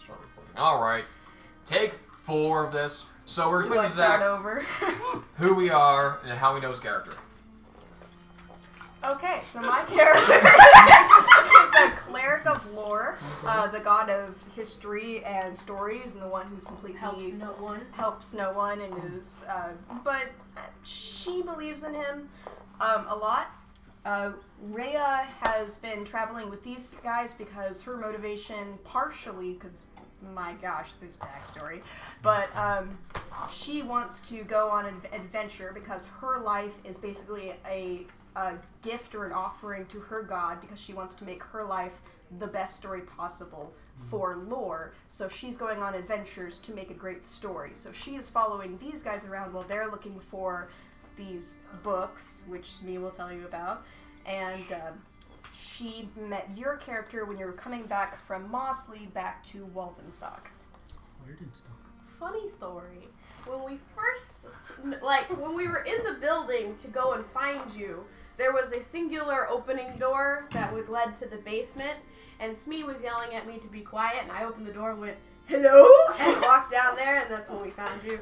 Start recording. All right. Take 4 of this. So we're explaining to Zach who we are and how we know his character. Okay, so my character is a cleric of lore, the god of history and stories, and the one who's completely helps no one, and is. But she believes in him a lot. Rhea has been traveling with these guys because her motivation, partially because, my gosh, there's backstory, but she wants to go on an adventure because her life is basically a gift or an offering to her god because she wants to make her life the best story possible for lore. So she's going on adventures to make a great story. So she is following these guys around while they're looking for these books, which Smee will tell you about. And she met your character when you were coming back from Mosley back to Waldenstock. Funny story. When we first, when we were in the building to go and find you, there was a singular opening door that led to the basement, and Smee was yelling at me to be quiet, and I opened the door and went, "Hello?" and walked down there, and that's when we found you.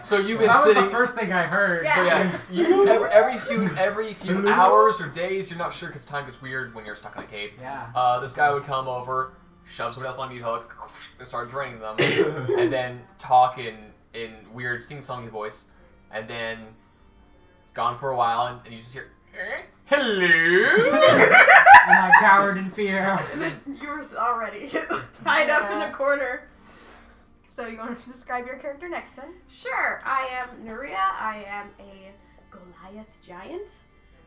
So you've been that sitting. was the first thing I heard. Yeah. So yeah, you, every few hours or days, you're not sure because time gets weird when you're stuck in a cave. Yeah. This guy would come over, shove somebody else on a meat hook, and start draining them, and then talk in weird sing-songy voice, and then gone for a while, and you just hear, "Hello." And I cowered in fear. And then you were already tied up in a corner. So you want to describe your character next then? Sure, I am Nuria. I am a Goliath giant.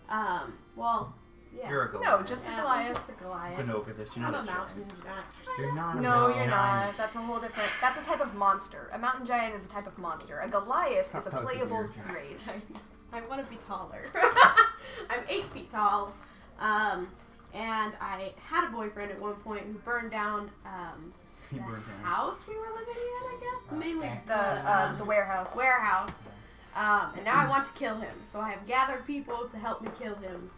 Yeah. You're a Goliath. No, just a Yeah, Goliath. just a Goliath. Been over this. You know I'm a that mountain shit. giant. You're not. No, you're not. That's a whole different. That's a type of monster. A mountain giant is a type of monster. A Goliath Stop is a talking to playable your giant. race. I want to be taller. I'm 8 feet tall. And I had a boyfriend at one point who burned down He the burned down. house we were living in, I guess. Mainly The warehouse. warehouse. And now I want to kill him. So I have gathered people to help me kill him.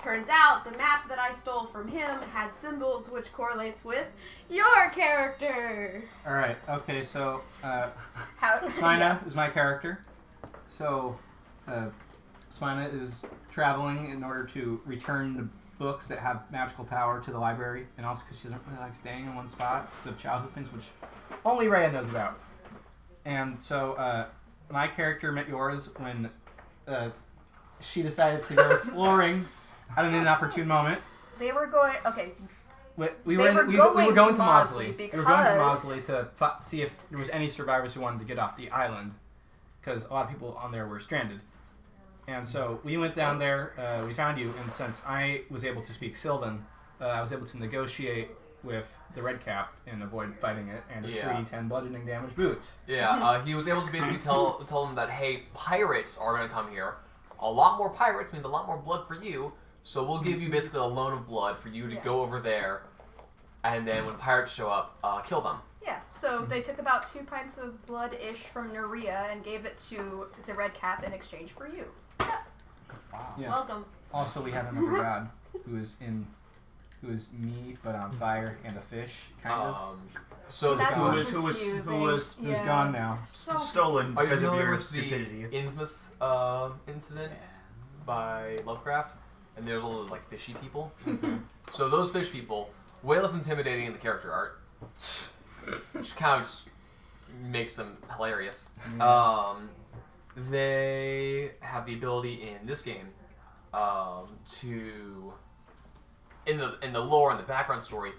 Turns out the map that I stole from him had symbols which correlates with your character. Alright, okay, so How? Smina is my character. So Smina is traveling in order to return the books that have magical power to the library, and also because she doesn't really like staying in one spot because of childhood things, which only Rhea knows about. And so my character met yours when she decided to go exploring at an inopportune moment. They were going. Okay. We were going to Mosley. Because We were going to Mosley to see if there was any survivors who wanted to get off the island, because a lot of people on there were stranded. And so we went down there, we found you, and since I was able to speak Sylvan, I was able to negotiate with the Red Cap and avoid fighting it, and his 3d10 bludgeoning damage boots. Yeah, he was able to basically tell them that, hey, pirates are going to come here. A lot more pirates means a lot more blood for you, so we'll give you basically a loan of blood for you to go over there, and then when pirates show up, kill them. Yeah, so they took about 2 pints of blood-ish from Nuria and gave it to the Red Cap in exchange for you. Wow. Yeah. Welcome. Also, we had another god who is me, but on fire, and a fish, kind of. So That's who was Who's gone now. So stolen are you because of familiar your with stupidity. the Innsmouth incident by Lovecraft? And there's all those like fishy people. So those fish people, way less intimidating in the character art, which kind of just makes them hilarious. They have the ability in this game to, in the lore and the background story,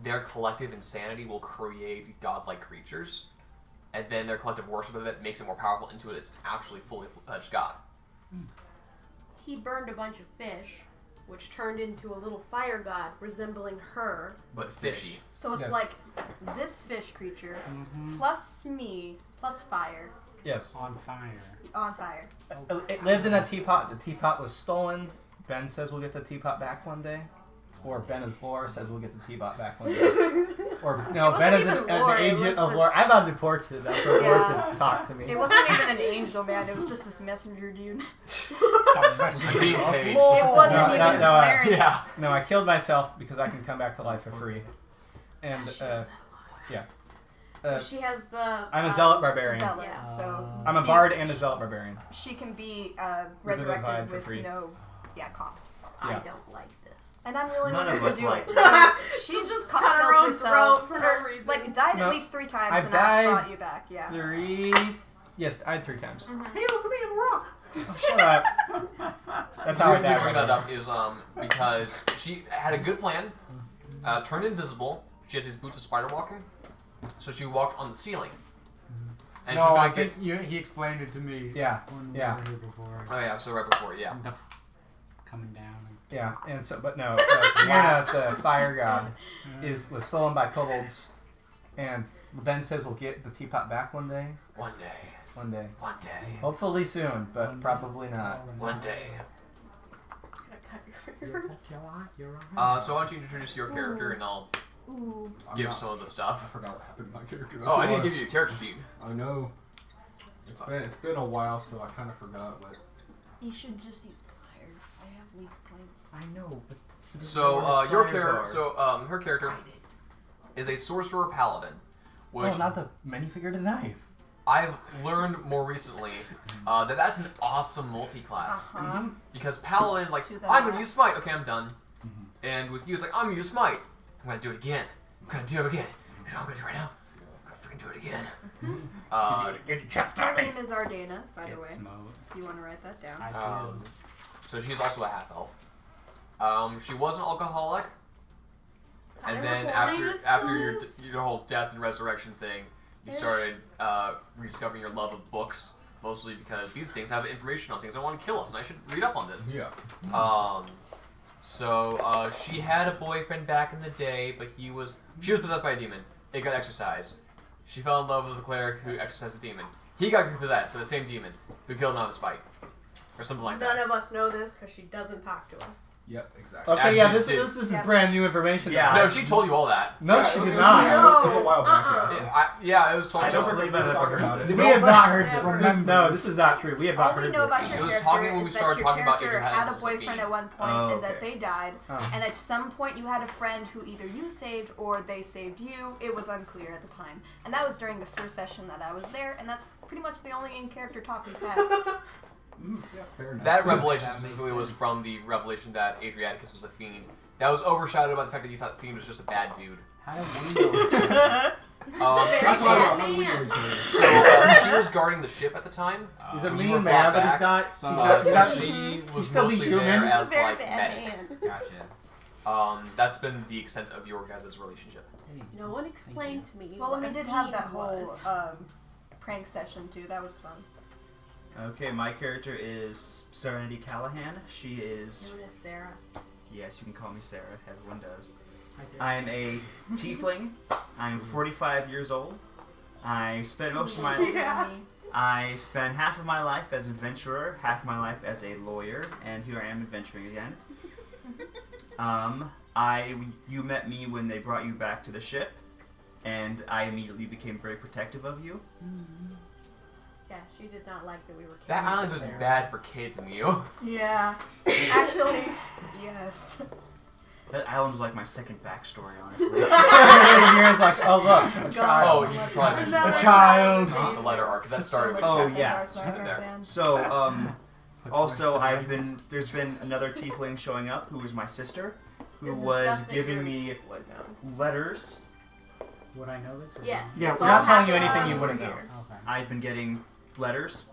their collective insanity will create godlike creatures, and then their collective worship of it makes it more powerful into it. It's actually fully fledged god. He burned a bunch of fish, which turned into a little fire god resembling her. But fishy. So it's Yes. like this fish creature plus me plus fire Yes. On fire. on fire. It lived in a teapot. The teapot was stolen. Ben says we'll get the teapot back one day. Or Ben as lore says we'll get the teapot back one day. Or, no, It Ben wasn't is even an lore, it agent was of this- lore. I'm not deported. I'm for lore Yeah. to talk to me. It wasn't even an angel, man. It was just this messenger dude. Being paged. It wasn't No, even no, Clarence. Yeah. No, I killed myself because I can come back to life for free. And yeah, she has the. I'm a zealot barbarian. Zealot, Yeah. so I'm a bard and a zealot barbarian. she can be Revivified resurrected for with free. no cost. I Yeah. don't like this. And I'm really None not of going us to do like it. it. So She she's just killed cut her own herself, throat for no reason. Like died No. at least 3 times, I've and died I brought you back. Yeah. 3. Yes, I died 3 times. Mm-hmm. Hey, look at me, I'm a rock. Oh, shut up. That's The how I reason we died. bring that up is because she had a good plan, turned invisible. She has these boots of spider walking, so she walked on the ceiling. And No, she's I gonna think he explained it to me. Yeah, When we yeah. were here before. Oh yeah, so right before, yeah. And the coming down. Yeah, and so, but no, Smyrna, the fire god, was stolen by kobolds, and Ben says we'll get the teapot back one day. One day. One day. One day. Hopefully soon, but probably not. One day. You're right. So why don't you introduce your character and I'll Ooh. give some of the I stuff. forgot what happened to my character. Oh, I need to give you a character sheet. I know. It's been a while, so I kind of forgot. But You should just use pliers. They have weak points. I know, but. So your character, her character is a sorcerer paladin, which Oh, not the minifigured knife. I've learned more recently that's an awesome multi-class. Uh-huh. Because paladin, like, To the I'm gonna max. use smite. Okay, I'm done. And with you, it's like I'm gonna use smite. I'm gonna do it again. I'm gonna do it again. You know what I'm gonna do right now? I'm gonna freaking do it again. Get your chest Her on me. name is Ardana, by the Get way. smoked. If you want to write that down. I do. So she's also a half elf. She was an alcoholic, and then after your whole death and resurrection thing, you started rediscovering your love of books, mostly because these things have information on things that want to kill us, and I should read up on this. yeah. So she had a boyfriend back in the day, but she was possessed by a demon. It got exorcised. She fell in love with the cleric who exorcised the demon. He got possessed by the same demon who killed him out of spite, or something like None that. of us know this because she doesn't talk to us. Yep. Exactly. Okay, Actually, yeah, this did- is brand new information. Yeah. No, she told you all that. No, Yeah, she it did was- not. It was a while back. Yeah, it was told I you don't all. believe I've ever Talking about heard it. We have not heard Never. this. No, this is not true. We have not All we heard know this. about your It was character talking when we is started that your talking about character Adrian had a Adams as a boyfriend fiend. at one point Oh, and that okay. they died, Oh. and at some point you had a friend who either you saved or they saved you. It was unclear at the time, and that was during the first session that I was there, and that's pretty much the only in-character talk we've had. Yeah, fair enough. That revelation That makes specifically was sense. from the revelation that Adriaticus was a fiend. That was overshadowed by the fact that you thought Fiend was just a bad dude. How do we know? That's why bad I'm man. weird. So she was guarding the ship at the time. He's a You mean were man, brought but he's back. not. He's So not. He's So not. she was still mostly human. there He's a as Very like bad medic. man. Gotcha. That's been the extent of your guys' relationship. No one explained to me. Well, what and we a did have fiend that whole was. prank session too. That was fun. Okay, my character is Serenity Callahan. She is. Known as Sarah. Yes, you can call me Sarah. Everyone does. Hi, Sarah. I am a tiefling. I'm 45 years old. I spent most of my Yeah. I spent half of my life as an adventurer, half my life as a lawyer, and here I am adventuring again. You met me when they brought you back to the ship, and I immediately became very protective of you. Yeah, she did not like that we were. That killing island was Sarah. bad for kids and you. Yeah, actually, yes. That island was like my second backstory, honestly. And Mira's like, oh look, a child. Oh, you should probably mention Another the child. The letter arc, because that started with Oh, Jack. yeah. It's just in there. So, also there's been another tiefling showing up who is my sister, who Is the was stuff that giving you're- me Would know. letters. Would I know this? Or Yes. Yeah, It's we're all not telling you happening anything you over wouldn't here. know. Okay. I've been getting letters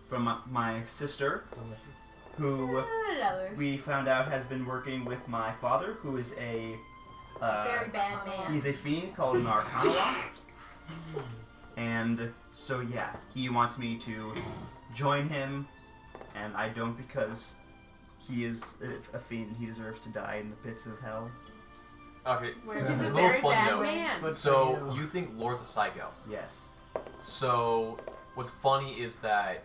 from my sister, Delicious. who Others. we found out has been working with my father, who is a Very bad man. he's a fiend called an Arcanoloth. And so yeah, he wants me to join him, and I don't because he is a fiend. He deserves to die in the pits of hell. Okay, Where's He's a a little very fun bad note. man. Good So for you think Lord's a psycho. Yes. So what's funny is that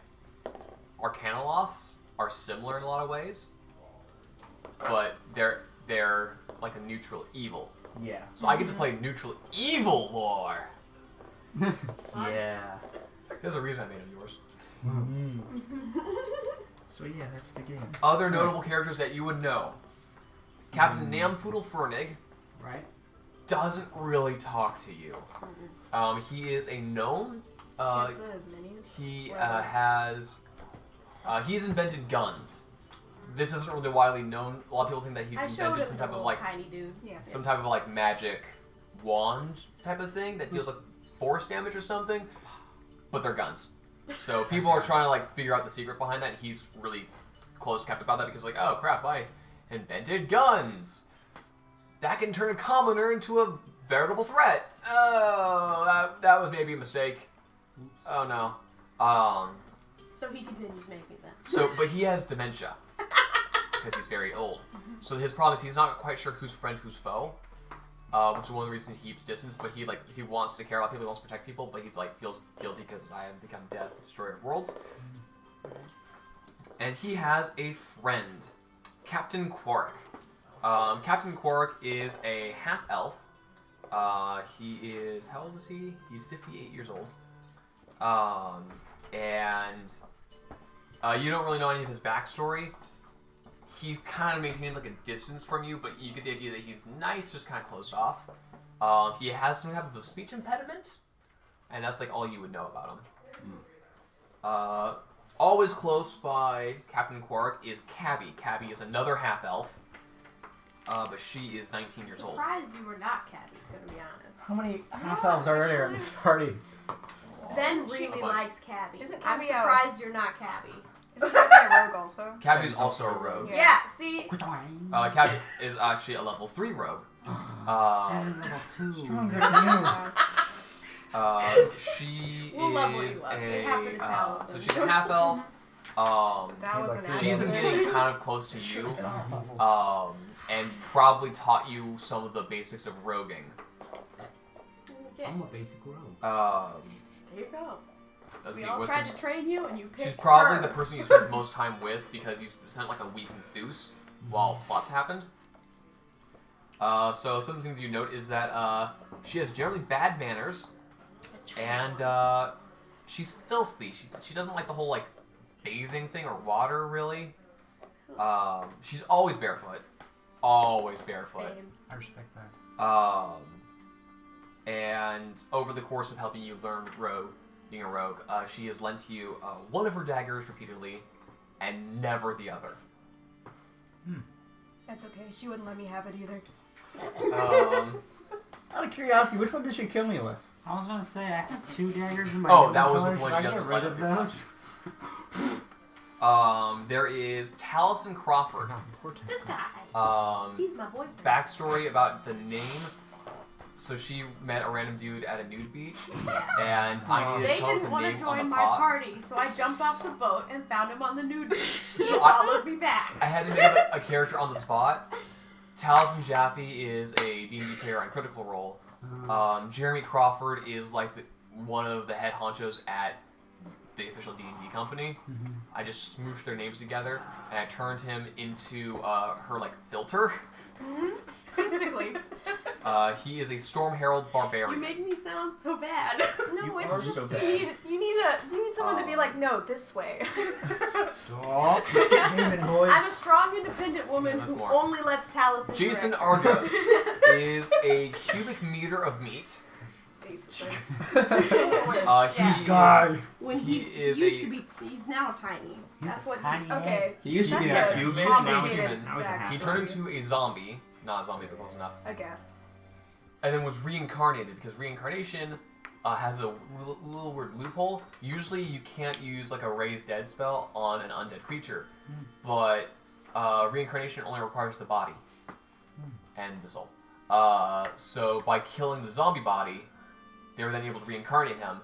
Arcanoloths are similar in a lot of ways, but they're like a neutral evil. Yeah. So I get to play neutral evil lore. Yeah. There's a reason I made him yours. So yeah, that's the game. Other notable characters that you would know. Captain Namfoodle Fernig Right. doesn't really talk to you. He is a gnome. He he's invented guns. This isn't really widely known. A lot of people think that he's invented some type of like tiny dude. some type of like magic wand type of thing that deals like force damage or something, but they're guns. So people are trying to like figure out the secret behind that. He's really close kept about that because like, oh crap, I invented guns. That can turn a commoner into a veritable threat. Oh, that was maybe a mistake. Oh no. So he continues making them. So, but he has dementia because he's very old. So his problem is he's not quite sure who's friend, who's foe. Which is one of the reasons he keeps distance. But he wants to care about people, he wants to protect people. But he's like feels guilty because I have become death, the destroyer of worlds. And he has a friend, Captain Quark. Captain Quark is a half elf. He is, how old is he? He's 58 years old. And you don't really know any of his backstory. He kind of maintains like a distance from you, but you get the idea that he's nice, just kind of closed off. He has some type of speech impediment, and that's like all you would know about him. Always close by Captain Quark is Cabby. Cabby is another half elf, but she is 19 years old. Surprised you were not Cabby, to be honest. How many half elves are there at this party? Ben really likes Cabby. Isn't I'm Cabby surprised you're not Cabby. Isn't Cabby a rogue also? Cabby is also a rogue. Yeah, see? Cabby is actually a level 3 rogue. And level 2. Stronger than you. She We'll level is you up. They have to tell us. so she's a half elf. That was an She's been accident. getting kind of close to you, and probably taught you some of the basics of roguing. Okay. I'm a basic rogue. There you go. Let's We see, all what's tried some- to train you, and you picked She's probably her. the person you spent the most time with because you spent like a week in Theus while plots happened. So some things you note is that she has generally bad manners, and she's filthy. She doesn't like the whole like bathing thing or water really. She's always barefoot. Always barefoot. Same. I respect that. And over the course of helping you learn being a rogue, she has lent you one of her daggers repeatedly, and never the other. That's okay. She wouldn't let me have it either. Out of curiosity, which one did she kill me with? I was gonna say I have 2 daggers in my Oh, that was inventory. the one Should she I doesn't get rid like. of those. There is Taliesin Crawford. Not important. This guy. He's my boyfriend. Backstory about the name. So she met a random dude at a nude beach, and I needed They to come up with didn't a want to name on join the my pot. party, so I jumped off the boat and found him on the nude beach. He So I- followed me back. I had to make up a character on the spot. Taliesin Jaffe is a D&D player on Critical Role. Jeremy Crawford is like one of the head honchos at the official D&D company. I just smooshed their names together, and I turned him into her like filter. Basically. He is a Storm Herald barbarian. You make me sound so bad. No, You it's are just so bad. you need someone to be like, no, this way. Stop. Let's get gaming, boys. I'm a strong, independent woman Yeah, that's who more. only lets Taliesin Jason direct. Argos is a cubic meter of meat. Basically. Yeah. God. When he he is used a- to be, he's now tiny. He's That's what. tiny. Okay. He used to be That's that a cube. He used to be a complicated human. Now he's a half. He turned into a zombie. Not a zombie, but close enough. Aghast. And then was reincarnated, because reincarnation has a little weird loophole. Usually you can't use like a raise dead spell on an undead creature, but reincarnation only requires the body and the soul. So by killing the zombie body, they were then able to reincarnate him,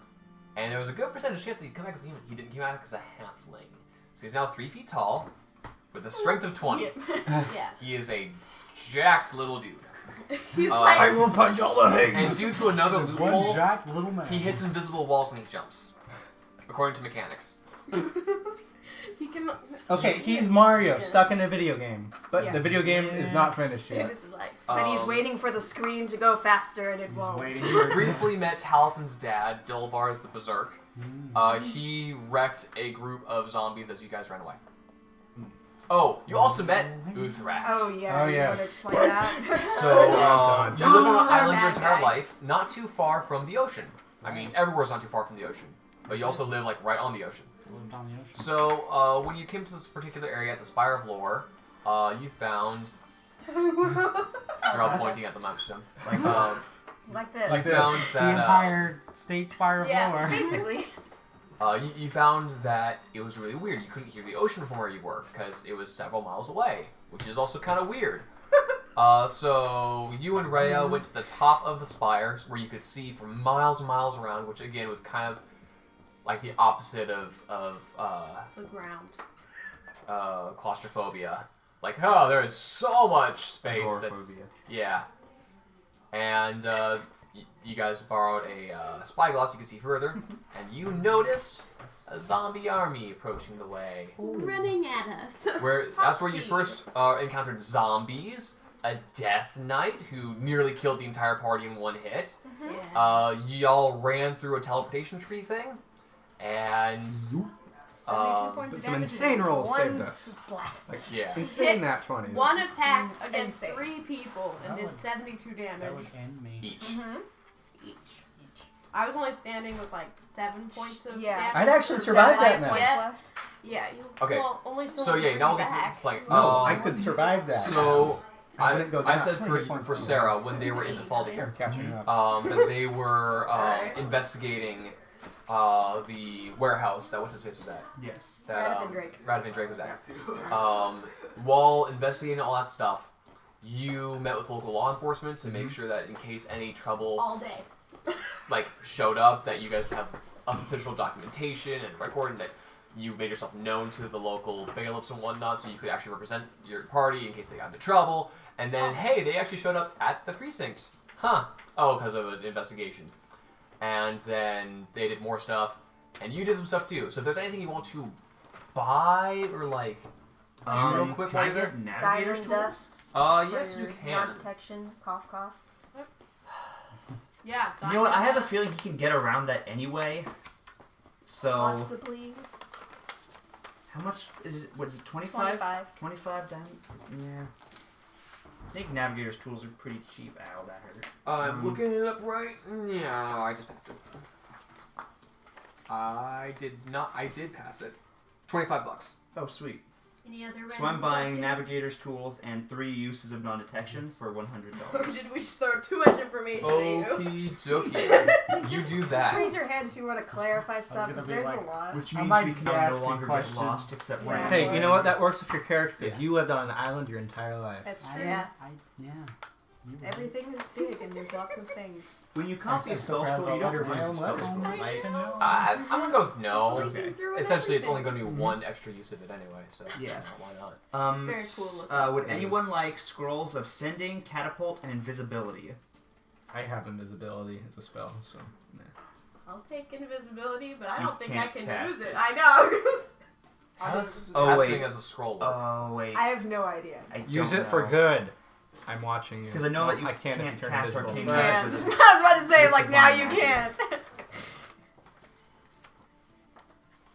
and there was a good percentage chance that he'd come back as a human. He didn't come back as a halfling. So he's now 3 feet tall, with a strength of 20. Yeah. He is a jacked little dude. He's I like. will punch all the And things. due to another One loophole, jacked little man. he hits invisible walls when he jumps, according to mechanics. He can. Okay, he's Mario stuck in a video game, but Yeah. the video game is not finished It yet. is life. But he's waiting for the screen to go faster and it He's won't. waiting. You briefly met Talison's dad, Dilvar the Berserk. He wrecked a group of zombies as you guys ran away. Oh, you also met Uthrak. Oh yeah. Oh, You yes. want to explain that? So, you live on an island your Bad entire guy. life, not too far from the ocean. I mean, everywhere's not too far from the ocean. But you also live, like, right on the ocean. Lived on the ocean. So, when you came to this particular area at the Spire of Lore, you found... You're all pointing at the map, Shem. Like this. Like You this. found The that, Empire State Spire of Yeah, Lore. Basically. you found that it was really weird. You couldn't hear the ocean from where you were, because it was several miles away, which is also kind of weird. So you and Rhea went to the top of the spire, where you could see for miles and miles around, which again was kind of like the opposite of The ground. claustrophobia. Like, oh, there is so much space. That's Agoraphobia. yeah. And you guys borrowed a spyglass so you could see further, and you noticed a zombie army approaching the way. Running at us. That's where you speed. first encountered zombies, a death knight who nearly killed the entire party in one hit. Yeah. Y'all ran through a teleportation tree thing, and 72 points of some damage insane and rolls one saved us. blast. yeah. Insane that 20s. One attack against Insane. 3 people and That did would- 72 That damage would end me. Each. each. I was only standing with like 7 points of Yeah. damage. I'd actually or survived 7 that life now. Points yet. left. Yeah. You, Okay. Well, only So yeah, now we'll get to back. playing. No, I could survive that. So I wouldn't go I down. said How many points for do you Sarah when they were in Defaulting, You're catching up. that they were investigating the warehouse that what's his face was at. Yes. That Radovan Drake. Radovan Drake was at. While investigating all that stuff, you met with local law enforcement to make sure that in case any trouble All day. like showed up, that you guys would have official documentation and recording that you made yourself known to the local bailiffs and whatnot, so you could actually represent your party in case they got into trouble. And then, hey, they actually showed up at the precinct. Huh. Oh, because of an investigation. And then they did more stuff, and you did some stuff too. So if there's anything you want to buy or like do real quick Can I while you're get navigator's Diamond tools? dust. yes, for you can. Non-detection. Cough, cough. Yeah. You know what? I have a diamond feeling you can get around that anyway. So Possibly. how much is it? What is it? 25? 25. 25 diamond? Yeah. I think navigator's tools are pretty cheap. Ow, that hurt. I'm looking it up right now. I just passed it. I did not. I did pass it. $25. Oh, sweet. Any other So I'm random buying questions? navigator's tools and 3 uses of non-detection for Or $100. did we just throw too much information at you? Okie dokie. You do Just that. raise your hand if you want to clarify stuff, gonna because be there's like, a lot. Which I means might we be can no asking longer get questions. lost except when Yeah. Hey, you know what? That works with your character because Yeah. you lived on an island your entire life. That's I, true. yeah. You were Everything is big and there's lots of things. When you copy a I'm spell so proud scroll, you about don't my use own spell weapon. scroll, right? I'm gonna go with no. Okay. Threw in Essentially, it's only everything. going to be one extra use of it anyway. So Yeah. why not? very cool looking. Would anyone like scrolls of sending, catapult, and invisibility? I have invisibility as a spell, so. Nah. I'll take invisibility, but I You don't think I can't can cast use it. it. I know. How does Oh, casting wait. as a scroll work? Oh wait, I have no idea. I Use don't it for know. good. I'm watching you. Because I know that you I can't, if you turn cast invisible. arcane But- magic Can't. with I it. was about to say, With like, now divine you magic. can't.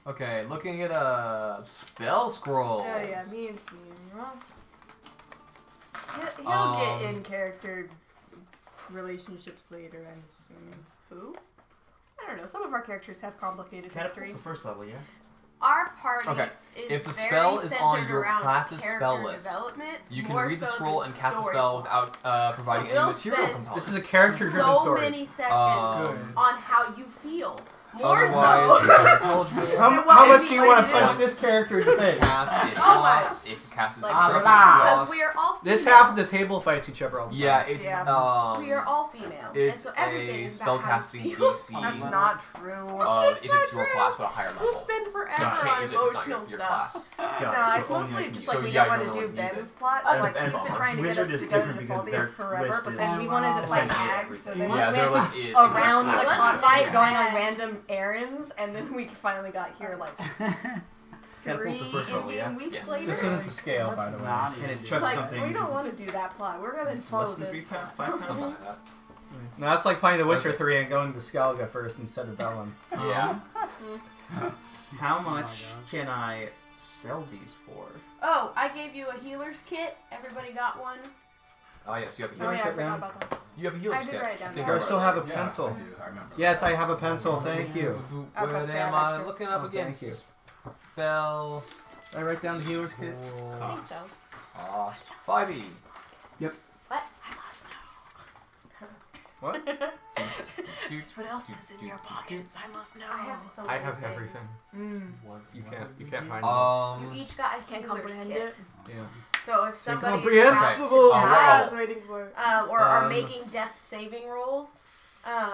Okay, looking at spell scrolls. Oh yeah, me and Steven. Well, he'll Um, get in character relationships later, I'm assuming. Who? I don't know. Some of our characters have complicated history. Catapult's the first level, yeah. Our party Okay, is if the very spell is on centered your around class's character spell list, development, You can more read the so scroll than and cast a story. spell without providing So any we'll material spend components. This is a character-driven so story. many sessions Um, on how you feel. More Otherwise, so. it's intelligible. How much do you want to Like punch this character in the face? Cast is Oh my. lost. If cast is Like, corrupt, ah. because it's we are all female. This half of the table fights each other all the time. Yeah, it's Yeah. We are all female. it's and so everything a is about how you spellcasting feel. DC That's not true. if it's your true. class but a higher We'll level. spend You forever can't on use it if it's not emotional your stuff. class. No, it's mostly just like So we you don't guys want don't to know do what to use Ben's it. plot. That's Like a- he's been and trying to get Wizard us is to go to different because Defaultia their forever, list but is then we wanted to fight essentially hags, so everything. then Yeah, we their went list is around the Let's continent fight going on hags. random errands, and then we finally got here like Catapult's the three first level, in-game yeah? weeks Yes. later. This isn't the scale, by the way. not And it even- chucks Like, something. we don't want to do that plot. We're gonna follow Less than this 5 plot. pounds. Something like that. No, that's like playing The Witcher Okay. 3 and going to Skellige first instead of Bellum. Yeah. How my much gosh. can I sell these for? Oh, I gave you a healer's kit. Everybody got one. Oh yes, you have a Oh healer's yeah, I kit. forgot about that. You have a healer's I did kit. write it down. I think Do I I still wrote have it. a pencil? I do. I remember. Yes, I have a pencil. Thank you. I was about What to say, am I I got you. looking up Oh, thank against? Spell. Did I write down the healer's kit? I think so. Cost 5e. What? What? What else is in your pockets? I must know. I have so I many have things. everything. You can't find You Um. each got a Can't healer's comprehend kit. it. Yeah. So if somebody is Incomprehensible. Okay. I was waiting for it. or are Um, making death saving rolls,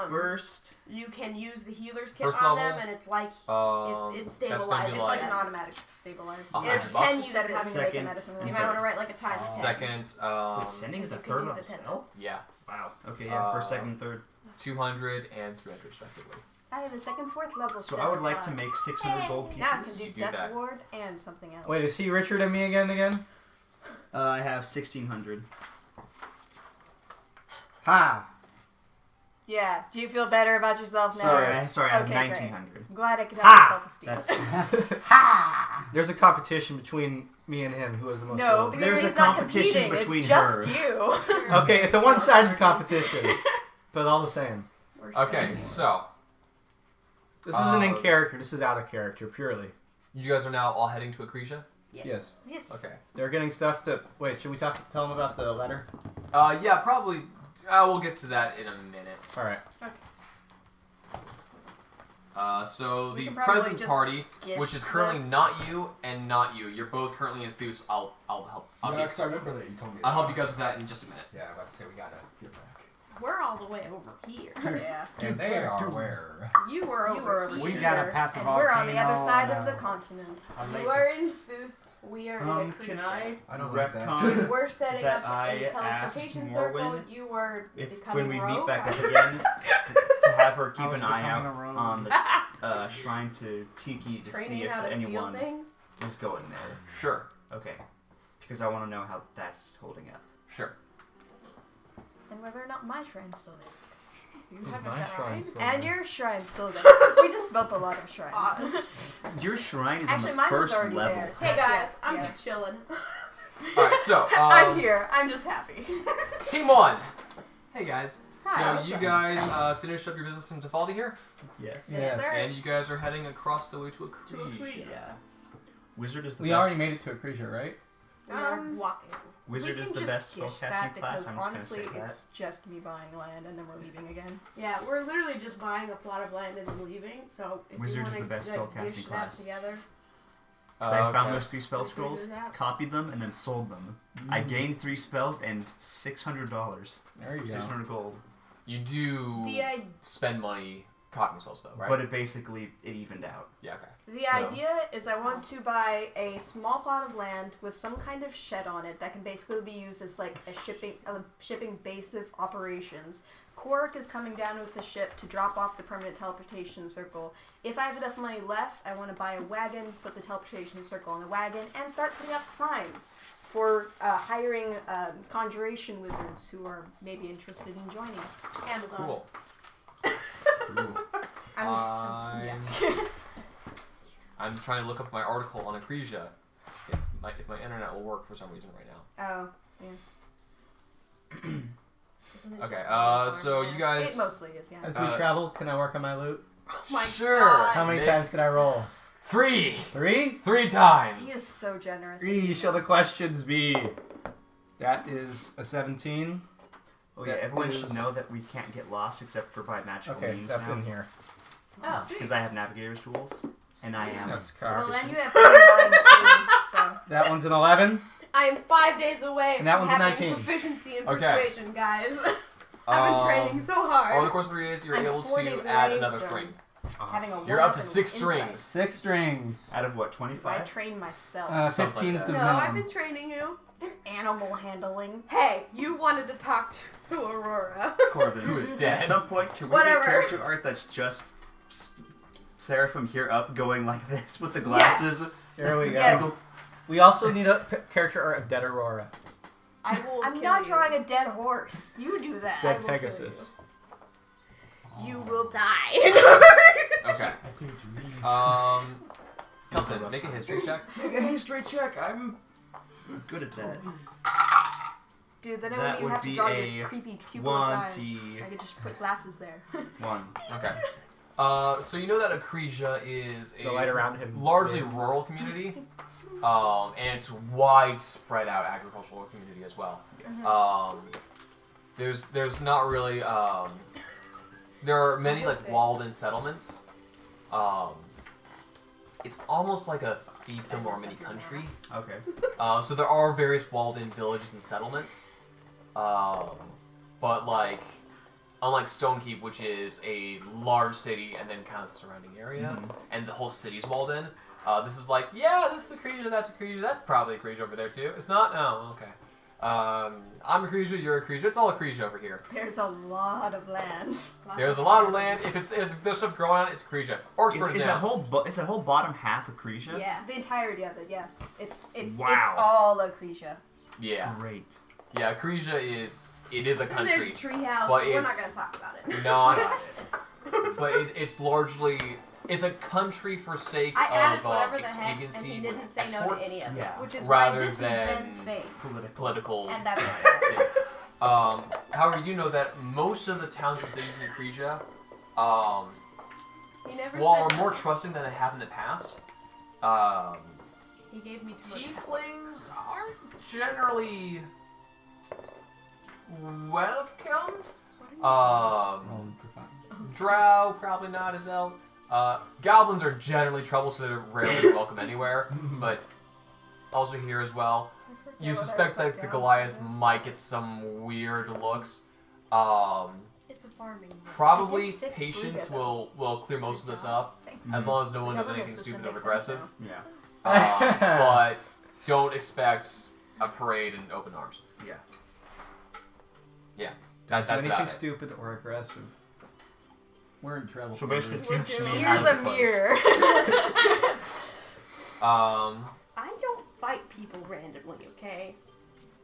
First, you can use the healer's kit First on level? them, and it's like It's it's That's gonna stabilized. be It's like like an automatic stabilize. $100 There's bucks. 10 Instead of uses. having to make a Second. medicine So roll. you might want to write like a times 10. Second. wait, sending is a You can third use on a 10. spell? Yeah. Wow. Okay, yeah, first, second, and third. 200 and 300 respectively. I have a second, fourth level. So I would like to make 600 gold Now I pieces. can You do do death that. ward and something else. Wait, is he Richard and me again? I have 1600. Ha! Yeah. Do you feel better about yourself now? Sorry, I have Okay, great. 1900. I'm glad I could Ha! help your self-esteem. That's There's a competition between me and him who has the most No, gold. because There's a he's not competition competing. between It's just her. you. Okay, it's a one-sided competition, but all the same. Okay, so This isn't in character. This is out of character, purely. you guys are now all heading to Acresia? Yes. Yes. Okay. They're getting stuff to... Wait, should we tell them about the letter? Yeah, probably. We'll get to that in a minute. Alright. So We the can probably present just party, gish which is currently this. not you and not you. You're both currently enthused. I'll help. Yeah, 'cause I remember that you told me. I'll help you guys with that in just a minute. Yeah, I was about to say we gotta get back. We're all the way over here. Yeah. And they are where? You were over You were here. over We here, got a passive and we're on the other volcano side and of the a- continent. You are in Thus. We are in Acresia. Can I I don't like that. retcon We're setting that up I a asked teleportation Morwen circle. You were if becoming when we rogue. meet back up again to have her keep I was an eye becoming out a rogue. on the shrine to Tiki to Training see you if how to steal anyone things. is going there. Sure. Okay. Because I want to know how that's holding up. Sure. And whether or not my shrine's still there. 'cause You Is have my a shrine shrine. still And there? your shrine's still there. We just built a lot of shrines. Your shrine is Actually, on mine the was first already level. there. Hey guys, I'm Yeah. just chilling. All right. So I'm here. I'm just happy. Team 1. Hey guys. Hi, So what's you up? guys finished up your business in Tefaldi here, Yeah. Yes, sir. and you guys are heading across the way to To Acresia. Acresia. Wizard is the We best. already made it to Acresia, right? We are Um, walking. Wizard we is can the just best gish spellcasting that class. because I'm just honestly, gonna say that. it's just me buying land and then we're leaving again. Yeah, we're literally just buying a plot of land and leaving. So if Wizard you is want the best to spellcasting dish class. that together, So I found okay. those 3 spell Let's figure scrolls, this out. copied them, and then sold them. I gained 3 spells and $600. There you go. 600 gold. You do the spend money copying spells though, right? But it basically it evened out. Yeah. Okay. The So- idea is I want to buy a small plot of land with some kind of shed on it that can basically be used as like a shipping base of operations. Quark is coming down with the ship to drop off the permanent teleportation circle. If I have enough money left, I want to buy a wagon, put the teleportation circle on the wagon, and start putting up signs for hiring conjuration wizards who are maybe interested in joining. Amazon. Cool. I'm trying to look up my article on Acresia. If my internet will work for some reason right now. Oh, Isn't it Okay. just So farm you there? it guys. mostly is, yeah. As we travel, can I work on my loot? Oh my Sure. God. How many Nick. times can I roll? 3. 3? 3 He times. is so generous. 3 shall the questions be. That is a 17. Oh yeah, That everyone is- should know that we can't get lost except for by magical Okay, means that's now. in here. Oh, Because I have navigator's tools, and I am. That's well, cocked. then you have 39 too, so. That one's an 11. I am 5 days away And that from one's a having 19. proficiency in Okay. persuasion, guys. I've been training so Over the hard. course of 3 days, you're I'm able 4 to days add away another from string. Having a You're up to one-up 6 and insight. strings. 6 strings. Out of what, So I 25? train myself. Something 15 is like the No, that. I've minimum. been training you. Animal handling. Hey, you wanted to talk to Aurora. Corbin, Who is At dead. some point, can we Whatever. get character art that's just Sarah from here up going like this with the glasses? Yes. Here we go. Yes. We also need a character art of Dead Aurora. I will I'm kill not you. drawing a dead horse. You do that. I Dead will kill Pegasus. You will die. Okay. I see what you mean. Kelton, make a history check. Make a history check. I'm good at that. Dude, then I That wouldn't even would have to be draw a your creepy pupilless eyes. 20. I could just put glasses there. 1. Okay. So you know that Acresia is The light around him largely dims. rural community, and it's widespread out agricultural community as well. There's not really there are many like walled-in settlements. It's almost like a fiefdom or mini country. Okay. So there are various walled-in villages and settlements, but like, unlike Stonekeep, which is a large city and then kind of the surrounding area, and the whole city's walled in, this is like, yeah, this is Acresia, that's Acresia, that's probably Acresia over there too. It's not? No, okay. I'm Acresia, you're Acresia, it's all Acresia over here. There's a lot of land. There's a lot of land. If there's stuff growing on it, it's Acresia. Or it's burnt Is down. that whole bottom half Acresia? Yeah, the entirety of it. Yeah, it's Wow. all Acresia. Yeah. Great. Yeah, Acresia is a And there's a country. treehouse, but but we're not it's- going to talk about it. Not, but it's largely, it's a country for sake I added of whatever the heck, and expediency he with didn't say no to exports, any of it. Yeah. Which is rather why this than is Ben's face. political. And that's it. Yeah. However, you do know that most of the towns and cities in Acresia, He never while said are more no. trusting than they have in the past, He gave me too much. tieflings aren't generally welcomed. Rolling for fun. Drow, probably not as well. Goblins are generally trouble, so they're rarely welcome anywhere, but also here as well. You suspect that the Goliath might get some weird looks. It's a farming. Probably I did fix patience Bruga, will clear most of this up, Thanks. as long as no The one does government anything system stupid or makes aggressive. sense Yeah. But don't expect a parade and open arms. Yeah. Yeah, Don't do that's anything about it. stupid or aggressive. We're in trouble. So basically, We're keep doing- me Here's out of a the clothes. mirror. I don't fight people randomly, okay?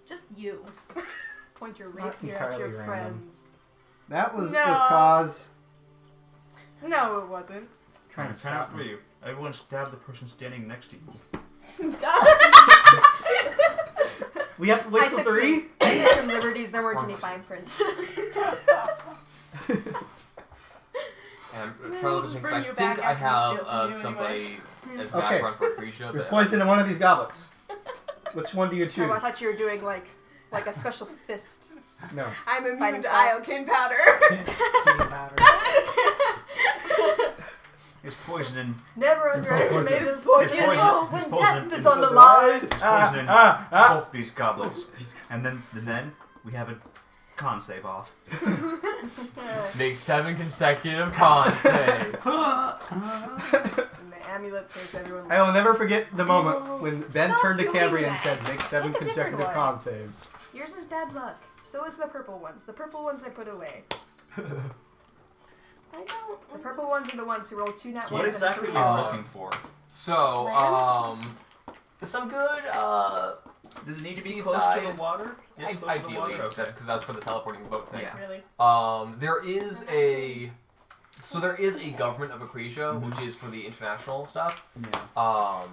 Just you. Point your It's not rapier at your entirely random. friends. That was No. with cause. No, it wasn't. Trying to Count out stop 3. me. Everyone stab the person standing next to you. We have to wait till 3? I took some liberties. There weren't any fine print. And I'm No, trying to look just at bring things. you I back think I after have we steal from you somebody as Okay. background for Acresia, There's but poison in one of these goblets. Which one do you choose? Oh, I thought you were doing like a special fist. No. I'm By immune to himself. Iokin powder. There's poison in Never underestimate the poison. skill Poison. when Poison. death is on the line. poison in both these goblets. And then we have a con save off. make 7 consecutive con save. And the amulet saves everyone. I will never forget the moment when Ben Stop turned to doing Cambria and that. said, make 7 Pick a different consecutive one. con saves. Yours is bad luck. So is the purple ones. The purple ones I put away. I don't. The purple ones are the ones who roll 2 nat What ones exactly and are a you 3. looking for? So, some good, Does it need to be Seaside. close to the water? Yes, close to the ideally, water? Okay. that's because that's for the teleporting boat thing. Yeah. Really? There is a government of Acresia, which is for the international stuff. Yeah.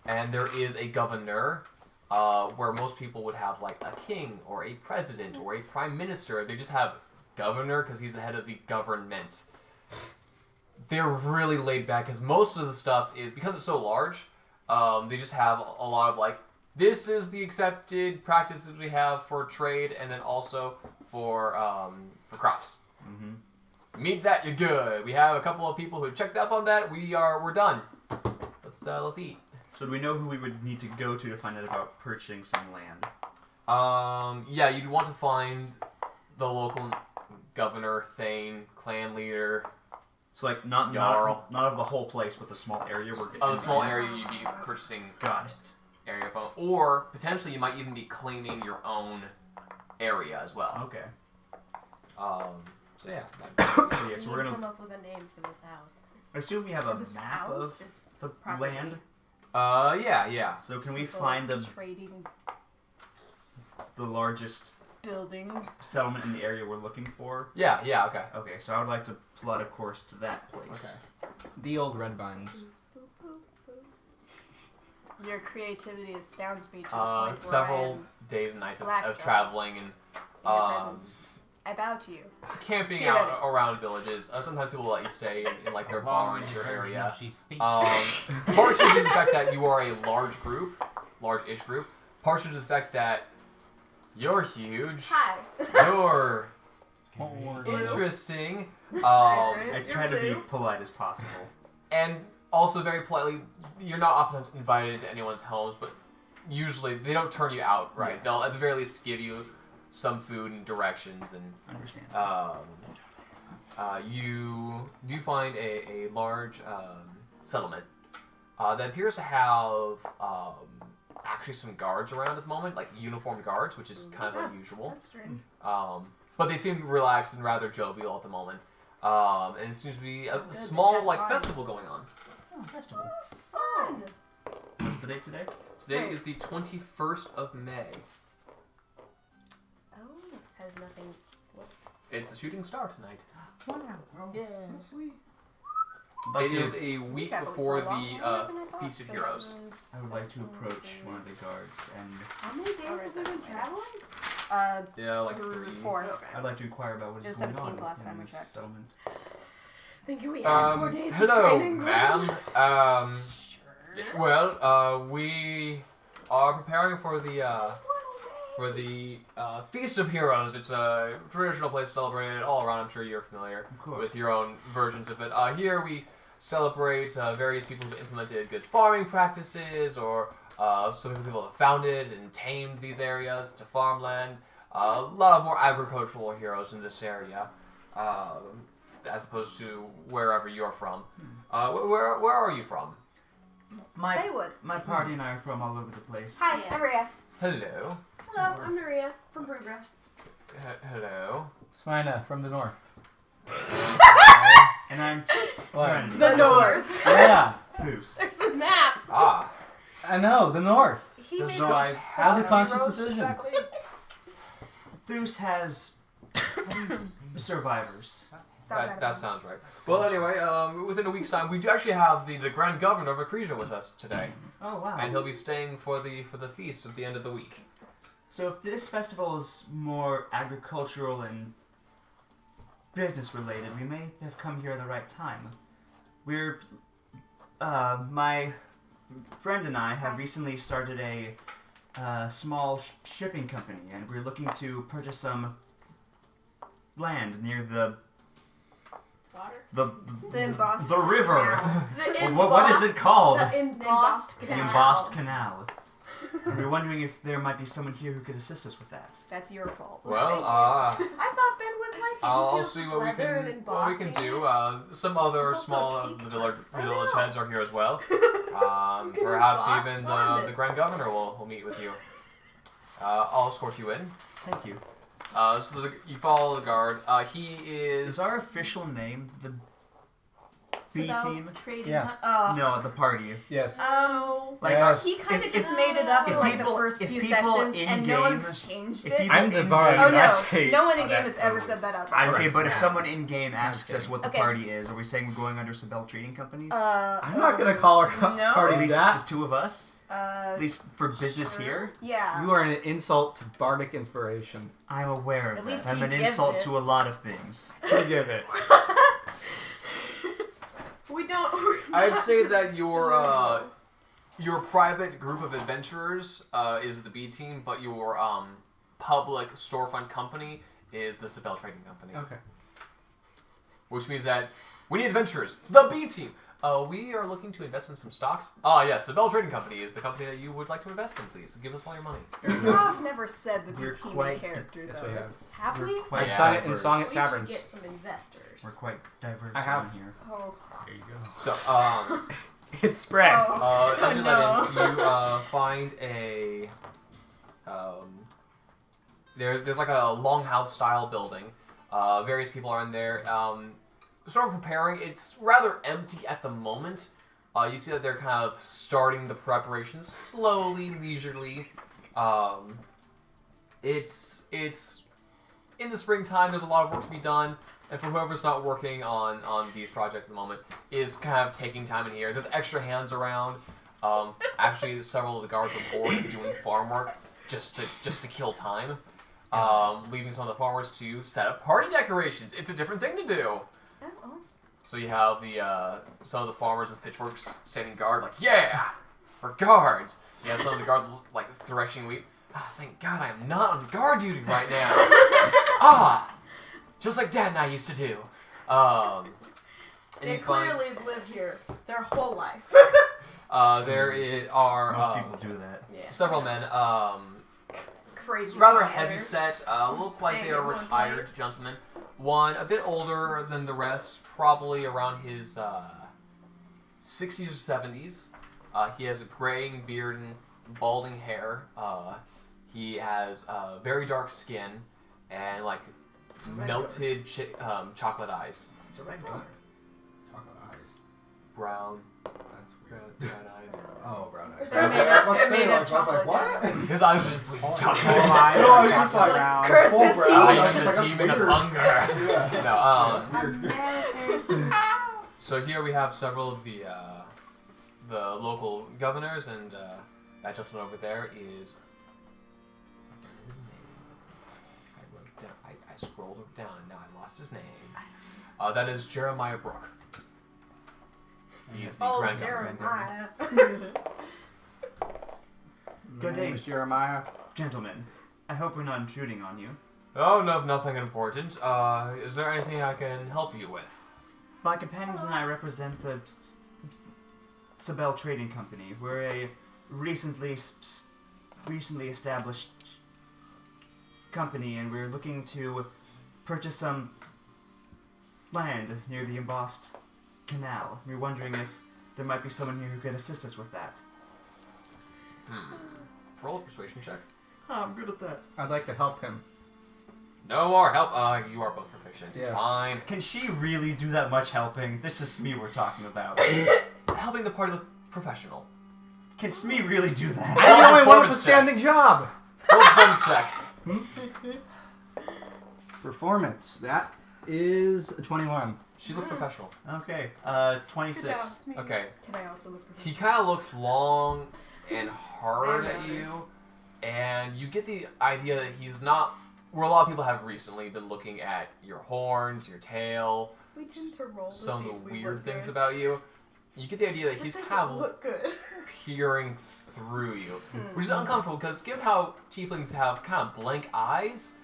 And there is a governor, where most people would have like a king or a president or a prime minister. They just have governor because he's the head of the government. They're really laid back because most of the stuff is, because it's so large, they just have a lot of like, this is the accepted practices we have for trade and then also for crops. Mm-hmm. Meet that, you're good. We have a couple of people who checked up on that. We're done. Let's eat. So do we know who we would need to go to find out about purchasing some land? Yeah, you'd want to find the local governor, thane, clan leader. So like not Jarl. not of the whole place, but the small area we're getting. Of the small area you'd be purchasing Got it. area from. Or potentially you might even be claiming your own area as well. Okay. So yeah. So We yes, need we're to gonna come up with a name for this house. I assume we have a This map house of is the property. land. Yeah. So can we Simple find trading the largest building? settlement in the area we're looking for? Yeah, okay. Okay, so I would like to plot a course to that place. Okay. The old red vines. Your creativity astounds me to the point where I several am days and nights of slack-jawed traveling and in your presence. I bow to you. camping Get out ready. around villages. Sometimes people let you stay in like their barns or area. She speaks. Partially due to the fact that you are a large-ish group. Partially to the fact that you're huge. Hi. You're Onward. interesting. I try to be polite as possible. And also very politely, you're not often invited to anyone's homes, but usually they don't turn you out, right? Yeah. They'll at the very least give you some food and directions, and Understand. you do find a large settlement that appears to have actually some guards around at the moment, like uniformed guards, which is kind of unusual. That's strange. But they seem relaxed and rather jovial at the moment. And it seems to be a Good, small they had like fun. festival going on. Oh, festival. Fun. What's the date today? Today Wait. is the 21st of May. Oh, has nothing. It's a shooting star tonight. Oh, Yeah. so sweet. I'd It like is to- a week traveled before for a lot the longer than I thought, Feast of so Heroes. that was I would like to approach something- one of the guards, and How many days Alright, have we been that's traveling? Yeah, like through 3. 4. I'd like to inquire about what It is was going 17 on last in time we this checked. settlement. Thinking we had 4 days to Hello, train and ma'am. Sure. Well, we are preparing for the Feast of Heroes. It's a traditional place celebrated all around. I'm sure you're familiar Of course. with your own versions of it. Here we celebrate various people who've implemented good farming practices, or some people have founded and tamed these areas to farmland. A lot of more agricultural heroes in this area, as opposed to wherever you're from. Where are you from? Haywood. My party and I are from all over the place. Hi, Yeah. I'm Maria. Hello. Hello, I'm Maria from Brugra. Hello. Smina from the north. And I'm What? Serenity. The North. Yeah, Goose. There's a map. Ah. I know, the north. He Does made so those I- That was a happy conscious roads decision. Exactly. Thus has survivors. That sounds right. Well, anyway, within a week's time, we do actually have the Grand Governor of Acresia with us today, Oh wow. and he'll be staying for the feast at the end of the week. So if this festival is more agricultural and business related, we may have come here at the right time. We're my friend and I have recently started a small shipping company, and we're looking to purchase some land near the Water. The embossed the river. canal. What is it called? The embossed The canal. embossed canal. And we're wondering if there might be someone here who could assist us with that. That's your fault. Well, I thought Ben would like it. I'll He see feels what we leather and can embossing do. Some other It's also small a cake village I know. heads are here as well. can Perhaps emboss even bonded. the Grand Governor will meet with you. I'll escort you in. Thank you. So you follow the guard. He is. Is our official name the B team? Trading Yeah. No, the party. Yes. Oh. Like Yes. He kind of If- just made it up if in like people- the first if few people sessions, in and no game- one's changed if it. people I'm the in bard. game- Oh I no, say- no one in Oh, game that's has ever always- said that out Okay, loud. but if Yeah. someone in game asks kidding. us what the Okay. party is, are we saying we're going under Sabelle Trading Company? I'm not gonna call our No. At party least that. the two of us? Uh, At least for business sure. here? Yeah. You are an insult to bardic inspiration. I'm aware of At that. least I'm he an gives insult it. to a lot of things. Forgive it. We don't. I'd say that your private group of adventurers is the B team, but your public storefront company is the Sabelle Trading Company. Okay. Which means that we need adventurers. The B team. We are looking to invest in some stocks. Yes, the Bell Trading Company is the company that you would like to invest in, please. Give us all your money. I've never said the We're B team quite- character Yes, though. we have. It's- Have We're we? quite I've sung it in diverse. song We at should taverns. get some investors. We're quite diverse I have- around here. Oh. There you go. So, It's spread. as you let no. in, you find a there's like a longhouse style building. Various people are in there, sort of preparing. It's rather empty at the moment. You see that they're kind of starting the preparations slowly, leisurely. It's in the springtime. There's a lot of work to be done. And for whoever's not working on these projects at the moment, is kind of taking time in here. There's extra hands around. Actually, several of the guards were bored of doing farm work just to kill time, leaving some of the farmers to set up party decorations. It's a different thing to do. So you have the some of the farmers with pitchforks standing guard, like, yeah, we're guards. You have some of the guards like threshing wheat. Oh, thank God I am not on guard duty right now. Just like Dad and I used to do. They clearly lived here their whole life. Most people do that. Yeah. several men, Crazy. rather brothers. heavy set, look like they are retired gentlemen. One a bit older than the rest, probably around his 60s or 70s. He has a graying beard and balding hair. He has very dark skin and like melted chocolate eyes. It's a red guard. Chocolate eyes. Brown. That's weird. Brown eyes. Oh, brown eyes. They're made I of- was they're saying, made like, of I was like, chocolate. what? His eyes just chocolate. Blue eyes, No, I was just chocolate like, brown. Curse full this brown. heat. I He's was just a like, that's demon of weird. hunger. Yeah. No, That's weird. So here we have several of the local governors, and that gentleman over there is his name. I wrote it down. I scrolled it down, and now I lost his name. That is Jeremiah Brooke. He's the Oh, grand governor. Jeremiah. Good day. Miss Jeremiah. Gentlemen, I hope we're not intruding on you. Oh no, nothing important. Is there anything I can help you with? My companions and I represent the Sabel Trading Company. We're a recently established company, and we're looking to purchase some land near the embossed canal. We're wondering if there might be someone here who could assist us with that. Roll a persuasion check. Oh, I'm good at that. I'd like to help him. No more help. You are both proficient. Yes. Fine. Can she really do that much helping? This is Smee we're talking about. Helping the party look professional. Can Smee really do that? I'm the only one with a performance check. standing job. Roll a performance check. Performance. That is a 21. She looks professional. Okay, Good 26. job, Smee. Okay. Can I also look He professional? kind of looks long and hard at you, and you get the idea that he's not. Where a lot of people have recently been looking at your horns, your tail, We tend to roll to some see of if the we weird look things good. about you. You get the idea that It he's doesn't kind of look good. peering through you, which is uncomfortable because given how tieflings have kind of blank eyes,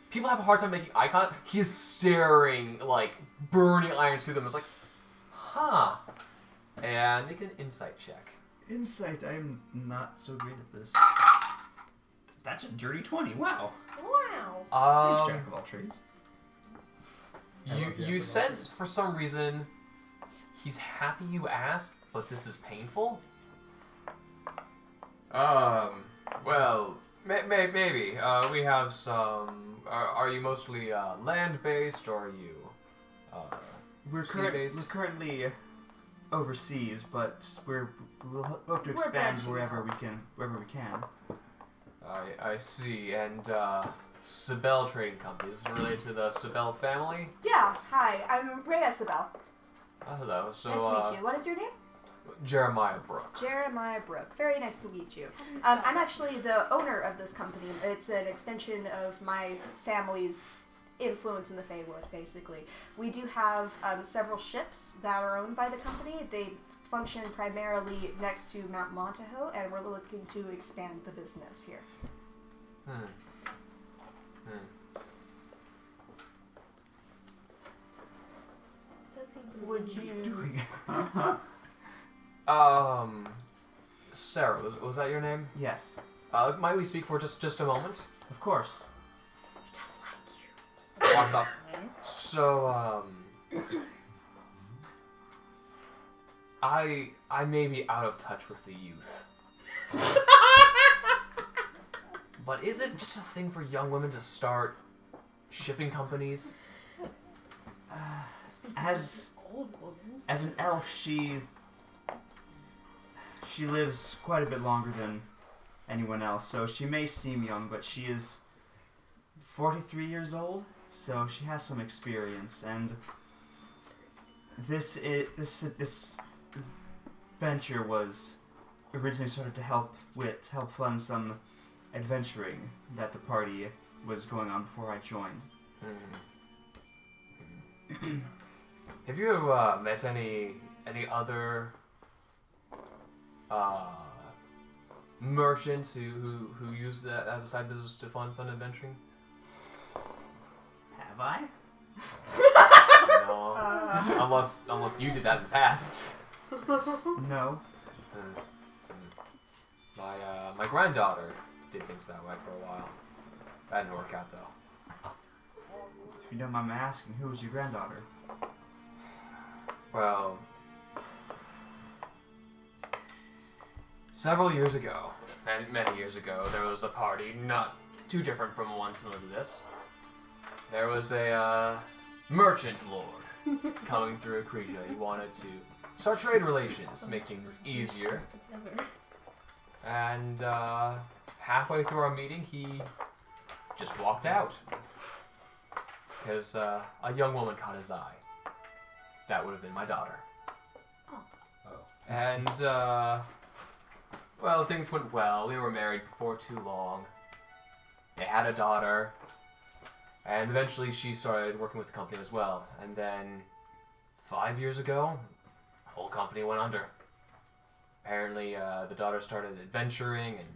people have a hard time making eye contact. He is staring like burning irons through them. It's like, huh? And make an insight check. Insight, I'm not so great at this. That's a dirty 20, wow. Wow. Jack of all trades. You sense for some reason he's happy you asked, but this is painful. Well, maybe. We have some. Are you mostly land-based, or are you We're sea-based? currently overseas, but we'll hope to We're expand branching wherever we can. I see. And Sabel Trading Company is it related to the Sabel family. Yeah, hi. I'm Rhea Isabel. Hello. So Nice to meet you. What is your name? Jeremiah Brooke. Jeremiah Brooke. Very nice to meet you. I'm actually the owner of this company. It's an extension of my family's influence in the Feywood, basically. We do have several ships that are owned by the company. They function primarily next to Mount Montaho, and we're looking to expand the business here. Would you? Sarah, was that your name? Yes, Might we speak for just a moment? of course. He doesn't like you. Walks off. So, I may be out of touch with the youth. But is it just a thing for young women to start shipping companies? As Old woman. as an elf, she lives quite a bit longer than anyone else, so she may seem young, but she is 43 years old, so she has some experience, and this venture was originally started to help fund some adventuring that the party was going on before I joined. Have you met any other merchants who use that as a side business to fund adventuring? Have I? No. Unless you did that in the past. No. My granddaughter did things that way for a while. That didn't work out though. If you don't mind me asking, who was your granddaughter? Well, several years ago, and many years ago, there was a party not too different from one similar to this. There was a merchant lord coming through Acresia. He wanted to start trade relations, make things easier. And halfway through our meeting, he just walked out. Because a young woman caught his eye. That would have been my daughter. Oh. And, well, things went well. We were married before too long. They had a daughter. And eventually she started working with the company as well. And then 5 years ago, the whole company went under. Apparently, the daughter started adventuring, and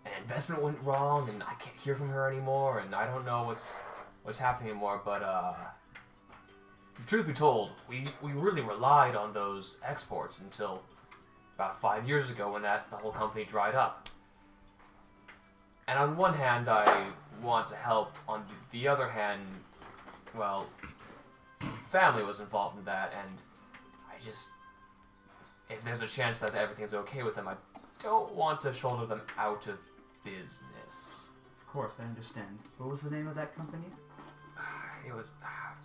an investment went wrong, and I can't hear from her anymore, and I don't know what's happening anymore. But truth be told, we really relied on those exports until about 5 years ago when the whole company dried up. And on one hand, I want to help. On the other hand, well, family was involved in that, and I just, if there's a chance that everything's okay with them, I don't want to shoulder them out of business. Of course, I understand. What was the name of that company? It was,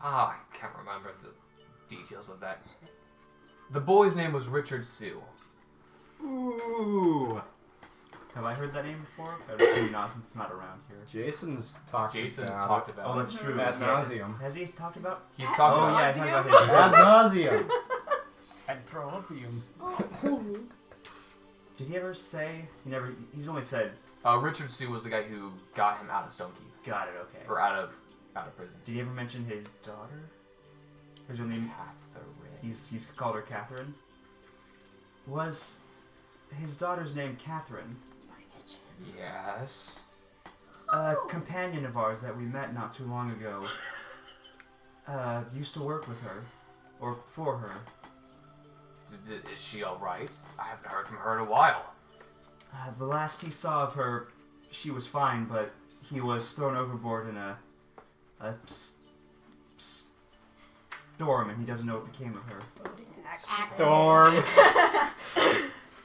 I can't remember the details of that. The boy's name was Richard Sue. Ooh. Have I heard that name before? I would assume not, since it's not around here. Jason's talked talked about Oh, that's true. Ad Yeah, nauseum. Has he talked about? He's talking Oh, about yeah, I talked about his. Ad nauseum. I'd throw up for you. Did he ever say? He's only said. Richard Sue was the guy who got him out of Stonekeep. Got it. Okay. Or out of prison. Did he ever mention his daughter? His real name? Catherine. He's called her Catherine. Was his daughter's name Catherine? Yes. A companion of ours that we met not too long ago used to work with her, or for her. Is she alright? I haven't heard from her in a while. The last he saw of her, she was fine, but he was thrown overboard in a storm, and he doesn't know what became of her. Storm.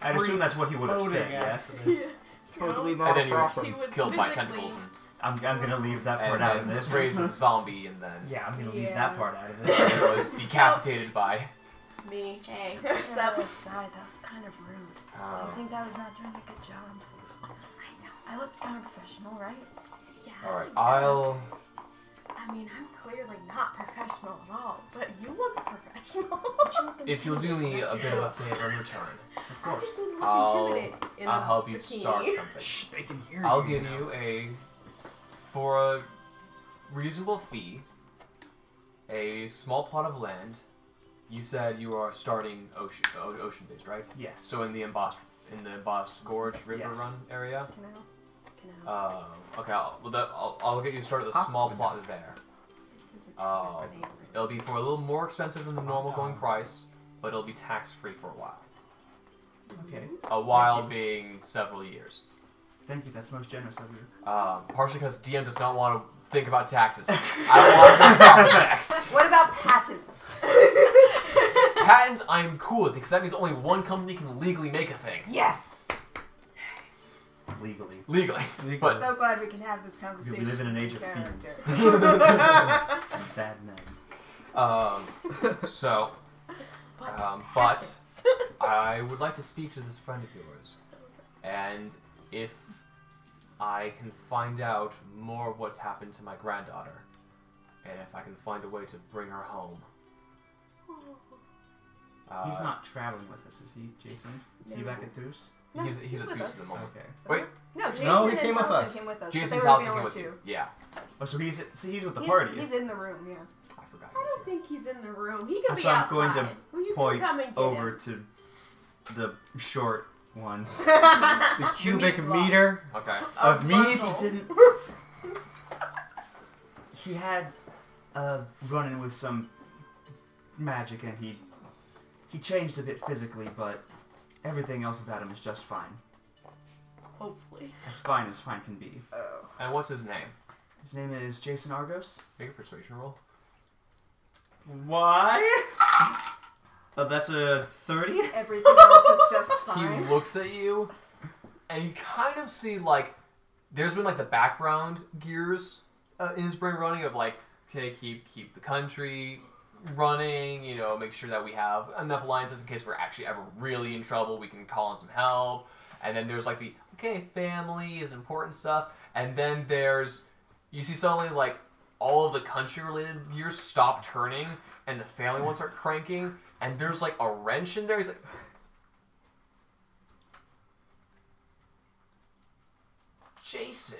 I'd assume that's what he would have Boating said, yes? accident. Totally And not then he was proper. He was killed by physically- tentacles I'm gonna leave that part and out of then this. was raised as a zombie and then Yeah, I'm gonna leave Yeah. that part out of and this. was decapitated by. Me. Hey, Seven. aside, that was kind of rude. Do Oh. you think that was not doing a good job? I know. I looked kind of professional, right? Yeah. Alright, I mean, I'm clearly not professional at all, but you look professional. if you'll do me a bit of a favor in return, I just need to look I'll- intimidating in I'll a help you bikini. start something. Shh, they can hear I'll you. give you for a reasonable fee, a small plot of land. You said you are starting ocean-based, right? Yes. So in the embossed Gorge River Yes. Run area. Canal. Okay. I'll get you started with a small plot there. It'll be for a little more expensive than the normal going price, but it'll be tax-free for a while. Okay. A while being several years. Thank you. That's most generous of you. Partially because DM does not want to think about taxes. I don't want to pay property tax. What about patents? Patents, I'm cool with because that means only one company can legally make a thing. Yes. Legally. Legally. But So glad we can have this We conversation. live in an age of Character. fiends. Bad men. So, but I would like to speak to this friend of yours, and if I can find out more of what's happened to my granddaughter, and if I can find a way to bring her home, He's not traveling with us, is he, Jason? Is he back at Thus? No, he's with at Thus us. at the moment. Okay. Wait. No, Jason No, he and came with Towson us. came with us. Jason but they were Towson the came only with two. you. Yeah. Oh, so he's with the He's, party. he's in the room, yeah. I forgot. I don't think he's in the room. He could be So I'm outside. going to Well, you point can come and get over him. to the short one. The cubic meat block. meter Okay. of meat. He didn't. He had a run-in with some magic, and he changed a bit physically, but everything else about him is just fine. Hopefully. As fine can be. And what's his name? His name is Jason Argos. Make a persuasion roll. Why? That's a 30? Everything else is just He fine. looks at you, and you kind of see, like, there's been, like, the background gears in his brain running of, like, okay, keep the country running, you know, make sure that we have enough alliances in case we're actually ever really in trouble, we can call in some help. And then there's, like, the, okay, family is important stuff. And then you see suddenly, like, all of the country-related gears stop turning, and the family ones start cranking, and there's, like, a wrench in there. He's like, Jason,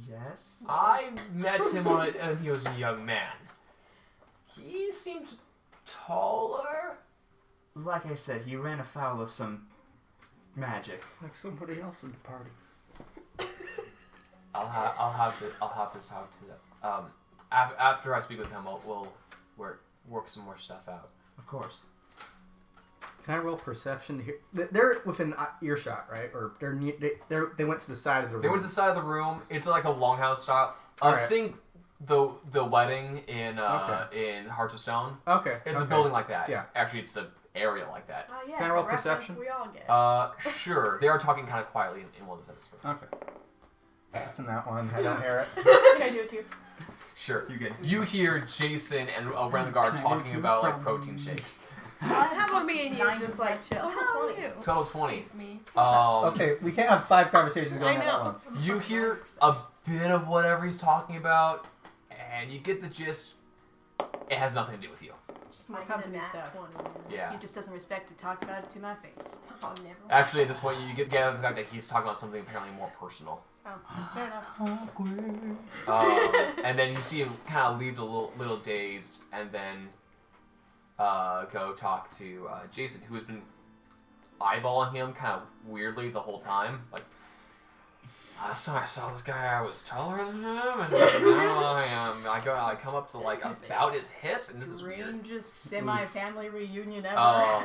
Yes. I met him when he was a young man. He seemed taller. Like I said, he ran afoul of some magic. Like somebody else in the party. I'll have to talk to them. After I speak with him, we'll work some more stuff out. Of course. Can I roll perception here? They're within earshot, right? Or they went to the side of the room. They went to the side of the room. It's like a longhouse style. I Alright. think the wedding in Hearts of Stone. Okay. It's a okay. building like that. Yeah. Actually, it's an area like that. Oh, yeah, Can I it's roll a reference perception? we all get. Sure. They are talking kind of quietly in one of the episodes. Okay. That's in that one. I don't hear it. Can I do it too? Sure. You get. You hear Jason and Renegard Can I talking do about like from- protein shakes. How about me and you just like chill? Oh, How are 20. you? Total 20. It's me. Okay, we can't have 5 conversations going I on at know. once. You hear a bit of whatever he's talking about, and you get the gist. It has nothing to do with you. Just my company stuff. Yeah. He just doesn't respect to talk about it to my face. Oh, never. Actually, at this point, you get the fact that he's talking about something apparently more personal. Oh, fair enough. And then you see him kind of leave a little dazed, and then go talk to Jason, who has been eyeballing him kind of weirdly the whole time. Like, last time I saw this guy, I was taller than him, and now I come up to like about his hip, and this is weird. Strangest semi-family reunion ever.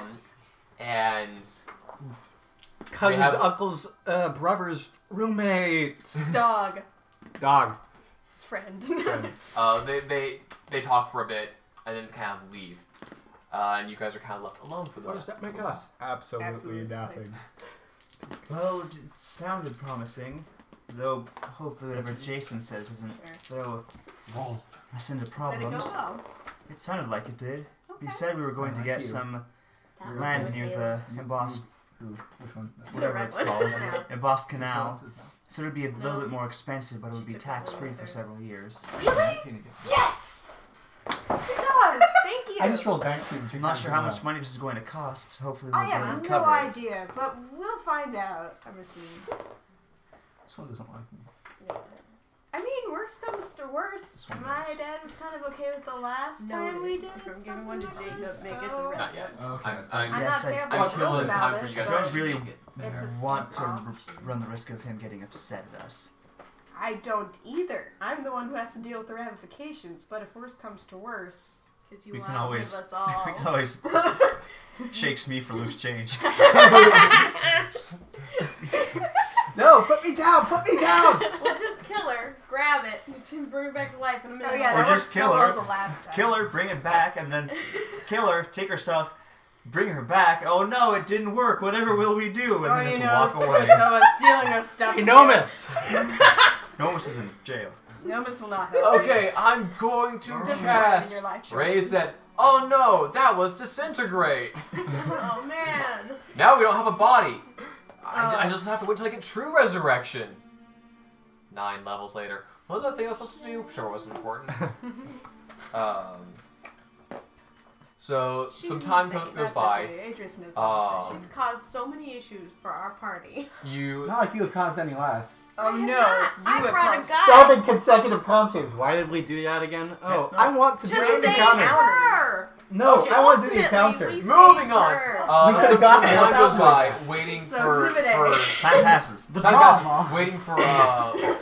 And Cousin's have- uncle's brother's roommate. Dog. Dog. His friend. they talk for a bit, and then kind of leave. And you guys are kind of left alone for the What does that make us? Absolutely nothing. Well, it sounded promising, though hopefully whatever Jason says doesn't throw us into Did it problems. go well? It sounded like it did. Okay. He said we were going to get you. some That land was near okay. the embossed, Which one? whatever red it's one. called, Yeah. embossed canal. This is So it would be a little No. bit more expensive, but it would be She took that tax-free one for there. several years. Yes! It does! Thank you! I just rolled 19. I'm not sure how much money this is going to cost. Hopefully I we'll be able have to no cover it. idea, but we'll find out. I'm assuming. This one doesn't like me. I mean, worst comes to worst. My dad was kind of okay with the last time we did From giving something one to like Jacob, this, make it the so red Not yet. Okay. I'm I'm Yes, not I- terribly I'm thrilled killing about time for it, you guys I to but don't really make it. It's a want to problem. run the risk of him getting upset at us. I don't either. I'm the one who has to deal with the ramifications, but if worst comes to worst... Because you We want can to always, give us all. we can always shakes me for loose change. No, put me down! Put me down! We'll just kill her, grab it, and bring her back to life in a minute. Oh yeah, Or that just worked kill so her. well the last time. Kill her, bring it back, and then kill her, take her stuff, bring her back. Oh no, it didn't work. Whatever will we do? And then just walk away. Noah's stealing our stuff. Hey, Nomus! Nomus is in jail. Nomus will not help. Okay, I'm going to It's disappointing cast. your life Ray choices. said, "Oh no, that was disintegrate. Oh man. Now we don't have a body. I just have to wait till I get true resurrection." 9 levels later. What was that thing I was supposed to do? Sure, it wasn't important. So She's some time insane. goes That's by. okay. Adrius knows all She's caused so many issues for our party. You Not like you have caused any less. Oh I no, have not. you I have brought a caused gun. 7 consecutive con saves. Why did we do that again? Oh, That's not- I want to do Just the save encounter. her. No, Okay, I want to do the Ultimately, encounter. we moving saved on. her. We could've Some got time there goes by, without waiting So for exhibit A. Time passes. The time drama. passes, waiting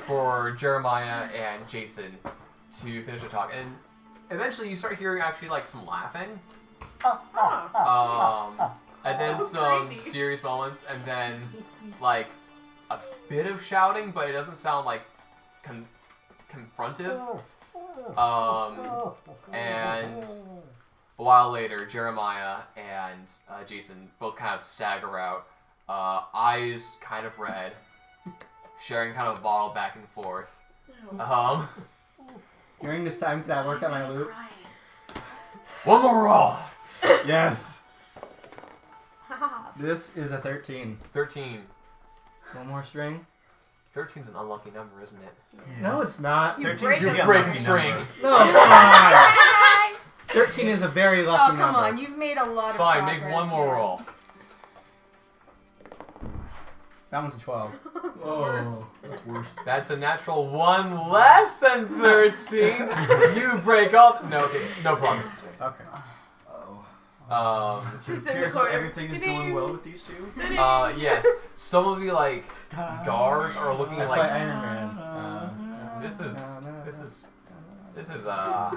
for Jeremiah and Jason to finish the talk, and eventually you start hearing actually like some laughing, and then some Creepy. serious moments, and then like a bit of shouting, but it doesn't sound like confrontive. And a while later, Jeremiah and Jason both kind of stagger out, eyes kind of red, sharing kind of a bottle back and forth. During this time, can I work on my loot? One more roll. Yes. This is a 13. 13. One more string? 13's an unlucky number, isn't it? No, it's not. You 13's break You a- break a string. No, come on. 13 is a very lucky Oh, number. come on. You've made a lot of Fine, progress. make one more man. roll. That one's a 12. Oh, that's worse. That's a natural 1 less than 13. You break all. No, okay, no progress is made. Okay. Oh. So She's it in the appears that corner. everything is going well with these two. Yes, some of the like guards are looking I at play like Iron Man. this is Yeah,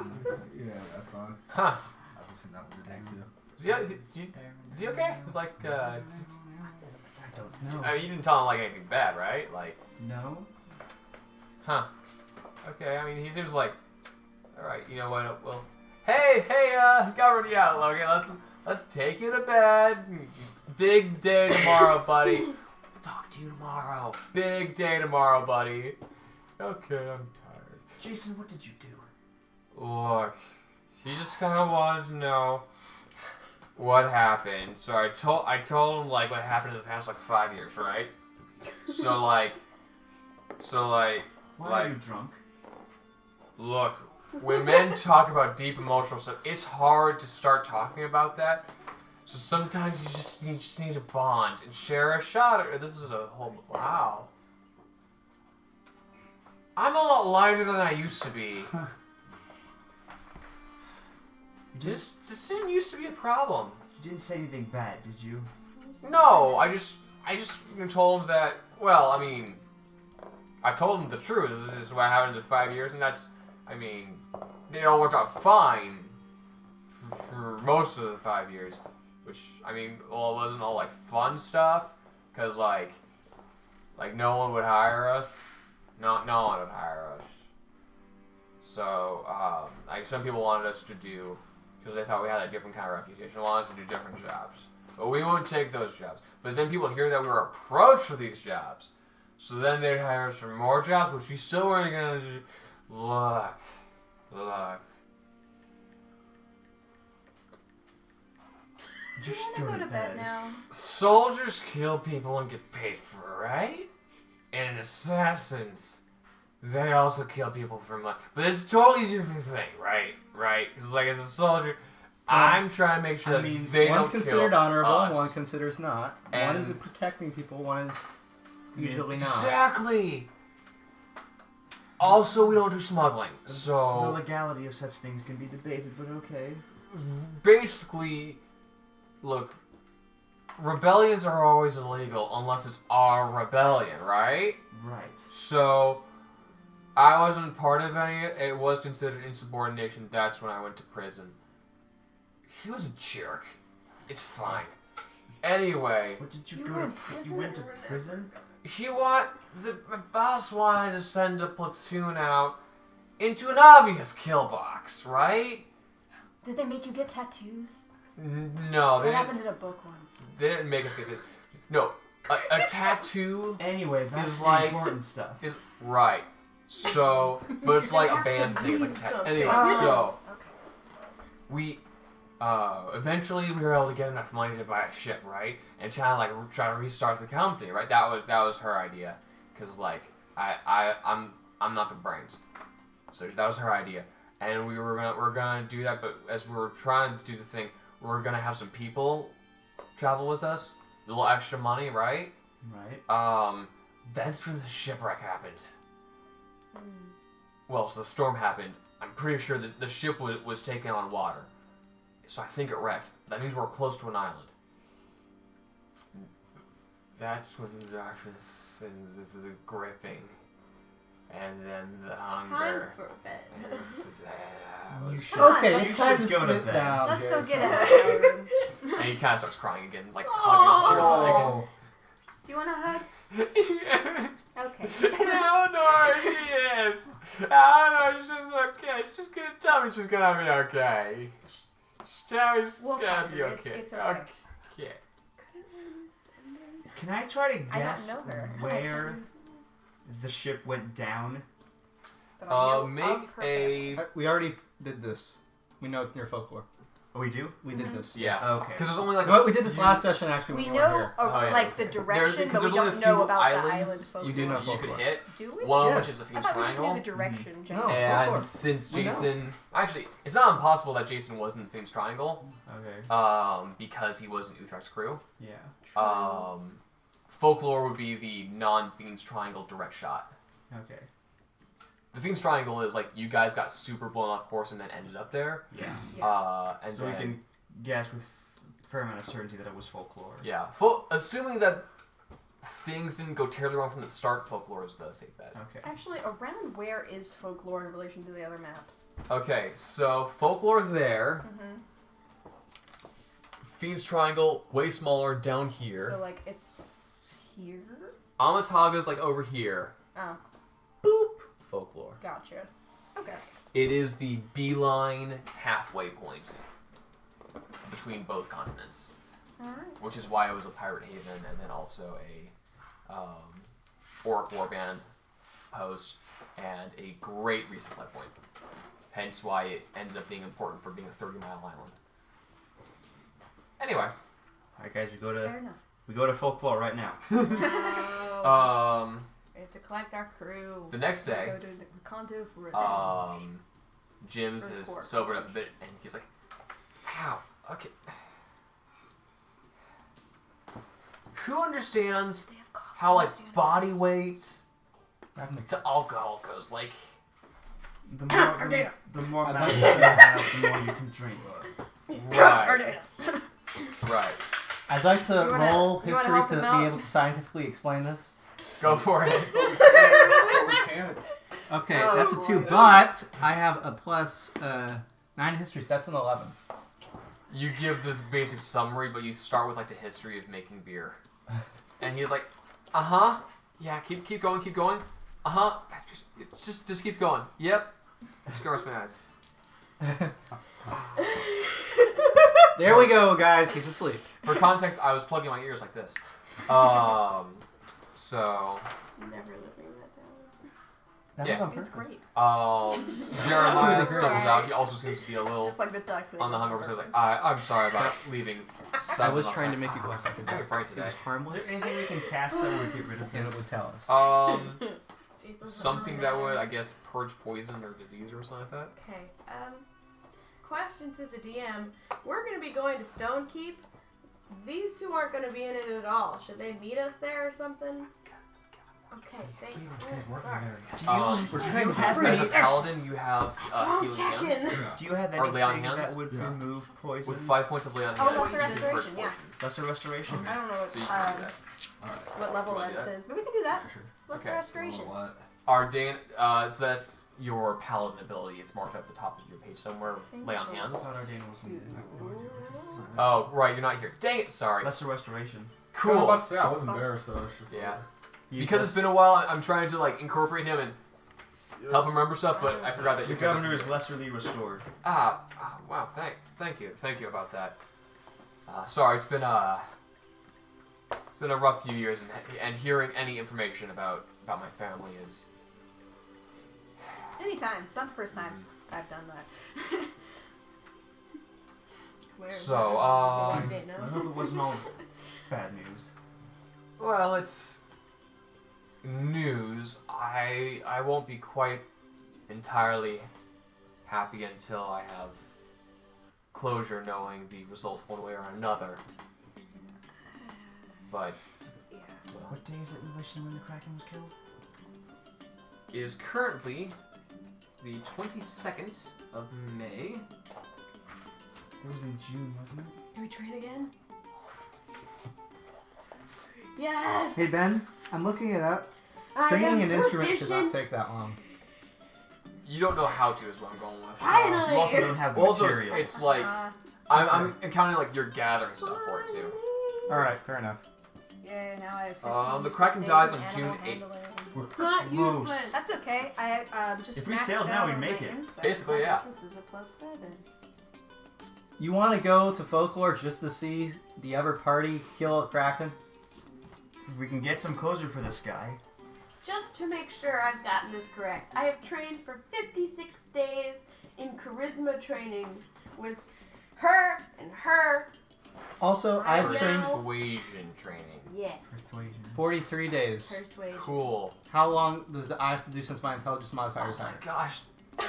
that's fine. huh. I was listening to that weird thing too. Is he okay? It's like I don't know. I mean, you didn't tell him like anything bad, right? Like, No. huh? Okay, I mean he seems like all right. You know what? Well, hey, governor, yeah, okay, let's take you to bed. Big day tomorrow, buddy. Talk to you tomorrow. Big day tomorrow, buddy. Okay, I'm tired. Jason, what did you do? Look, he just kind of wanted to know what happened. So I told him like what happened in the past like 5 years, right? So Why Like- are you drunk? look, when men talk about deep emotional stuff, it's hard to start talking about that. So sometimes you just need to bond and share a shot. Or this is a whole wow. I'm a lot lighter than I used to be. This didn't used to be a problem. You didn't say anything bad, did you? No, I just told him that. Well, I mean, I told him the truth. This is what happened in 5 years, and that's. I mean, it all worked out fine for most of the 5 years. Which I mean, well, it wasn't all like fun stuff, cause like no one would hire us. No one would hire us. So like some people wanted us to do, because they thought we had a different kind of reputation, wanted us to do different jobs. But we wouldn't take those jobs. But then people hear that we were approached for these jobs. So then they'd hire us for more jobs, which we still weren't going to do. Look. Do you want to go to bed now? Soldiers kill people and get paid for it, right? And assassins, they also kill people for money. But it's a totally different thing, right? Right? Because like as a soldier, I'm trying to make sure I that mean, they One's don't considered kill honorable, us. one considers not. One And- is protecting people, one is usually not. Exactly. Also, we don't do smuggling, The so legality of such things can be debated, but okay. basically, look, rebellions are always illegal unless it's our rebellion, right? Right. So, I wasn't part of any. It was considered insubordination. That's when I went to prison. He was a jerk. It's fine. Anyway, What did you You go were to? in You prison? went to prison? my boss wanted to send a platoon out into an obvious kill box, right? Did they make you get tattoos? No, That happened in a book once. They didn't make us get it. No, a tattoo Anyway, that's Is the like- important stuff. is right. So, but it's like a have to band thing. It's like a mean tattoo. something. Anyway, Oh. so Okay. we eventually we were able to get enough money to buy a ship, right? And try to restart the company, right? That was her idea, because like I'm not the brains, so that was her idea. and we're gonna do that. But as we were trying to do the thing, we're gonna have some people travel with us, a little extra money, right? Right. That's when the shipwreck happened. Well, so the storm happened. I'm pretty sure the ship was taken on water. So I think it wrecked. That means we're close to an island. That's when the darkness and the gripping. And then the hunger. Time for bed. Okay, let's it's time to go to sit bed. down. Let's go Jason. get a hotel room. And he kind of starts crying again, like hugging your leg. Oh. Do you want a hug? Okay. I don't know where she is. I don't know, she's just okay. She's gonna tell me she's gonna be okay. Just tell me she's We'll gonna find be her. okay. It's okay. Okay. Can I try to I don't guess know her. where the ship went down? But I know Make of her family. We already did this. We know it's near folklore. Oh, we do? We did this. Yeah. Okay. Because there's only like. Well, we did this last session actually when We you weren't know here. Oh, yeah. like the direction, but we there's only don't a few know about the islands island folklore. You do know you could folklore. hit. Do we? One of Yes. which is the I Fiend's thought we just knew Triangle. the direction. No. generally. And folklore. since We know. Jason, actually, it's not impossible that Jason was in the Fiend's Triangle, Okay. because he was in Utrecht's crew. Yeah. Folklore would be the non-Fiend's Triangle direct shot. Okay. The Fiend's Triangle is like you guys got super blown off course and then ended up there. Yeah. And So then, we can guess with a fair amount of certainty that it was folklore. yeah, assuming that things didn't go terribly wrong from the start, folklore is the safe bet. Okay. Actually, around where is folklore in relation to the other maps? Okay, so folklore there. Mm-hmm. Fiend's Triangle way smaller down here. So like it's here. Amataga's like over here. Oh, Boop. Folklore. gotcha. Okay. It is the beeline halfway point between both continents, All right. which is why it was a pirate haven and then also a orc warband post and a great resupply point. Hence why it ended up being important for being a 30-mile island. Anyway. Alright guys, Fair enough. we go to folklore right now. We have to collect our crew. The next day, Go to the Kanto for revenge. Jim's First has core. sobered up a bit and he's like, "Ow, okay. Who understands They have coffee how like in the body universe. weight to alcohol goes? Like, The more Ardea. the more I'd mouths like you have, the more you can drink. right, right. I'd like to You wanna- roll you wanna history help to him be out? able to scientifically explain this. Go for it. But we can't. Okay, Oh, that's a 2, boy. but I have a plus 9 history, so that's an 11. You give this basic summary, but you start with like the history of making beer, and he's like, yeah, keep going, just keep going. Yep, just go rest my eyes. There we go, guys. He's asleep. For context, I was plugging my ears like this. So, Never living that down. That Yeah. was on It's purpose. great. Jeremiah really stumbles great. out. He also seems to be a little Just like the duck on the hungover. So he's purpose. like, I'm sorry about leaving. I was trying to make you go like that. It's very bright It today. was Is harmless, there anything we can cast that would get rid of and it this? would tell us. Jeez, this is Something on that there. would, I guess, purge poison or disease or something like that. Okay. Question to the DM. We're going to be going to Stonekeep. These two aren't going to be in it at all. Should they meet us there or something? Okay, thank you. Sorry. We're Do trying you to have, have as a these- paladin, you have That's what I'm healing hands. checking. Do you have Or lay on anything hands? that would Yeah. remove poison? With 5 points of lay on Oh, hands, lesser you can purge restoration, yeah. poison. Lesser restoration? I don't know So you can do what, that. Alright. what level Wanna that do that? is, but we can do that. For sure. Lesser Okay. restoration. What? Ardain, so that's your paladin ability. It's marked at the top of your page somewhere. Lay on I hands. thought Ardane was in Oh, right, you're not here. Dang it, sorry. lesser restoration. I was about Cool. to say I wasn't there, so it's just Yeah. Use Because it's been a while, I'm trying to like incorporate him and help him remember stuff, but I forgot that the your governor character's is lesserly restored. wow, thank you about that. Sorry, it's been a rough few years, and hearing any information about my family is. Anytime. It's not the first time I've done that. Where is So, it? I You didn't know? hope it wasn't all bad news. Well, it's news. I won't be quite entirely happy until I have closure knowing the result one way or another. But What day is it we wish when the Kraken was killed? it is currently the 22nd of May. It was in June, wasn't it? Can we train again? Yes! Hey Ben, I'm looking it up. I Training am an instrument should not proficient. take that long. You don't know how to is what I'm going with. Finally! You also don't have the Also, material. it's like I'm counting like you're gathering stuff for it too. Alright, fair enough. Yeah, now I have 15 The useless Kraken days dies in on animal June 8th. handling. We're It's not close. useless. That's okay. I just If we maxed sailed out now, we'd on make my it. insights. Basically, My yeah. business is a +7. You want to go to Folklore just to see the other party kill a Kraken? If we can get some closure for this guy. Just to make sure I've gotten this correct, I have trained for 56 days in charisma training with her and her. Also, I've Right trained now. Persuasion training. Yes. Persuasion. 43 days. Persuasion. Cool. How long does I have to do since my intelligence modifier is Oh my higher? gosh.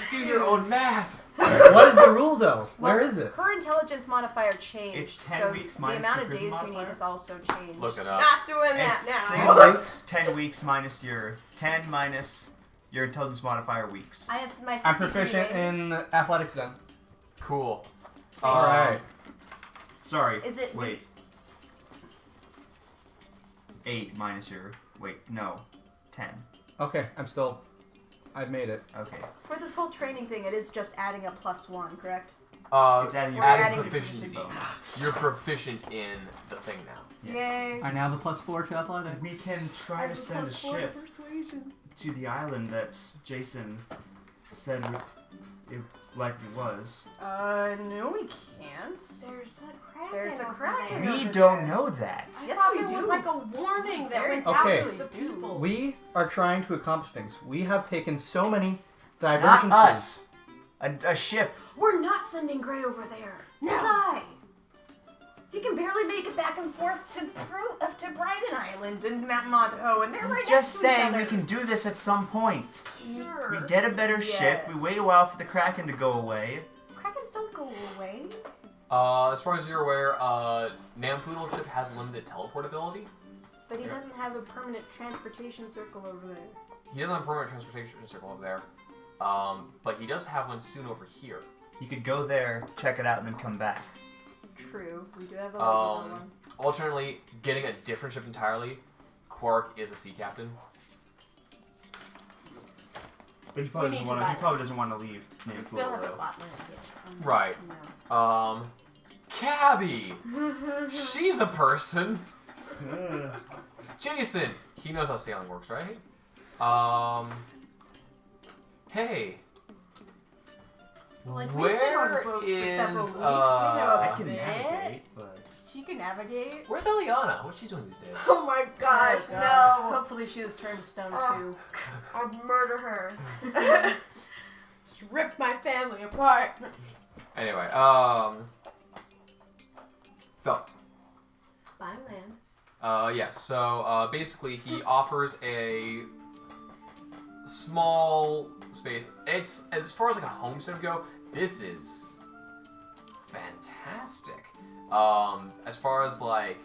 Do your own math. What is the rule though? Where Well, is it? Her intelligence modifier changed, It's 10 so weeks the minus amount your of charisma days you modifier? need has also changed. Look it up. Not doing It's that 10 now. weeks. 10 weeks minus your 10 minus your intelligence modifier weeks. I have my I'm 63 proficient days. in athletics then. Cool. Alright. Sorry. Is it- Wait. 8 minus your. Wait, no. 10. Okay, I've made it. Okay. For this whole training thing, it is just adding a +1, correct? It's adding your adding adding proficiency. proficiency. You're proficient in the thing now. Yes. Yay! I now have a +4 to athletics. We can try to send a ship to the island that Jason said it likely was. No we can't. There's a kraken. There's a over kraken. there. We over don't there. know that. I Yes, thought we it was do. like a warning that Very went out Okay. to the people. We are trying to accomplish things. We have taken so many Not divergences. us. A ship. We're not sending Gray over there. He'll die. He can barely make it back and forth to Brighton Island and Mount Montaho, and they're right Just next to each saying other. we can do this at some point. Sure. We get a better ship. We wait a while for the Kraken to go away. Krakens don't go away. As far as you're aware, Namfoodle ship has limited teleport ability. But he doesn't have a permanent transportation circle over there. He doesn't have a permanent transportation circle over there. But he does have one soon over here. You could go there, check it out, and then come back. True. We do have the Laguna one. Alternately, getting a different ship entirely, Quark is a sea captain. But he probably We doesn't need to want buy to. He probably doesn't want to leave We Namfoodle still haven't though. bought land yet. Right. No. Cabby! She's a person! Jason! He knows how sailing works, right? Hey. Like, we've been on Where boats for several is, weeks. We know a I can bit. navigate, but She can navigate. Where's Eliana? What's she doing these days? Oh my gosh, Oh, God. no! Hopefully she was turned to stone too. I'd murder her. Just ripped my family apart. Anyway, Phil. Buy land. Yes, so, basically he offers a small space. It's, as far as like a homestead go, this is fantastic. As far as like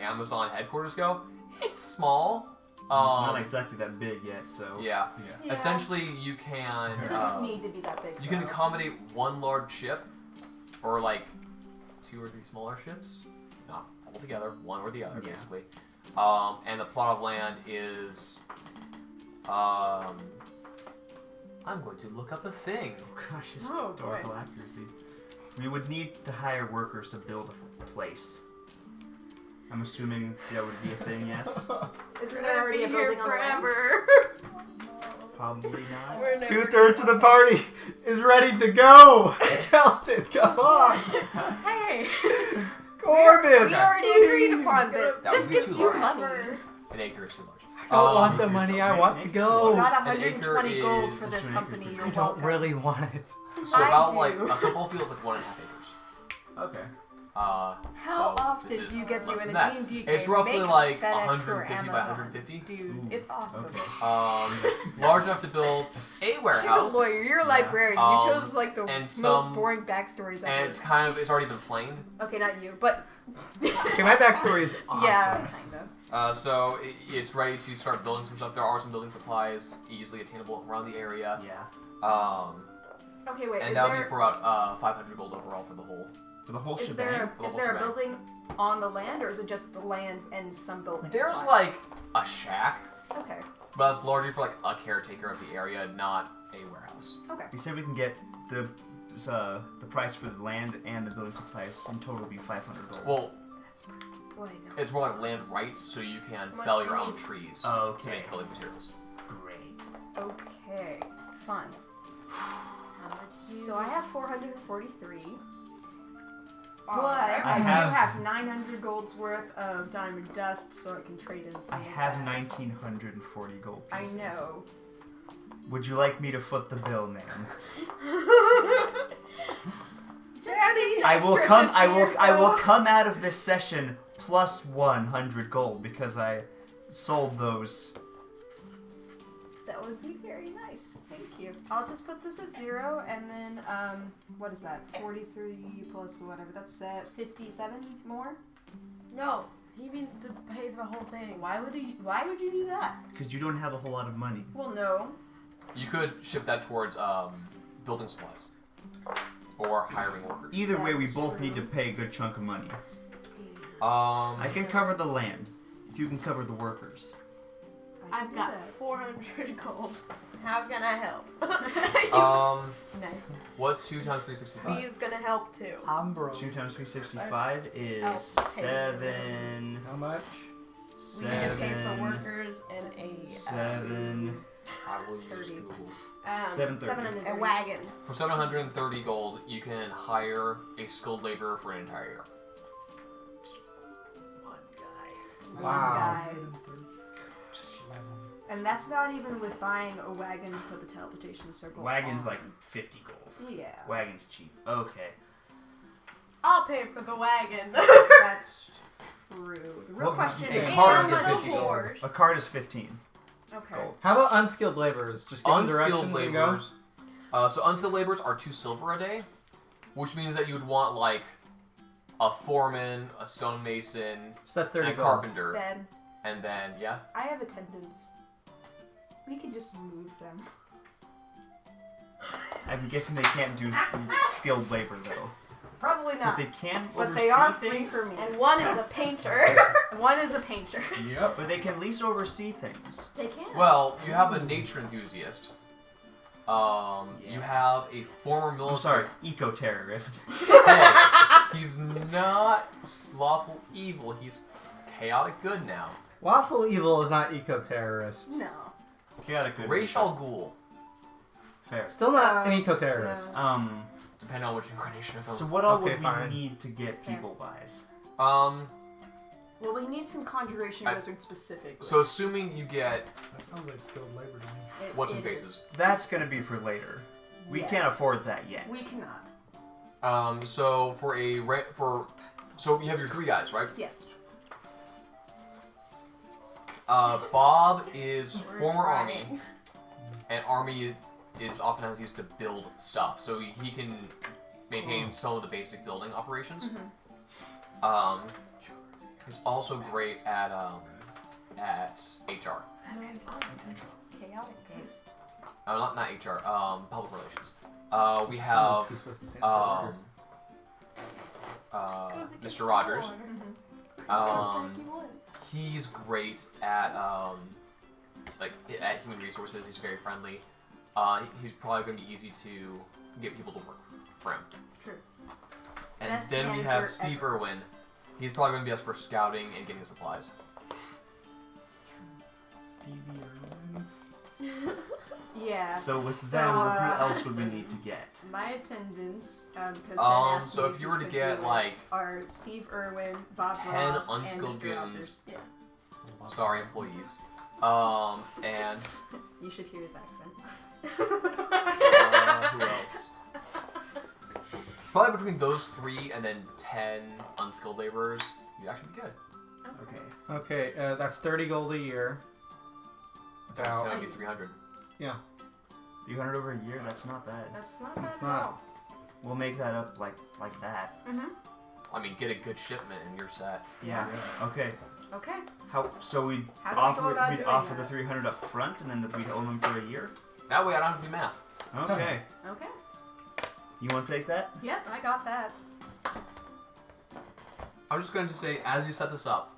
Amazon headquarters go, it's small. not exactly that big yet. So Yeah. Yeah. Essentially, you can. It doesn't need to be that big. You can though. accommodate one large ship, or like 2 or 3 smaller ships. Not all together, one or the other, Yeah. basically. And the plot of land is. I'm going to look up a thing. Oh gosh, Oh, historical accuracy. We would need to hire workers to build a place. I'm assuming that would be a thing, yes? Isn't there already a building on the land? forever. Probably not. We're never 2/3 of the party is ready to go. Kelton, come on. Hey, Corbin. we already agreed please. upon this. That This would be gives too you large. money. An acre is too large. I don't want the Acres money. don't I make want to acres. go. You got An 120 acre gold is- for this 2 company. acres. You're I don't welcome. really want it. So I about do. like a football field is like 1.5 acres. Okay. How so often this is do you get to less in than a that. D&D game? It's roughly make like FedEx or 150 by Amazon? 150. Dude, Ooh, it's awesome. Okay. Large enough to build a warehouse. She's a lawyer. You're a Yeah. librarian. You chose like the and most some- boring backstories And ever. it's already been planed. Okay, not you, but Okay, my backstory is awesome. yeah, kind of. So it's ready to start building some stuff. There are some building supplies easily attainable around the area. Yeah. Okay, wait. And Is that would there be for about 500 gold overall for the whole. For the whole is shebang. there the is whole there a shebang. building on the land, or is it just the land and some buildings? There's supplies? like a shack, Okay. but it's largely for like a caretaker of the area, not a warehouse. Okay. We said we can get the price for the land and the building supplies in total will be 500 gold. Well, Wait, no. it's more like land rights, so you can Much fell your money. own trees Oh, to okay. make building materials. Great. Okay. Fun. How much do you So I have 443. But Alright. I do have- have 900 gold's worth of diamond dust, so I can trade in some I of have that. 1,940 gold I pieces. know. Would you like me to foot the bill, ma'am? Just I will extra come. 50 I or will. I will so. come out of this session plus 100 gold because I sold those. That would be very nice. Thank you. I'll just put this at 0, and then, what is that? 43 plus whatever. That's 57 more? No, he means to pay the whole thing. Why would you do that? Because you don't have a whole lot of money. Well, no. You could shift that towards building supplies or hiring workers. Either way, we That's both true. need to pay a good chunk of money. I I can cover the land. If you can cover the workers. I I've can got do that. 400 gold. How can I help? Nice. What's 2 times 365? He's gonna help too. I'm broke. 2 times 365 is I'll pay 7. How much? We need to pay for 7. workers and a 7. I will use 30. Google. 730. 700. a wagon. For 730 gold, you can hire a skilled laborer for an entire year. One guy. One Wow. guy. Just 11. And that's not even with buying a wagon for the teleportation circle. Wagon's on. like 50 gold. Yeah. Wagon's cheap. Okay. I'll pay for the wagon. That's true. The real Well, question a is cart how is much- 50 gold. horse. A card is 15 Okay. gold. How about unskilled laborers? Just give them Unskilled directions and go? laborers. So unskilled laborers are 2 silver a day, which means that you'd want like a foreman, a stonemason, Just that 30 and a gold. carpenter, Ben, and then yeah. I have attendants. We could just move them. I'm guessing they can't do skilled labor though. Probably But not. they can But oversee they are free things. for me. And one is a painter. One is a painter. Yep. But they can at least oversee things. They can. Well, you have a nature enthusiast. You Yeah. have a former I'm military. sorry, eco-terrorist. Hey, he's not lawful evil. He's chaotic good now. Lawful evil is not eco-terrorist. No. Chaotic good. Racial ghoul, Fair. Still not an eco-terrorist. depending on which incarnation of So him. what all Okay, would we fine. need to get people wise? Well, we need some conjuration wizard specifically. So assuming you get That sounds like skilled labor to me. what's in It faces. That's gonna be for later. We Yes. can't afford that yet. We cannot. So for so you have your 3 guys, right? Yes. Bob is We're former trying. army, and army is oftentimes used to build stuff, so he can maintain some of the basic building operations. He's also great at HR. Chaotic case. Not HR. Public relations. We have He's supposed to stand for Mr. Rogers. He was. He's great at at human resources. He's very friendly. He's probably going to be easy to get people to work for him. True. And Best then we manager have Steve ever. Irwin. He's probably going to be us for scouting and getting supplies. Stevie Irwin. Yeah. So with So, them, who else would we need to get? My attendants, because So if you were to get like are Steve Irwin, Bob 10 Ross, and unskilled Mr. goons. Rogers. Yeah. Sorry, employees. And You should hear his accent. who else? Probably between those 3 and then 10 unskilled laborers, you'd actually be good. Okay. Okay, that's 30 gold a year. So that would be 300. Yeah. 300 over a year, that's not bad. That's not bad It's at not. all. We'll make that up like that. I mean, get a good shipment and you're set. Yeah. Okay. Okay. So we'd How do we go about we'd doing offer that? the 300 up front, and then we'd own them for a year. That way I don't have to do math. Okay. Okay. You want to take that? Yep, I got that. I'm just going to say, as you set this up,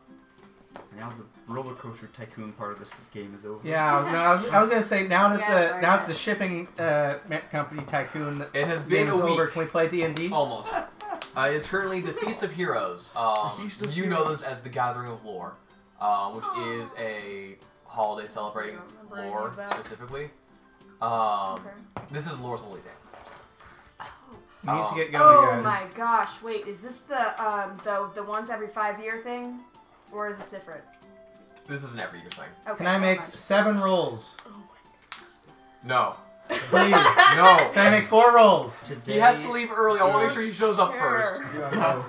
Now the roller coaster tycoon part of this game is over. Yeah, no, I was gonna say now that Yeah, sorry, the shipping company tycoon it has game been is a week. over. Can we play D&D? Almost. It's currently the Feast of Heroes. You know this as the Gathering of Lore, which is a holiday celebrating I don't remember lore any of that. specifically. Okay. This is Lore's Holy Day. We need to get going, Oh guys. my gosh! Wait, is this the once every 5-year thing, or is this different? This is an every year thing. Okay. Can I make never mind. 7 rolls? No. Please. No. Can I make 4 rolls? Today, He has to leave early. I want to make sure he shows up first. Yeah, no.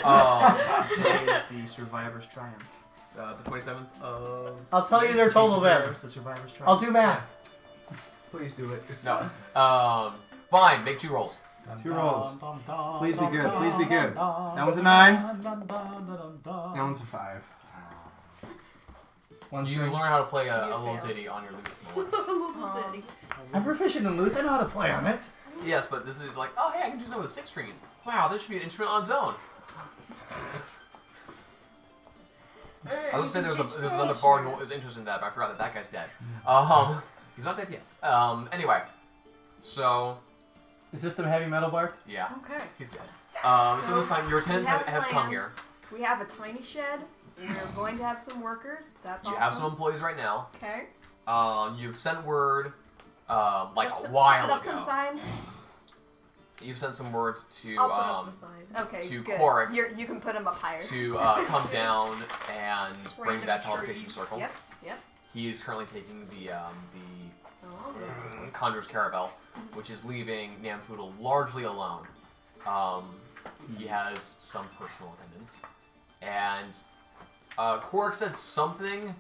today is the Survivor's Triumph. The 27th of... I'll tell you their total then. The Survivor's Triumph. I'll do math. Please do it. No. Fine. Make 2 rolls. 2 rolls. Please be good, please be good. That one's a 9. That one's a 5. One You string. learn how to play a You little fail. ditty on your lute. I'm proficient in lutes. I know how to play on it. Yes, but this is like, oh hey, I can do something with 6 strings. Wow, this should be an instrument on its own. I was gonna say there's another bard who is interested in that, but I forgot that guy's dead. He's not dead yet. Anyway, so Is this the heavy metal bard? yeah, Okay. he's dead. So this time your attendants we have have come planned. here. We have a tiny shed. We're going to have some workers. That's You awesome. have some employees right now. Okay. You've sent word like Put up a while Put up ago. some signs. You've sent some word to I'll put up the sign. Okay, to good. Korik. You can put them up higher. to come down and bring Random that tree. teleportation circle. Yep. Yep. He is currently taking the Oh. Conjurer's Caravel, which is leaving Nampoodle largely alone. He has some personal attendants. And Korik said something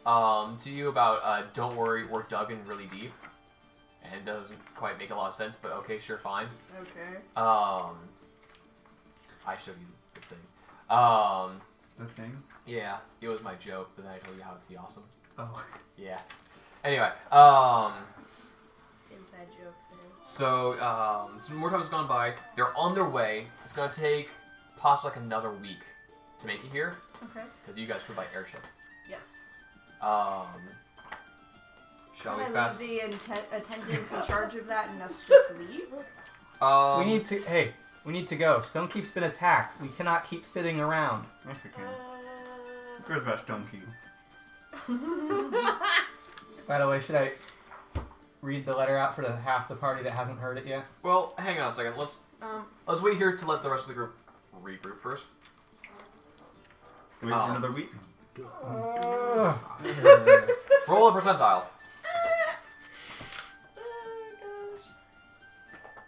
to you about don't worry, we're dug in really deep. And it doesn't quite make a lot of sense, but okay, sure, fine. Okay. I showed you the thing. The thing? Yeah, it was my joke, but then I told you how it'd be awesome. Oh. Yeah. Anyway, Inside jokes there. so some more time has gone by. They're on their way. It's gonna take possibly like another week to make it here Okay. because you guys flew by airship. Yes. Shall Can we I fast? leave the attendants in charge of that and us just leave? We need to. Hey, we need to go. Stonekeep's been attacked. We cannot keep sitting around. Yes, we can. Good about Stonekeep. By the way, should I read the letter out for the half the party that hasn't heard it yet? Well, hang on a second. Let's wait here to let the rest of the group regroup first. Wait for another week. Roll a percentile. Oh gosh.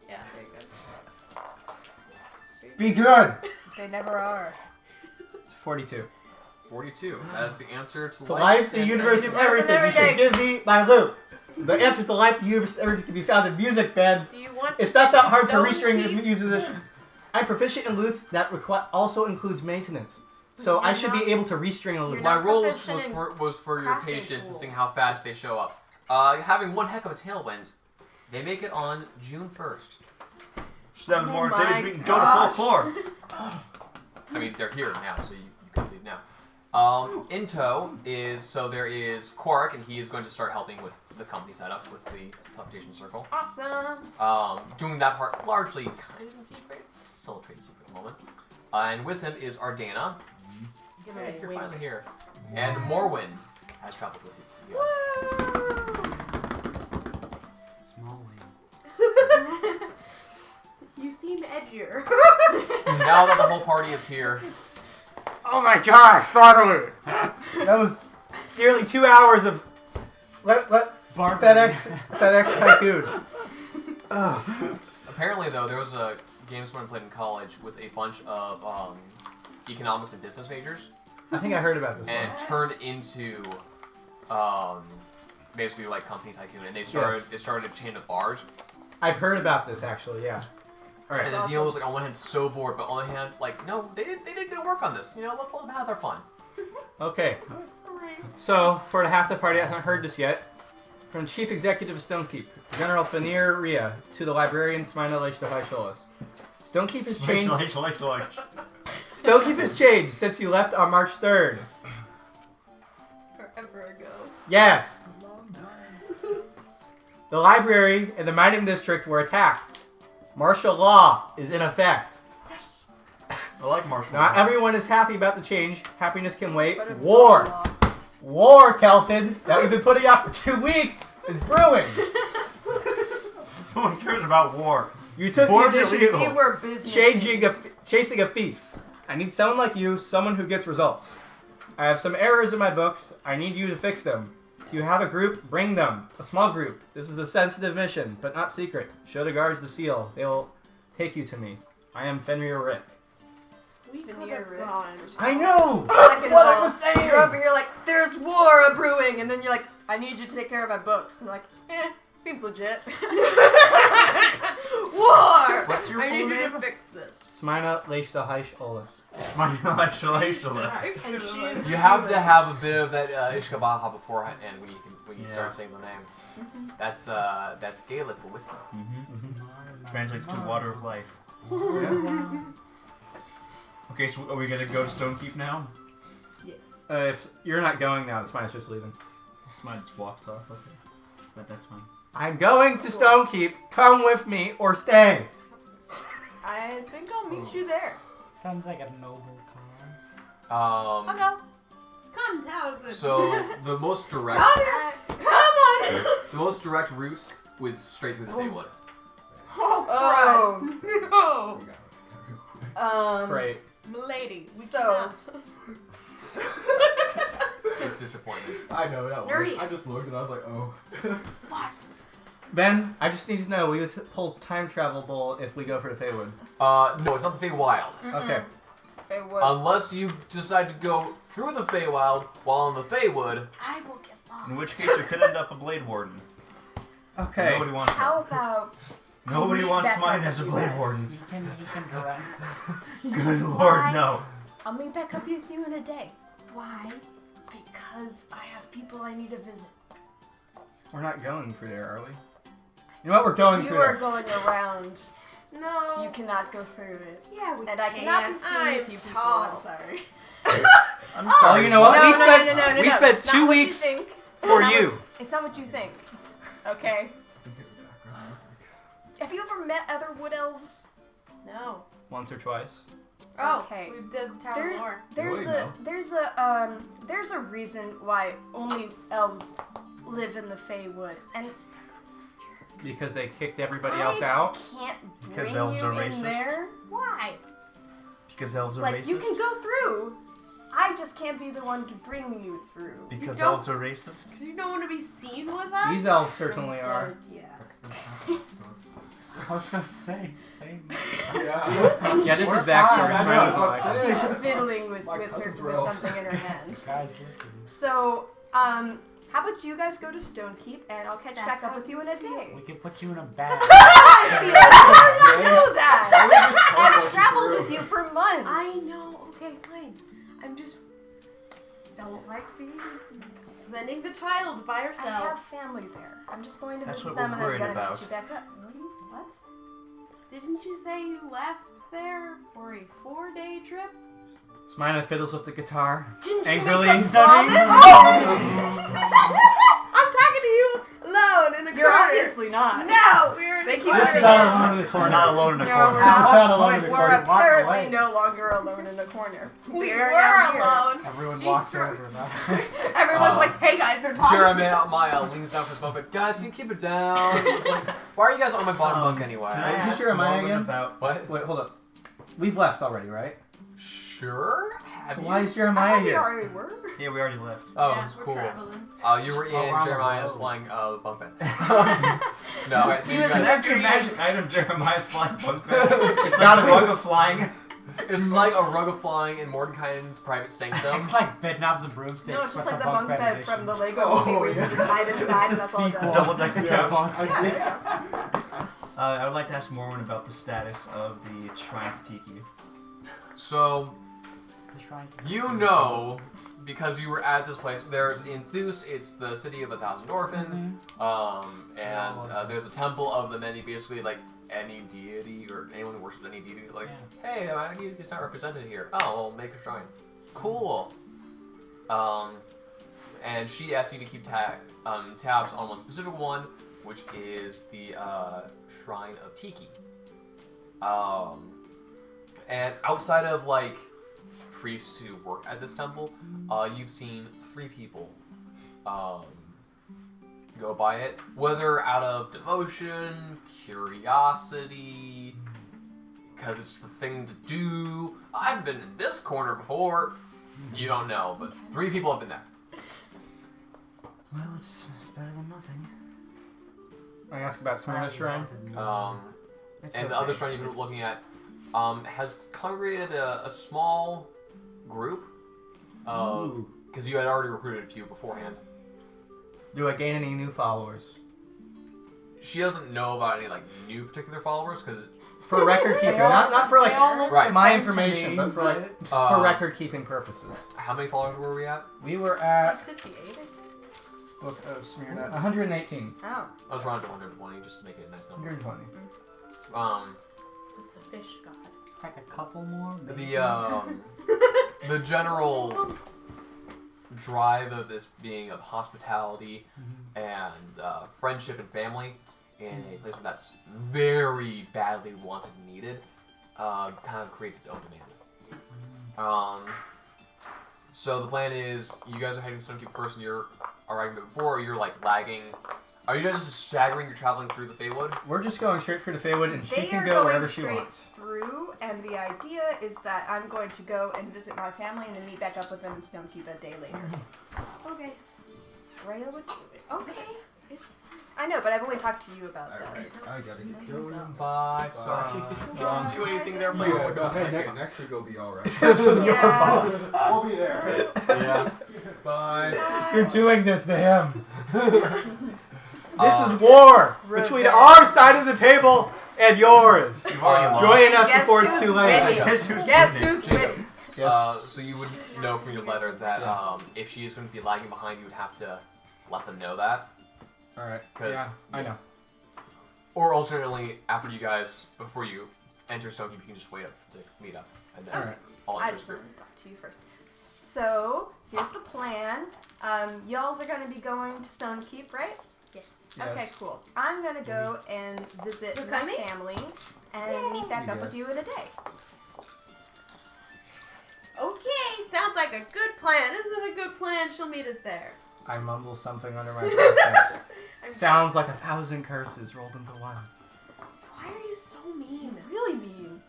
Yeah, very good. Be good. They never are. It's 42. 42. That is the answer to To life, the and universe, and everything. You should give me my loot. The answer to life, the universe, everything can be found in music, Ben. Do you want? It's to not pick that hard to Stonekeep? restring the musician. I'm proficient in lutes that also includes maintenance. So I should be able to restring a lute. You're My not roll proficient was for your crafting patience and seeing tools. how fast they show up. Having one heck of a tailwind, they make it on June 1st. 7 more my days, we can go to full floor. I mean, they're here now, so you can leave now. In tow there is Korik, and he is going to start helping with the company setup with the teleportation circle. Awesome. Doing that part largely kind of in secret. It's still a trade secret at the moment. And with him is Ardana. Give Hey, me a you're wink. finally here. And Morwin has traveled with you guys. Small wing. You seem edgier. Now that the whole party is here, Oh my gosh, finally! That was nearly 2 hours of FedEx Tycoon. apparently though there was a game someone played in college with a bunch of economics and business majors, I think I heard about this and one. it turned into basically like Company Tycoon, and they started it started a chain of bars. I've heard about this actually. Yeah. All right. And the deal was like on one hand so bored, but on the other hand like no, they did good work on this. You know, let's let them have their fun. Okay. So for the half the party that hasn't heard this yet, from Chief Executive of Stonekeep, General Fanir Rhea, to the librarian Smina Leishtohaisholas. Stonekeep has changed. Stonekeep has changed since you left on March 3rd. Forever ago. Yes. The library and the mining district were attacked. Martial law is in effect. I like martial Not law. everyone is happy about the change. Happiness can wait. But it's War. law. War, Kelton, that we've been putting up for 2 weeks, is brewing. No one cares about war. You took War the is initiative illegal. We were business. chasing a thief. I need someone like you, someone who gets results. I have some errors in my books. I need you to fix them. If you have a group, bring them. A small group. This is a sensitive mission, but not secret. Show the guards the seal. They will take you to me. I am Fenrir Rick. We could Veneer have Rick. gone. I know! Second That's what of I all, was saying! You're over here like, there's war brewing, and then you're like, I need you to take care of my books. And I'm like, seems legit. War! What's your I full need you name? to fix this. Smina Leishtahish Olis. My And she is You have to have a bit of that Ishkabaha beforehand when you start saying the name. That's Gaelic for whiskey. Translates to water of life. Okay, so are we gonna go to Stonekeep now? Yes. If you're not going now, Smina's just leaving. Smite just walks off. Okay, but that's fine. I'm going to Stonekeep. Come with me or stay. I think I'll meet you there. Sounds like a noble cause. I'll go. Come, Towson. So the most direct Come on. the most direct route was straight through the Feywood. Oh, no. Great. Milady. We So- It's disappointment. I know that was. Nerdy. I just looked and I was like, oh. Ben, I just need to know, will you pull time travel if we go for the Feywood? No, it's not the Feywild. Okay. They would. Unless you decide to go through the Feywild while in the Feywood. I will get lost. In which case, you could end up a Blade Warden. Okay. Nobody wants How that. about Nobody meet wants back mine up as a with Blade you guys? Warden. You can direct. Good lord, Why? no. I'll meet back up with you in a day? Why? Because I have people I need to visit. We're not going through there, are we? You know what? We're going You through are there. going around. No. You cannot go through it. Yeah, we And I cannot be can't. seen I'm with you people. tall. I'm sorry. I'm Oh, sorry. you know what? No, we no, spent, no, no, no, we no. spent It's not 2 what you weeks think. for It's not you. what- It's not what you think. Okay? Have you ever met other wood elves? No. Once or twice. Oh, Okay. we did the Tower There's of Lore. there's a reason why only elves live in the Feywood, and Because they kicked everybody else out. Can't Because bring elves you are in racist? there. Why? Because elves are Like racist? you can go through. I just can't be the one to bring you through. Because You don't- elves are racist? Because you don't want to be seen with us? These elves certainly are. Yeah. I was gonna say, same. Yeah. Yeah, this is We're backstory. fine. That's what I was She's saying. fiddling with, My with, cousins her, were with elves. something in her hand. Guys, listen. So, how about you guys go to Stonekeep and I'll catch That's back up how with you in a day. We can put you in a bag. I feel I already know that. I've traveled with you for months. I know. Okay, fine. I'm just don't like being sending the child by I herself. have family there. I'm just going to That's visit what them we're and then worried gonna about. catch you back up. What? Didn't you say you left there for a 4-day trip? Smina fiddles with the guitar. Didn't Angrily. you make a promise? I'm talking to you alone in the You're corner. obviously not. No, we're in They the keep corner. This is We're not alone in the We're corner. not alone in a No, corner. we're This is not. not alone in the We're corner. Walk apparently away. no longer alone in the corner. We are were now here. alone. Everyone She walked threw- over now. Everyone's like, hey guys, they're talking. Jeremy Maya leans down for this moment. Guys, can you keep it down? Like, why are you guys on my bottom bunk anyway? Can I You ask sure am I Morgan again? about... What? Wait, hold up. We've left already, right? Sure. Have So you? why is I Jeremiah thought we here? already were. Yeah, we already left. Oh, Yeah, it's we're cool. traveling. You were in we're on the Jeremiah's road. flying bunk bed. No, okay, so He you was It's an guys, extra magic item, Jeremiah's flying bunk bed. It's not a rug of flying. it's like a rug of flying in Mordecai's private sanctum. It's like bed knobs and broomsticks. No, it's just but like the bunk bed edition. from the Lego Oh, movie where you yeah. can just hide inside and the that's all it sequel. does. Double decker Yeah, couch. I Yeah, see. there you go. I would like to ask Morwen about the status of the Shrine to Tiki. So, The shrine. you know, because you were at this place, there's in Thus, it's the city of 1,000 orphans, and there's a temple of the many, basically like any deity or anyone who worships any deity, like, hey, my deity's not represented here. Oh, well, make a shrine. Cool. And she asked you to keep tabs on one specific one, which is the Shrine of Tiki. And outside of like priests who work at this temple, you've seen 3 people go by it, whether out of devotion, curiosity, because it's the thing to do. I've been in this corner before. You don't know, but 3 people have been there. Well, it's better than nothing. I ask about Smyrna Shrine. And the other shrine you've been looking at has congregated a small group of, because you had already recruited a few beforehand. Do I gain any new followers? She doesn't know about any like new particular followers because For record keeping, not for like Right. my information, but for like for record keeping purposes. how many followers were we at? We were at 58, I think. Book of Smyrna 118. Oh. I was around 120 just to make it a nice number. 120. With the fish god. It's like a couple more. maybe. The general drive of this being of hospitality and friendship and family in a place where that's very badly wanted and needed kind of creates its own demand. So the plan is you guys are heading to Stonekeep first and you're arriving before, or you're like lagging. Are you guys just staggering? You're traveling through the Feywood? We're just going straight for the Feywood, and she They can are go going wherever she straight wants. through, and the idea is that I'm going to go and visit my family and then meet back up with them in Stonekeep a day later. Okay. Rhea would do it. Okay. I know, but I've only talked to you about that. Alright, I gotta get going. Bye. Sorry. Didn't do anything there for you. Yeah, go ahead. Next week will be alright. This is your Yeah. fault. I'll be there. Yeah. Bye. You're doing this to him. This Uh, is war Revenge. between our side of the table and yours. Join us Guess before it's who's too late. winning? Guess who's winning? So you would know from your letter that if she is going to be lagging behind, you would have to let them know that. All right. 'Cause- Yeah, I know. Or alternately, after you guys, before you enter Stonekeep, you can just wait up to meet up, and then All right. I'll I enter just through. wanted to talk to you first. So, here's the plan. Y'alls are going to be going to Stonekeep, right? Yes. Okay, Yes. cool. I'm going to go and visit You're my coming? family and meet back up with you in a day. Okay, sounds like a good plan. Isn't it a good plan? She'll meet us there. I mumble something under my breath. That sounds like 1,000 curses rolled into one. Why are you so mean? Really mean.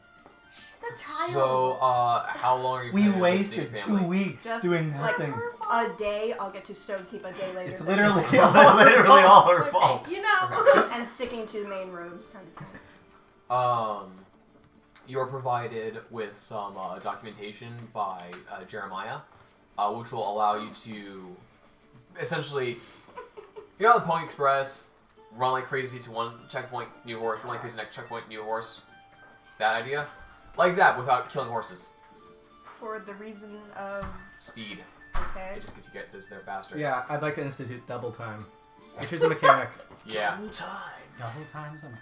She's a child. So, how long are you We planning on wasted visiting 2 family? weeks Just doing like nothing. a day, I'll get to Stonekeep a day later. It's than- literally Literally all her Okay, fault. you know. and sticking to main roads kind of thing. You're provided with some documentation by Jeremiah, which will allow you to essentially get on the Pony Express, run like crazy to one checkpoint, new horse, run like crazy next checkpoint, new horse. That idea? Like that without killing horses. For the reason of, Speed. okay. It just gets you get this there faster. Yeah, I'd like to institute double time, which is a mechanic. Yeah. Double times a mechanic.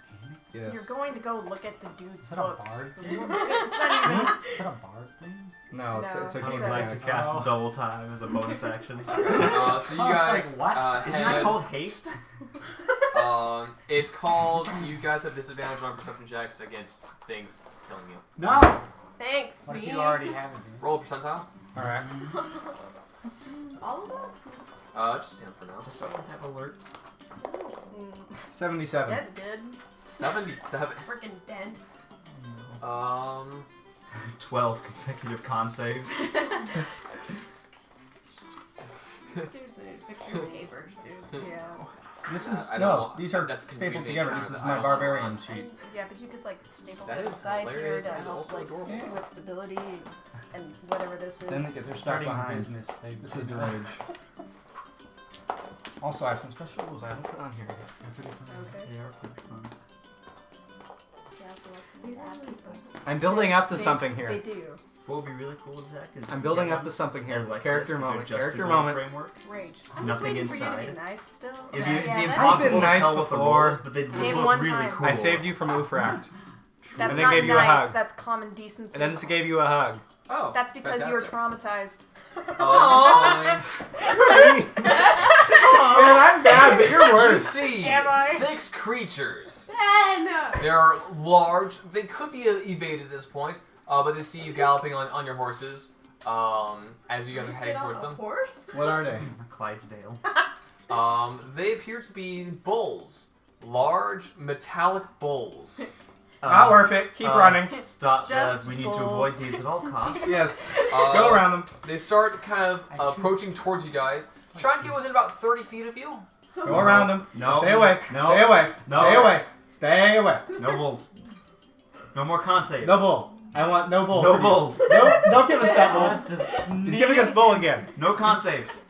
Yes. You're going to go look at the dude's Is that a books. bard? It's not even... Is that a bard thing? No, it's No, a it's game a- I'd like to mechanic. cast Oh. double time as a bonus action. So you I was guys like, what? Isn't that called haste? it's called. You guys have disadvantage on perception checks against things killing you. No. Thanks, What if me. you already have it? Roll a percentile. All right. All of us? Just him for now. Does someone have alert? 77. Dead good. 77. Freaking dent. 12 consecutive con saves. Seriously, fix your neighbors, dude. Yeah. This is I don't no. know. These are That's stapled confusing, together. kind This of. is I my don't barbarian know. sheet. Yeah, but you could like staple That it is aside here hilarious to and help also like adorable. with stability and whatever this is. Then it gets stuck Starting behind. business. This is the rage. Also, I have some special rules I haven't put on here yet. They're pretty fun. Okay. They are pretty fun. They also like to stab people. I'm building up to They- something They here. do. What would be really cool, Zach, is I'm building get up to one something here. like Character this with moment. adjustable Character moment. Framework. Rage. I'm just Nothing waiting for you to be inside. nice still. It'd be, Yeah, it'd be that's- impossible I've been to nice tell what the before. role is, but they'd Name look one really time. cool. I saved you from Ufract. That's And then not gave you a nice. hug. That's common decency. And then just gave you a hug. Oh. That's because you were fantastic. traumatized. Fine. Man, I'm bad, but you're You worse. see Am I? 6 creatures. 10! They're large. They could be evaded at this point, but they see you galloping on your horses as you guys are heading towards them. Horse? What are they? Clydesdale. They appear to be bulls. Large, metallic bulls. Not worth it. Keep running. Stop. Just We need to avoid bulls. these at all costs. Yes. Go around them. They start kind of approaching towards you guys. Try and get within about 30 feet of you. Go around them. No. Stay away. No. Stay away. No. Stay away. Stay away. No bulls. No more con saves. No bull. I want no bull. No from you. bulls. No, don't give us that bull. Just He's giving us bull again. No con saves.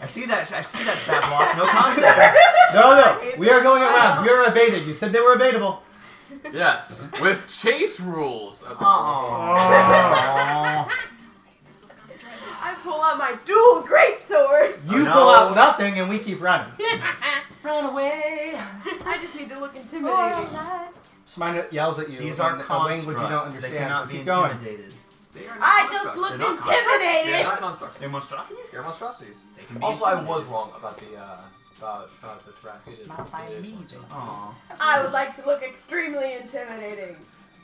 I see that stat block. No con saves. No. We are going around. We are evaded. You said they were evadable. Yes, with chase rules. Oh. This is gonna drive I pull out my dual great swords! You No. pull out nothing and we keep running. Run away. I just need to look For intimidating. our lives. Smina yells at you. These in are a language constructs. you don't They understand. cannot So be keep going. intimidated. They are not I just constructs. looked They're not constructs. They're intimidated! not constructs. They're monstrosities? They're monstrosities. They can be Also, I was intimidated. wrong about the Tabaski. It is. Not by It is me, monstrous. Aw. I would like to look extremely intimidating.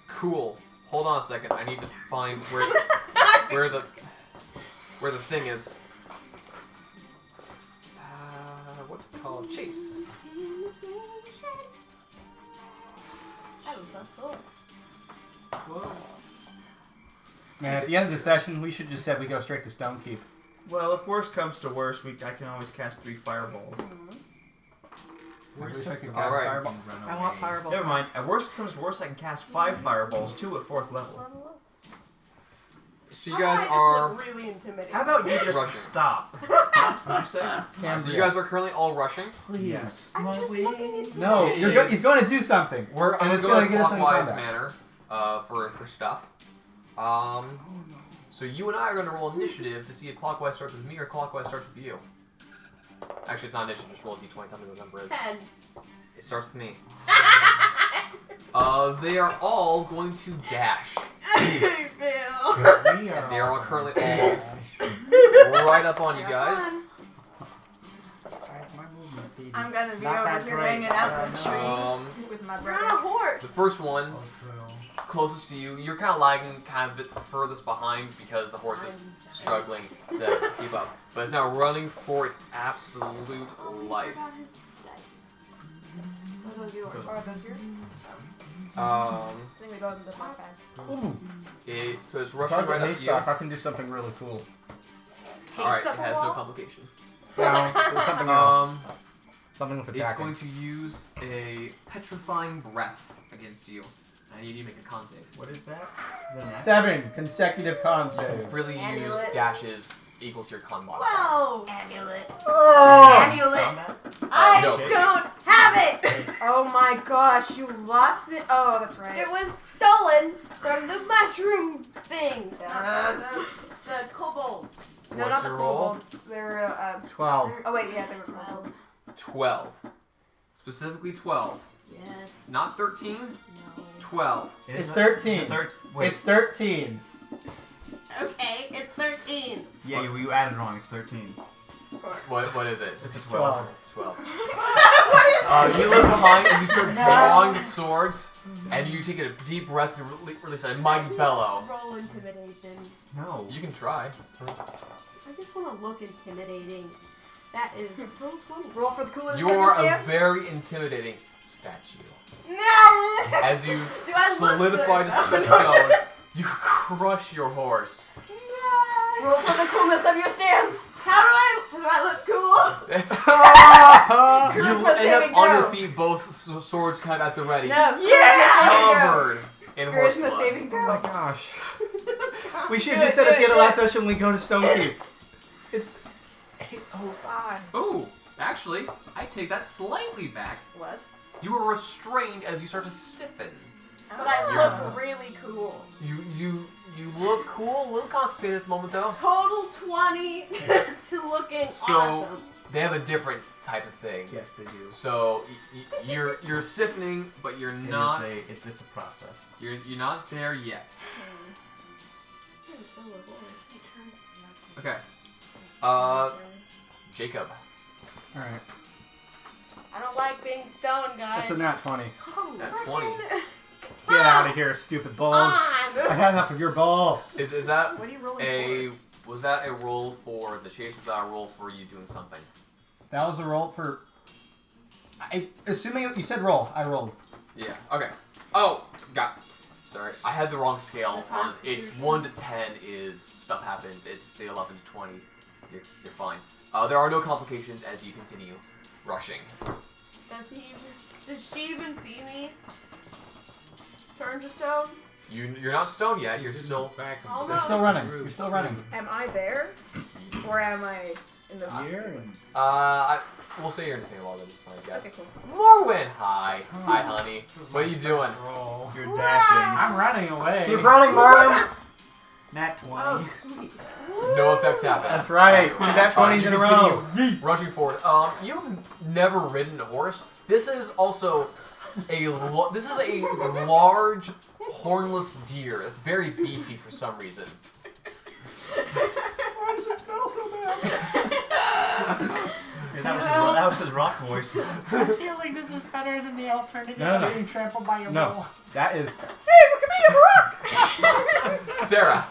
Cool. Hold on a second. I need to find where the thing is. What's it called? Chase. I love sword. Man, at the end of the session, we should just said we go straight to Stonekeep. Well, if worst comes to worst, I can always cast 3 fireballs. I wish I could All cast right. fireball. I want fireball. Never mind. At worst comes to worst, I can cast 5 fireballs, 2 at 4th level. So you guys I just are. look really intimidating. How about you just Rushing. stop? What'd you say? So you guys are currently all rushing. Please. Yes. I'm just looking into No, It you're is. he's going to do something. I'm And gonna it's go gonna in a get us in clockwise combat. manner for stuff. So you and I are going to roll initiative to see if clockwise starts with me or clockwise starts with you. Actually, it's not initiative. Just roll a d20. Tell me what the number is. 10. It starts with me. They are all going to dash. I feel. We are They are all all currently all right up on you guys. Guys, my movement speed is I'm gonna be not over that here great, hanging out in but the I know. tree with my You're on a brother. horse. The first one, Oh, true. closest to you, you're kind of lagging kind of a bit furthest behind because the horse is struggling to keep up. But it's now running for its absolute life. What was yours? Or this yours? I think we go into the backpack. Ooh. So it's If rushing I right get up haste to you. back, I can do something really cool. Alright, Taste it up a has no wall? complication. No, there's something else. Something with It's attacking. going to use a petrifying breath against you. I need you to make a con save. What is that? Is that an act? 7 consecutive con saves. Freely use Amulet. dashes equal to your con modifier. Whoa! Amulet. Oh! Amulet. Combat? I no. don't have it! Oh my gosh, you lost it. Oh, that's right. It was stolen from the mushroom things. The kobolds. No, What's not the your roll? kobolds. They're 12. Oh wait, yeah, they were kobolds. 12. Specifically 12. Yes. Not 13, No. 12. It's 13. Wait. It's 13. Okay, it's 13. Yeah, you added wrong. It's 13. What is it? It's a 12. It's 12. You look behind as you start drawing the swords, and you take a deep breath to release a mighty bellow. Roll intimidation. No. You can try. I just want to look intimidating. That is roll 20. Roll for the coolest You are a circumstance. very intimidating statue. No! As you Do I look solidify good? the stone, You crush your horse. Roll for the coolness of your stance. How do I look cool? You Charisma end up saving on your throw. feet, both swords kind of at the ready. No. Yeah! Covered in horse Charisma blood. saving Oh my throw. gosh. We should Do have just it, said do at the it, end of do last it. session we go to Stonekeep. It's 8:05. Ooh, actually, I take that slightly back. What? You are restrained as you start to stiffen. But I look really cool. You look cool, a little constipated at the moment though. Total 20 to looking So awesome. they have a different type of thing. Yes, they do. So you're stiffening, but you're not. It's a process. You're not there yet. Okay. Jacob. Alright. I don't like being stoned, guys. That's a nat 20. That's 20. Get out of here, stupid balls. I had enough of your ball. Is that What are you rolling a was that a roll for the chase? Was that a roll for you doing something? That was a roll for... assuming you said roll, I rolled. Yeah. Okay. Oh, got. Sorry, I had the wrong scale. It's 1 to 10 is stuff happens. It's the 11 to 20. You're fine. There are no complications as you continue rushing. Does she even see me? Turn to stone? You're not stoned yet. You're still back. Oh, You're no. still running. You're still running. Am I there? Or am I in the Here. we'll say you're in the Feywild at this point, I guess. Okay, Morwen, hi, honey. What are you doing? Roll. You're dashing. I'm running away. Keep running, Marlon. Nat 20. Oh, sweet. No effects happen. That's right. We got 20s You in a row. continue rushing forward. You've never ridden a horse. This is also a large hornless deer. It's very beefy for some reason. Why does it smell so bad? Yeah, that was his rock voice. I feel like this is better than the alternative No, no. of being trampled by a No. bull. That is... Hey, look at me, I'm a rock! Sarah,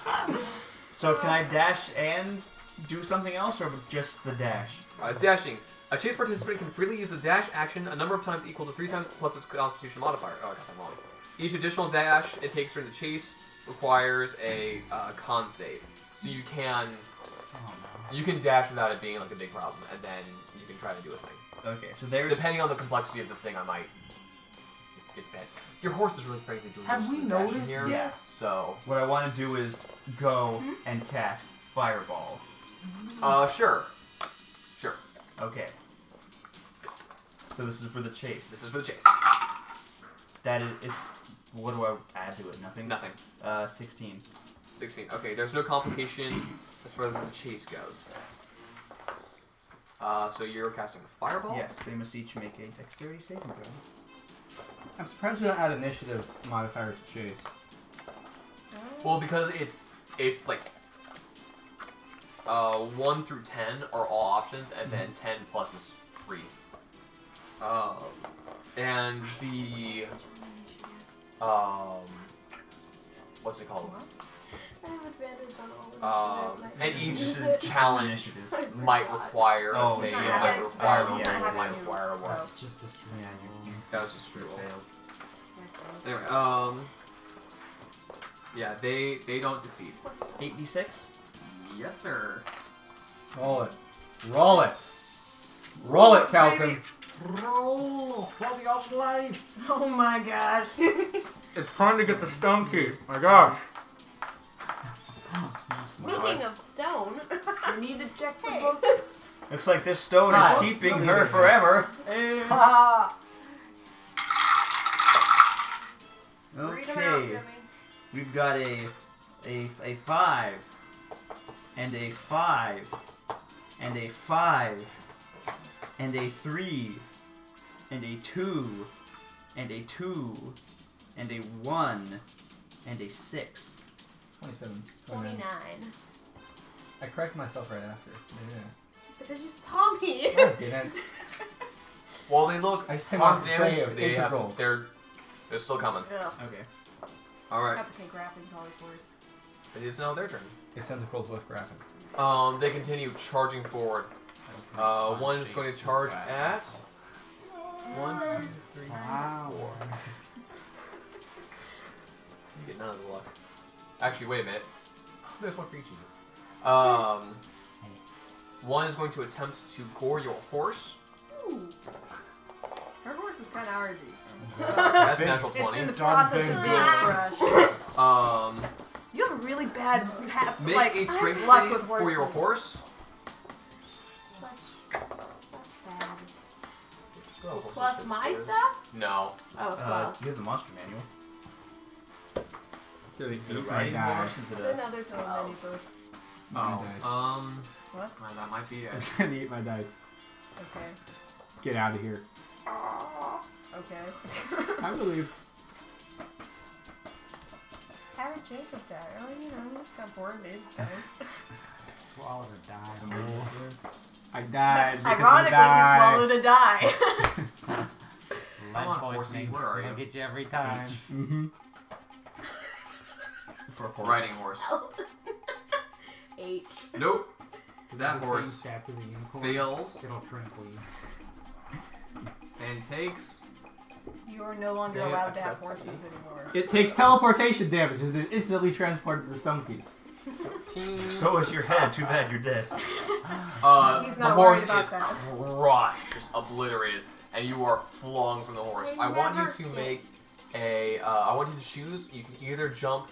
So can I dash and do something else, or just the dash? dashing. A chase participant can freely use the dash action a number of times equal to 3 times plus its constitution modifier. Oh, I got that wrong. Each additional dash it takes during the chase requires a con save. So you can dash without it being like a big problem, and then you can try to do a thing. Okay, so there. Depending on the complexity of the thing, I might. It depends. Your horse is really frankly doing Have most we of the dashing noticed here. Yeah. So, What I want to do is go and cast Fireball. sure. Okay. So this is for the chase. This is for the chase. That is. What do I add to it? Nothing. Nothing. 16. 16. Okay, there's no complication as far as the chase goes. So you're casting a fireball? Yes, they must each make a dexterity saving throw. I'm surprised we don't add initiative modifiers to chase. Well, because it's like 1 through 10 are all options, and then 10 plus is free. And the what's it called? I have advantage on all of And initiative. each Is it- challenge Initiative. might require a Oh, save. yeah. Might It's require not- a it's not roll, having might you- require a one. Oh. It's just a string. That was just a roll. Failed. Anyway, yeah, they don't succeed. 8d6. Yes, sir. Roll it. Roll it. Roll it, Calvin. Roll for your life. Oh my gosh. It's time to get the Stonekeep. My gosh. Speaking of stone, You need to check the Hey. books. Looks like this stone Ah, is keeping let's her look at forever. Ha! read them out Okay, to me. we've got a 5, and a 5, and a 5, and a 3, and a 2, and a 2, and a 1, and a 6. 27. 29. I corrected myself right after. Yeah. Because you saw me. I didn't. While they look I just came harm off damage, of they have, integrals. they're still coming. Ugh. Okay. All right, That's okay, grappling's always worse. it is now their turn. It's tentacles with graphic. They continue charging forward. One is going to charge at 1, 2, 3, Wow. 4. You get none of the luck. Actually, wait a minute. There's one for each of you. One is going to attempt to gore your horse. Ooh. Her horse is kind of RG. That's a natural 20. It's in the process of being crushed. You have a really bad Make a strength luck save with for your horses. horse. Such bad. Oh, Plus my stuff? No. Oh, 12. You have the monster manual. Dude, Is it a eat my riding die. horse? Is it It's a... another So 12. many books. Eat my dice. What? That might be I'm it. trying to eat my dice. Okay. Get out of here. Okay. I believe. How did Jacob die? Oh, you know, he just got bored and ate his dice. Swallowed a die. I died. because Ironically, I he died. swallowed a die. Come on, Lead poisoning. Horsey, where are I'll you? get you every time. Mm-hmm. For a horse. Riding horse. 8. Nope. That The horse same stats as a unicorn. fails It'll triple you. and takes. You are no longer Damn it, allowed to I have forgot to horses see. anymore. It takes teleportation damage and is instantly transported to the Stonekeep. 14. So is your head. Too bad you're dead. He's The not horse worried about is that. crushed, just obliterated, and you are flung from the horse. I want you to make a. I want you to choose. You can either jump.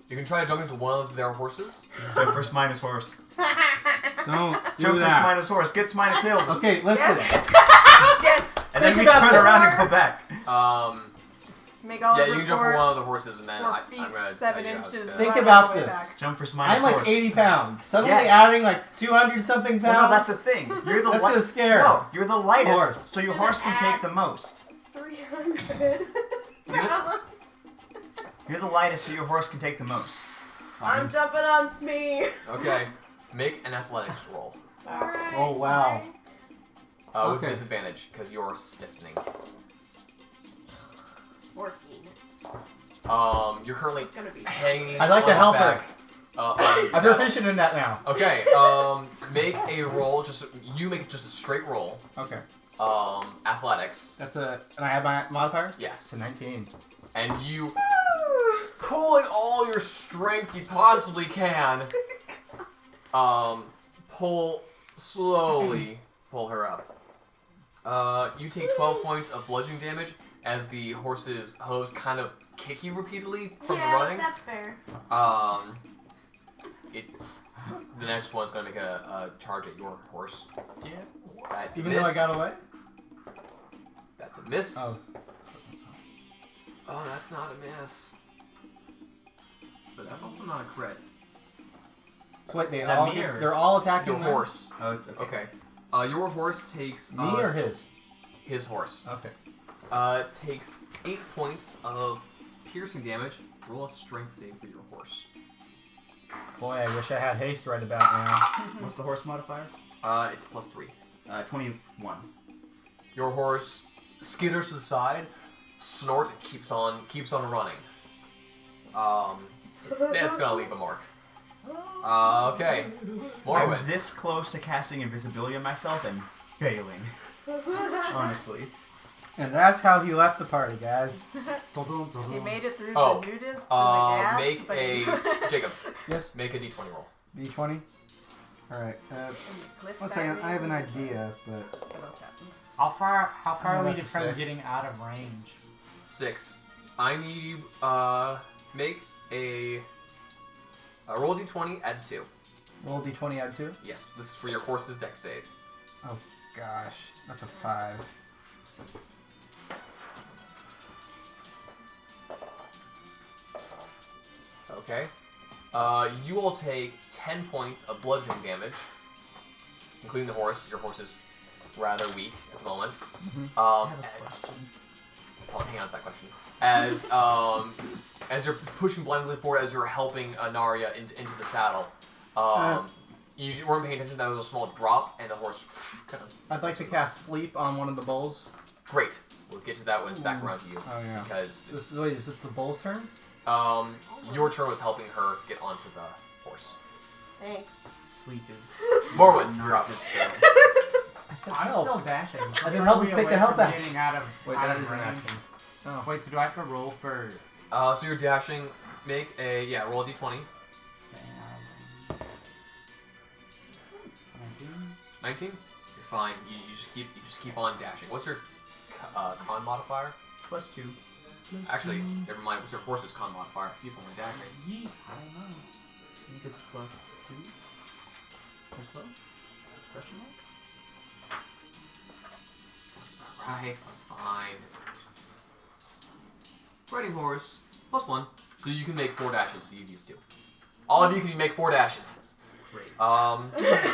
You can try to jump into one of their horses. Jump for Smina's horse. Don't do Jump for that. Smina's horse. Get Smina killed. Okay, listen. Yes! And then Think we about turn this. around and go back. Make all Yeah, of you her can jump for 4 one of the horses, and then 4 I'm feet, gonna 7 tell you how it's inches. done. Think run about all the way this. back. Jump for Smina's I'm like horse. 80 pounds. Suddenly Yes. adding like 200 something pounds. Well, no, that's the thing. You're the That's light. gonna scare. No, you're the lightest, Horse. so your You're horse gonna can take add- the most. 300 pounds. You're the lightest, so your horse can take the most. I'm jumping on Smee. Okay, make an athletics roll. Alright. Oh, wow. With Okay. disadvantage, because you're stiffening. 14. You're currently It's gonna be hanging. I'd like to on help back, her. on the I'm saddle. proficient in that now. Okay, make a roll. You make it just a straight roll. Okay. Athletics. That's a. And I have my modifier? Yes. It's a 19. And you, pulling all your strength you possibly can, slowly pull her up. You take 12 points of bludgeoning damage as the horse's hooves kind of kick you repeatedly from yeah, running. that's fair. The next one's gonna make a charge at your horse. Yeah. That's Even a miss. though I got away? That's a miss. Oh. Oh, that's not a miss. But that's also not a crit. So wait, Is that me or- they're all attacking Your them? horse. Oh, it's okay. Okay. Your horse takes. Me or his? His horse. Okay. Takes 8 points of piercing damage. Roll a strength save for your horse. Boy, I wish I had haste right about now. What's the horse modifier? It's +3. 21. Your horse skitters to the side, snorts, and keeps on running. That's gonna leave a mark. Okay. Morrowind. I'm this close to casting invisibility on myself and failing. Honestly. And that's how he left the party, guys. He made it through Oh, the nudists and the gas. make a Jacob. Yes, Make a D20 roll. D20. Alright, one second, I have an idea, but... What else happened? How far are we that's to a from 6. getting out of range? 6. I need you make a roll D20, add 2. Roll D20, add 2? Yes, this is for your horse's dex save. Oh, gosh. That's a 5. Okay. You will take 10 points of bludgeoning damage, including the horse. Your horse is rather weak at the moment. Mm-hmm. Hang on to that question. As you're pushing blindly forward, as you're helping Naria into the saddle, you weren't paying attention. That was a small drop, and the horse kind of. I'd like to cast Sleep on one of the bulls. Great. We'll get to that when it's back around to you. Oh, yeah. Because Wait, is it the bull's turn? your turn was helping her get onto the horse. Thanks. Sleep is... Morrowind, you're up. I said I'm help. still dashing. I didn't help us take the help Getting out of Wait, out that of is an range. action. Oh. Wait, so do I have to roll for? So you're dashing. Make a roll a d20. Staying out of 19. You're fine. You just keep on dashing. What's your con modifier? +2. Actually, never mind. What's your horse's con modifier? He's only dashing. Yeet. I don't know. I think it's +2 as well. Question mark? Sounds about right. Sounds fine. Riding horse +1, so you can make 4 dashes. So you've used 2. All of you can make 4 dashes. Great.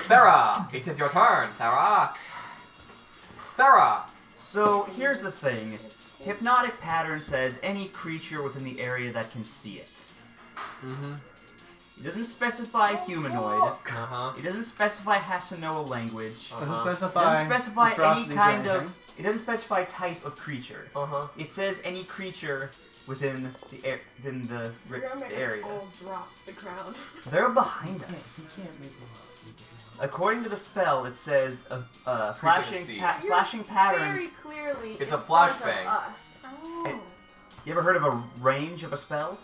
Sarah, it is your turn, Sarah. Sarah. So here's the thing. Hypnotic pattern says any creature within the area that can see it. Mm-hmm. It doesn't specify humanoid. Uh-huh. It doesn't specify has to know a language. Doesn't Uh-huh. It specify. doesn't specify any monstrosities or kind of. anything. It doesn't specify type of creature. Uh-huh. It says any creature within the area. all drop to the ground. They're behind us. You can't make a sleep. According to the spell, it says Creature flashing can see. flashing patterns. Very clearly, It's in a front of flashbang. us. Oh. You ever heard of a range of a spell?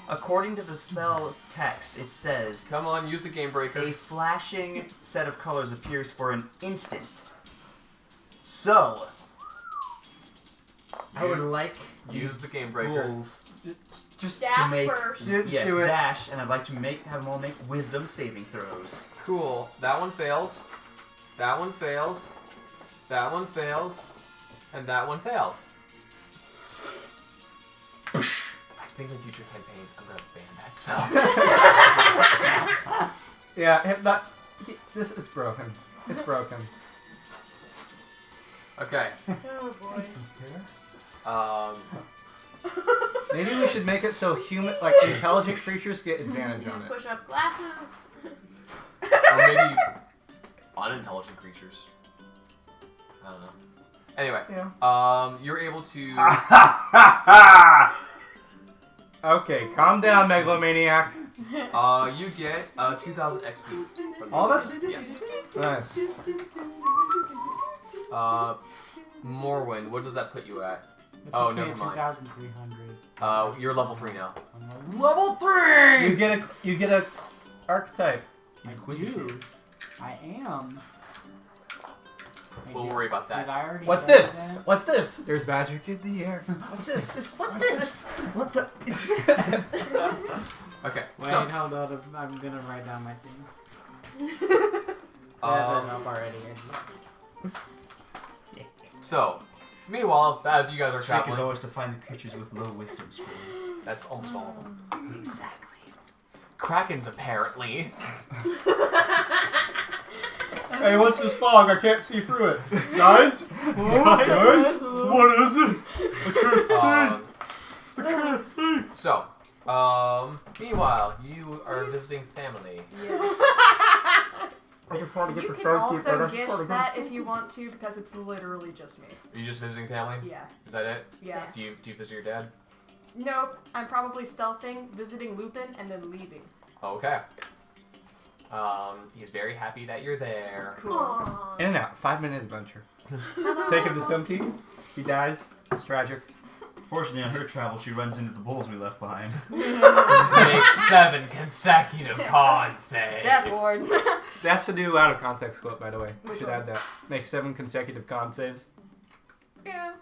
According to the spell text, it says Come on, use the game breaker. a flashing set of colors appears for an instant. So, I would like Use the game breaker. rules Just Dash make first. yes do it. dash, and I'd like to have them all make wisdom saving throws. Cool. That one fails. That one fails. That one fails. And that one fails. I think in future campaigns I'm gonna ban that spell. Yeah, it's broken. It's broken. Okay. Oh boy. Maybe we should make it so intelligent creatures get advantage on it. Push up glasses. Or maybe unintelligent creatures. I don't know. Anyway, Yeah. you're able to. Okay, calm down, megalomaniac. You get 2,000 XP. From All this? Yes. Nice. Morwen, what does that put you at? It Oh, puts me never at mind. 2,300. You're level 3 now. Level 3! You get a archetype. I do. I am. We'll worry about Did that. I already What's say this? that? What's this? There's magic in the air. What's this? What's this? What the? Okay, Wait, so hold on. I'm gonna write down my things. I have it up already. so meanwhile, as you guys are The trick is traveling, always to find the creatures with low wisdom scores. that's almost all of them. Exactly. Krakens, apparently. Hey, what's this fog? I can't see through it. Guys? Guys? What is it? I can't see. So, meanwhile, you are visiting family. Yes. I just want to You get the can Stonekeep. also gish that if you want to, because it's literally just me. Are you just visiting family? Yeah. Is that it? Yeah. Do you visit your dad? Nope. I'm probably stealthing, visiting Lupin, and then leaving. Okay. He's very happy that you're there. Cool. Aww. In and out. 5-minute adventure. Take him to Stonekeep. He dies. It's tragic. Fortunately, on her travel, she runs into the bulls we left behind. Make 7 consecutive con saves. Death Ward. That's the new out of context quote, by the way. Which Should one? add that. Make 7 consecutive con saves. Yeah.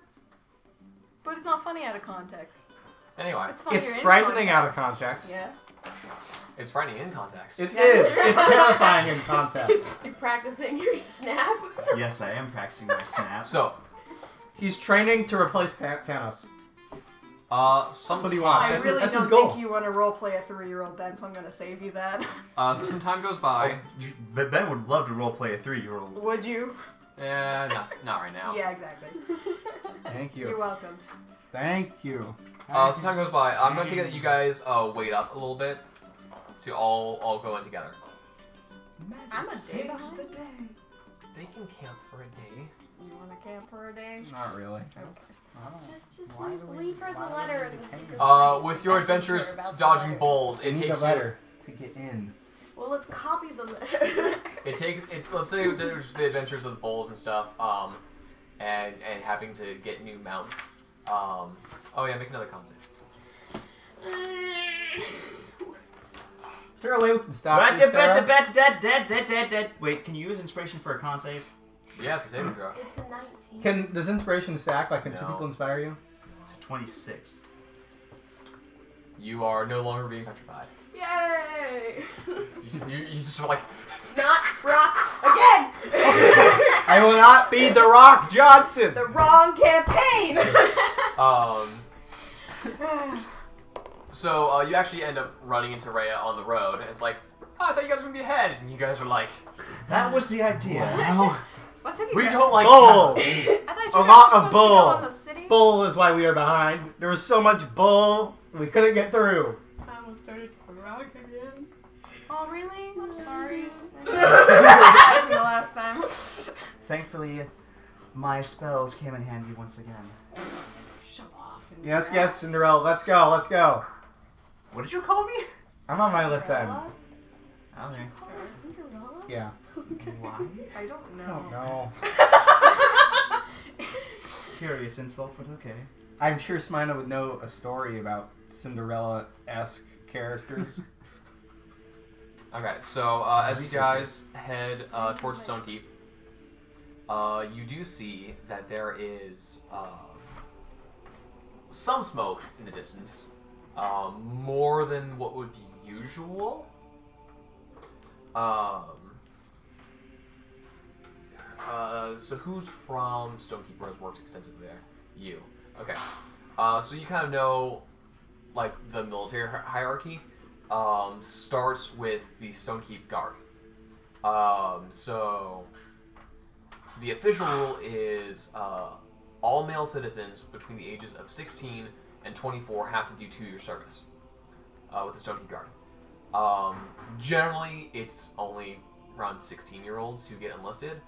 But it's not funny out of context. Anyway, It's funnier It's in frightening out of context. context. Yes. it's frightening in context. It is. It's terrifying in context. You're practicing your snap. Yes, I am practicing my snap. So, He's training to replace Thanos. some What do you want? I That's really his don't goal. think you want to roleplay a 3-year-old Ben, so I'm going to save you that. so some time goes by. But Ben would love to roleplay a 3-year-old. Would you? Not right now. Yeah, exactly. Thank You're you. welcome. Thank you. Some time goes by. I'm gonna take it that you guys wait up a little bit to all go in together. I'm a day behind. They can camp for a day. You want to camp for a day? Not really. Okay. Just Why do we- leave her why the do letter we and the need to secret pay place. With your Messenger adventures about the dodging letter. bulls, it Need takes the you. letter to get in. Well, let's copy the letter. It takes. Let's say there's the adventures of the bulls and stuff. And having to get new mounts. Oh yeah, make another con save. Is there a way we can stop this, Sarah? Dead. Wait, can you use inspiration for a con save? Yeah, it's a saving throw. It's a 19. Does inspiration stack? Like, can two No. people inspire you? 26. You are no longer being petrified. Yay! You just are like, Not rock again! I will not be The Rock Johnson! The wrong campaign! So you actually end up running into Rhea on the road, and it's like, oh, I thought you guys were gonna be ahead, and you guys are like, That was the idea. What took you we guys? don't like Bull! I thought you A guys lot were of supposed to go bull. on the city. Bull is why we are behind. There was so much bull, we couldn't get through. I almost started to rock again. Oh, really? I'm sorry. That wasn't the last time. Thankfully, my spells came in handy once again. Show off. and Yes, congrats. yes, Cinderella, let's go, let's go. What did you call me? I'm on my let's end. Cinderella? Okay. Oh, Cinderella? Yeah. Why? I don't I know. don't know. Curious insult, but okay. I'm sure Smina would know a story about Cinderella-esque characters. Okay, so as you guys head towards Stonekeep, you do see that there is some smoke in the distance, more than what would be usual. So who's from Stonekeep or has worked extensively there? You. Okay. So you kind of know, like, the military hierarchy. Starts with the Stonekeep Guard. So the official rule is all male citizens between the ages of 16 and 24 have to do 2-year service with the Stonekeep Guard. Generally, it's only around 16-year-olds who get enlisted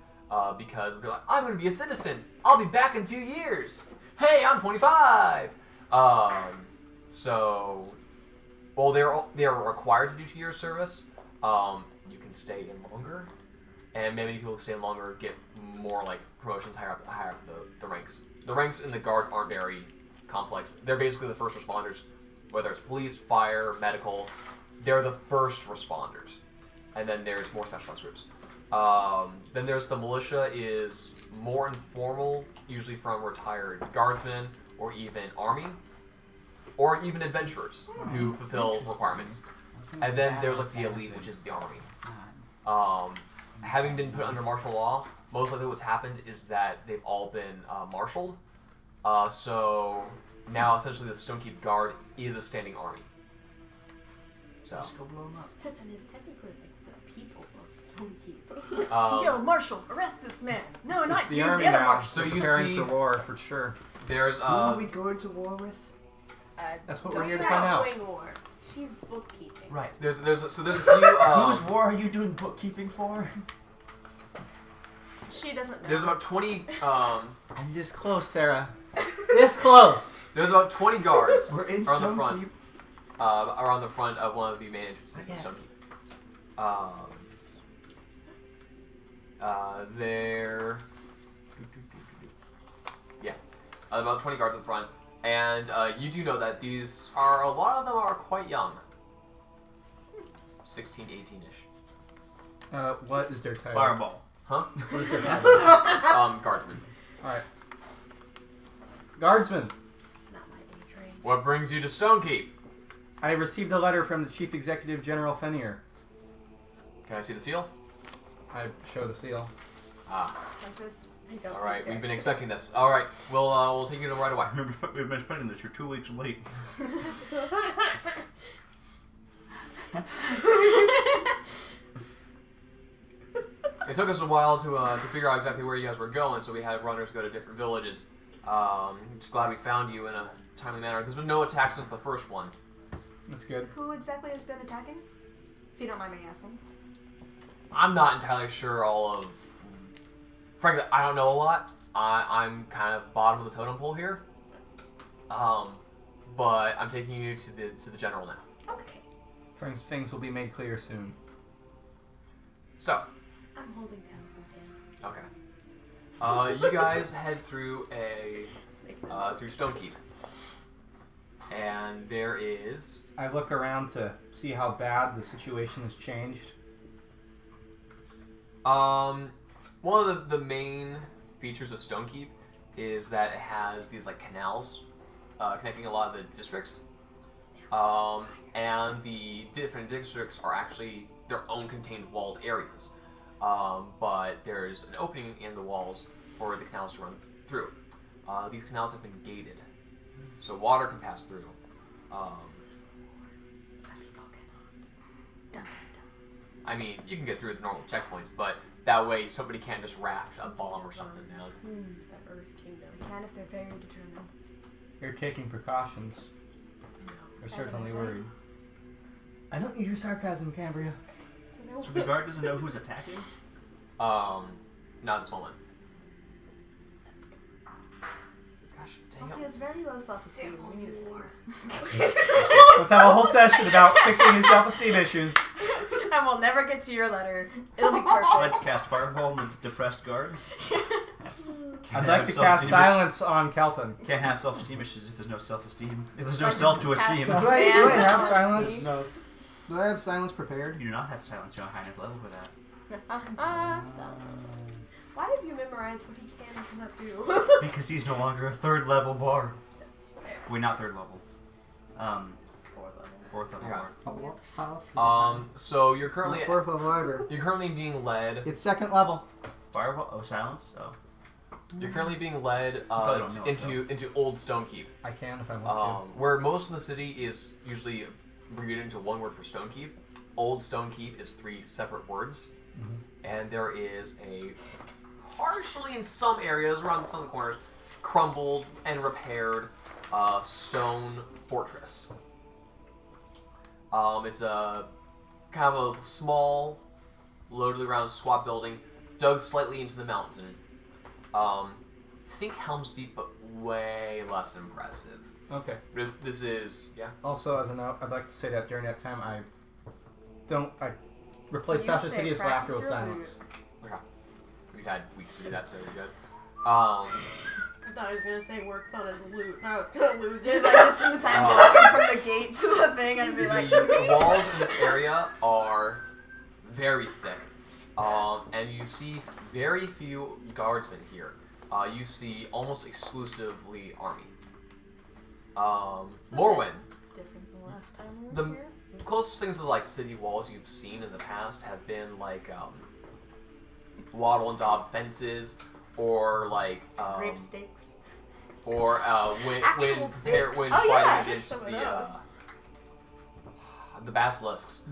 because they're like, I'm going to be a citizen. I'll be back in a few years. Hey, I'm 25. Well, they're required to do 2 years service. You can stay in longer, and many people who stay in longer get more like promotions higher up the ranks. The ranks in the guard aren't very complex. They're basically the first responders, whether it's police, fire, medical. They're the first responders, and then there's more specialized groups. Then there's the militia, is more informal, usually from retired guardsmen or even army. Or even adventurers who fulfill requirements. And then there's like the elite, which is the army. Having been put under martial law, most likely what's happened is that they've all been marshaled. So now essentially the Stonekeep Guard is a standing army. So. Just go blow them up. And it's technically like the people of Stonekeep. Yo, Marshall, arrest this man. No, It's not the you. army The other now. Marshall. So you Preparing see- for war, for sure. There's Who are we going to war with? That's what Don't we're here to know find out. Wing War. She's bookkeeping. Right. there's a few Whose war are you doing bookkeeping for? She doesn't know. there's about 20 I'm this close, Sarah. This close. there's about 20 guards We're in around the front. Stonekeep. Around the front of one of the main entrances in Stonekeep. They're about 20 guards in front, and you do know that these are a lot of them are quite young, 16, 18ish. What is their title? Fireball. Huh? What is their title? Guardsmen. Alright. Guardsman, Not my age range. What brings you to Stonekeep? I received a letter from the Chief Executive General Fenrir. Can I see the seal? I show the seal. Ah, Like this. I don't all right. think We've been there's- expecting this. All right, we'll take you to right away. We've been spending this. You're 2 weeks late. It took us a while to figure out exactly where you guys were going, so we had runners go to different villages. Just glad we found you in a timely manner. There's been no attacks since the first one. That's good. Who exactly has been attacking? If you don't mind me asking. I'm not entirely sure all of... Frankly, I don't know a lot. I'm kind of bottom of the totem pole here. But I'm taking you to the general now. Okay. Things will be made clear soon. So, I'm holding Talison's hand. okay. You guys head through Just making a through Stonekeep. And there is... I look around to see how bad the situation has changed. One of the main features of Stonekeep is that it has these like canals connecting a lot of the districts. And the different districts are actually their own contained walled areas. But there's an opening in the walls for the canals to run through. These canals have been gated, so water can pass through. I mean, you can get through the normal checkpoints, but that way somebody can't just raft a bomb or something down. That Earth Kingdom. They can if they're very determined. You're taking precautions. You're certainly worried. I don't need your sarcasm, Cambria. So the guard doesn't know who's attacking? Not at this moment. Gosh, dang Also, he it. has very low self-esteem. We need to fix this. Let's have a whole session about fixing his self-esteem issues. And we'll never get to your letter. It'll be perfect. Let's cast Fireball on the depressed guard. I'd like to cast silence on Kelton. Can't have self-esteem issues if there's no self-esteem. If there's no Like self to cast esteem. some- Do I Man, have let's silence? see. No. Do I have silence prepared? You do not have silence. You're on high enough level for that. Why have you memorized what he can and cannot do? Because he's no longer a third level bard. That's fair. Wait, not third level. Fourth level Yeah. bard. So you're currently Fourth level either. you're currently being led. It's second level. Fireball? Oh, silence? Oh. You're currently being led probably don't know it, into Old Stonekeep, I can if I want where most of the city is usually abbreviated into one word for Stonekeep. Old Stonekeep is 3 separate words, and there is a partially in some areas around some of the corners crumbled and repaired stone fortress. It's a kind of a small, loaded around squat building, dug slightly into the mountain. Think Helm's Deep, but way less impressive. to. Okay. This is, yeah. Also, as a note, I'd like to say that during that time, I replaced Can you Tasha's say hideous laughter with practice your silence. Okay. We've had weeks to do that, so you're good. I thought I was gonna say worked on his loot, and I was gonna lose it. Like just in the time walking from the gate to the thing, I'd be like, The walls in this area are very thick, and you see very few guardsmen here. You see almost exclusively army. Morwen, different than last time we the were here. closest thing to like city walls you've seen in the past have been like wattle and daub fences, or like Grape stakes. or when Actual sticks. when Oh, fighting yeah, against some of the basilisks.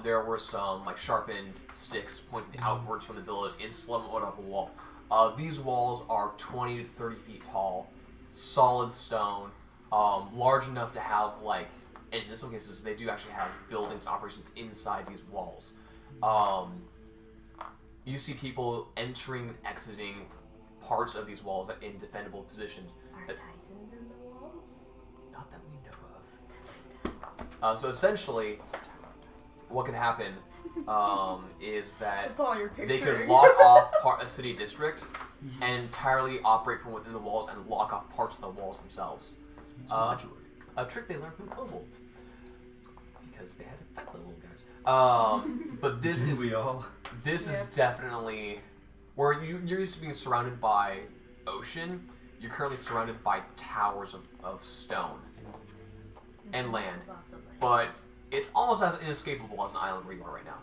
There were some like sharpened sticks pointing outwards from the village in slump up a wall. These walls are 20 to 30 feet tall, solid stone, large enough to have like, and in some cases they do actually have buildings and operations inside these walls. You see people entering and exiting parts of these walls in defendable positions. Are titans in the walls? Not that we know of. So essentially, what could happen is that That's all you're they picturing. could lock off a city district and entirely operate from within the walls and lock off parts of the walls themselves. A trick they learned from kobolds. Because they had to fight the little guys. But this is we all. this is definitely where you're used to being surrounded by ocean. You're currently surrounded by towers of stone and land, Lots of land. but it's almost as inescapable as an island where you are right now.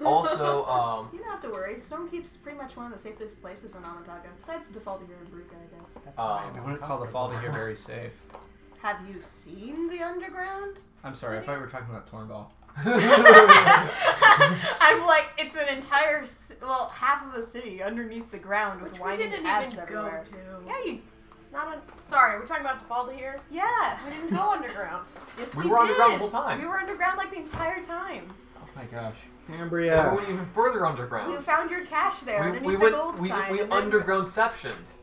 Also, You don't have to worry. Stonekeep's pretty much one of the safest places in Onondaga, besides default here in Bruca, I guess. I wouldn't call the fall here very safe. Have you seen the underground? I'm sorry, I City? thought we were talking about Tornball. I'm like, it's an entire, half of a city underneath the ground with Which we winding didn't paths even everywhere. go to. Yeah, you. Not on. Sorry, we're talking about Defaulta here. Yeah. We didn't go underground. Yes, we you were underground did. the whole time. We were underground like the entire time. Oh my gosh. We Cambria. went even further underground. You found your cash there underneath we the went, gold we, sign. we and then- underground-ceptioned.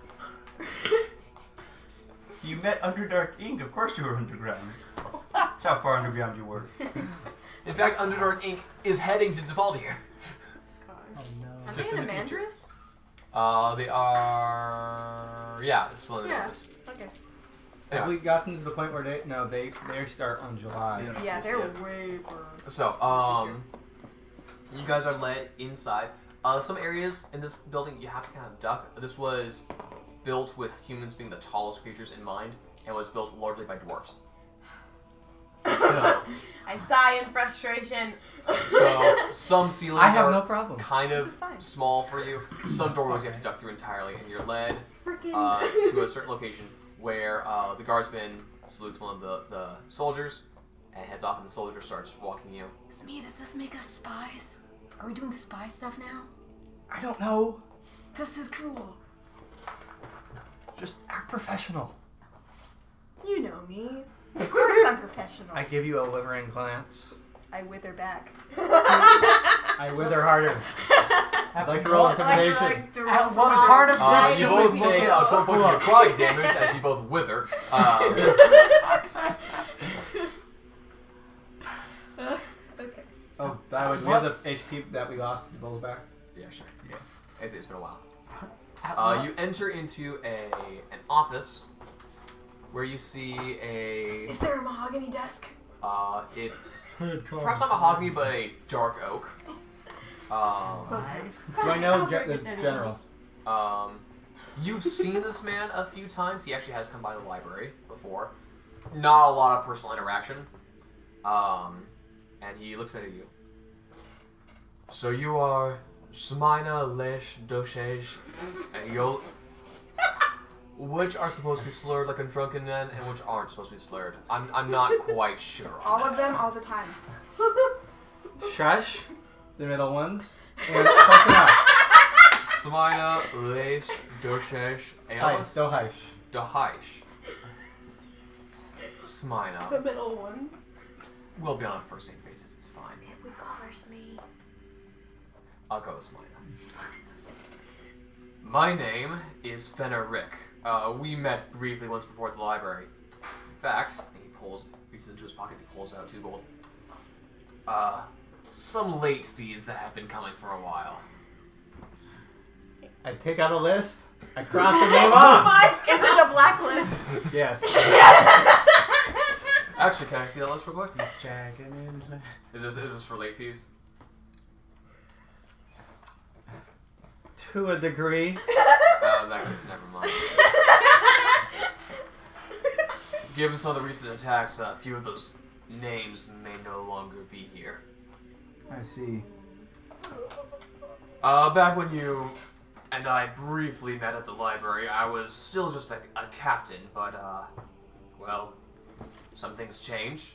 You met Underdark Inc. Of course you were underground. That's how far underground you were. In fact, Underdark Inc. is heading to default here. Are Just they in in the future. Amandris? They are... Yeah, it's still in Yeah. this. Okay. Have we gotten to the point where they start on July? Yeah, they're way far. So, you guys are led inside. Some areas in this building you have to kind of duck. This was built with humans being the tallest creatures in mind, and was built largely by dwarves. So, I sigh in frustration. so some ceilings I have are no problem. kind This of is fine. small for you. Some doorways you have to duck through entirely, and you're led to a certain location where the guardsman salutes one of the soldiers and heads off, and the soldier starts walking you. Smee, does this make us spies? Are we doing spy stuff now? I don't know. This is cool. Just act professional. You know me. Of course I'm professional. I give you a withering glance. I wither back. I wither harder. I'd like to roll intimidation. At what part of this You do both we take look at 12 points of necrotic damage as you both wither. Okay. Oh, we have the HP that we lost to the bulls back. Yeah, sure. Yeah, it's been a while. At what- You enter into an office where you see a. Is there a mahogany desk? It's perhaps not mahogany, but a dark oak. Close enough. Do I know the general? You've seen this man a few times. He actually has come by the library before. Not a lot of personal interaction. And he looks at you. So you are Shmaina Lesh Doshej and Yol. Which are supposed to be slurred like a drunken man, and which aren't supposed to be slurred? I'm not quite sure. All of them, all the time. Shush, the middle ones, and close enough. Shmaina Lesh Doshej Elis Dohaish. Dohaish. Shmaina. The middle ones. We'll be on a first name basis. It's fine. We call her Smee. I'll go with Shmaina. My name is Fenner Rick. We met briefly once before at the library. In fact, he reaches into his pocket and pulls out 2 gold. Some late fees that have been coming for a while. I take out a list. I cross a name off. Is it a blacklist? Yes. Actually, can I see that list real quick? He's checking in. Is this for late fees? To a degree. In that case, never mind. Given some of the recent attacks, a few of those names may no longer be here. I see. Back when you and I briefly met at the library, I was still just a captain, but, well, some things change.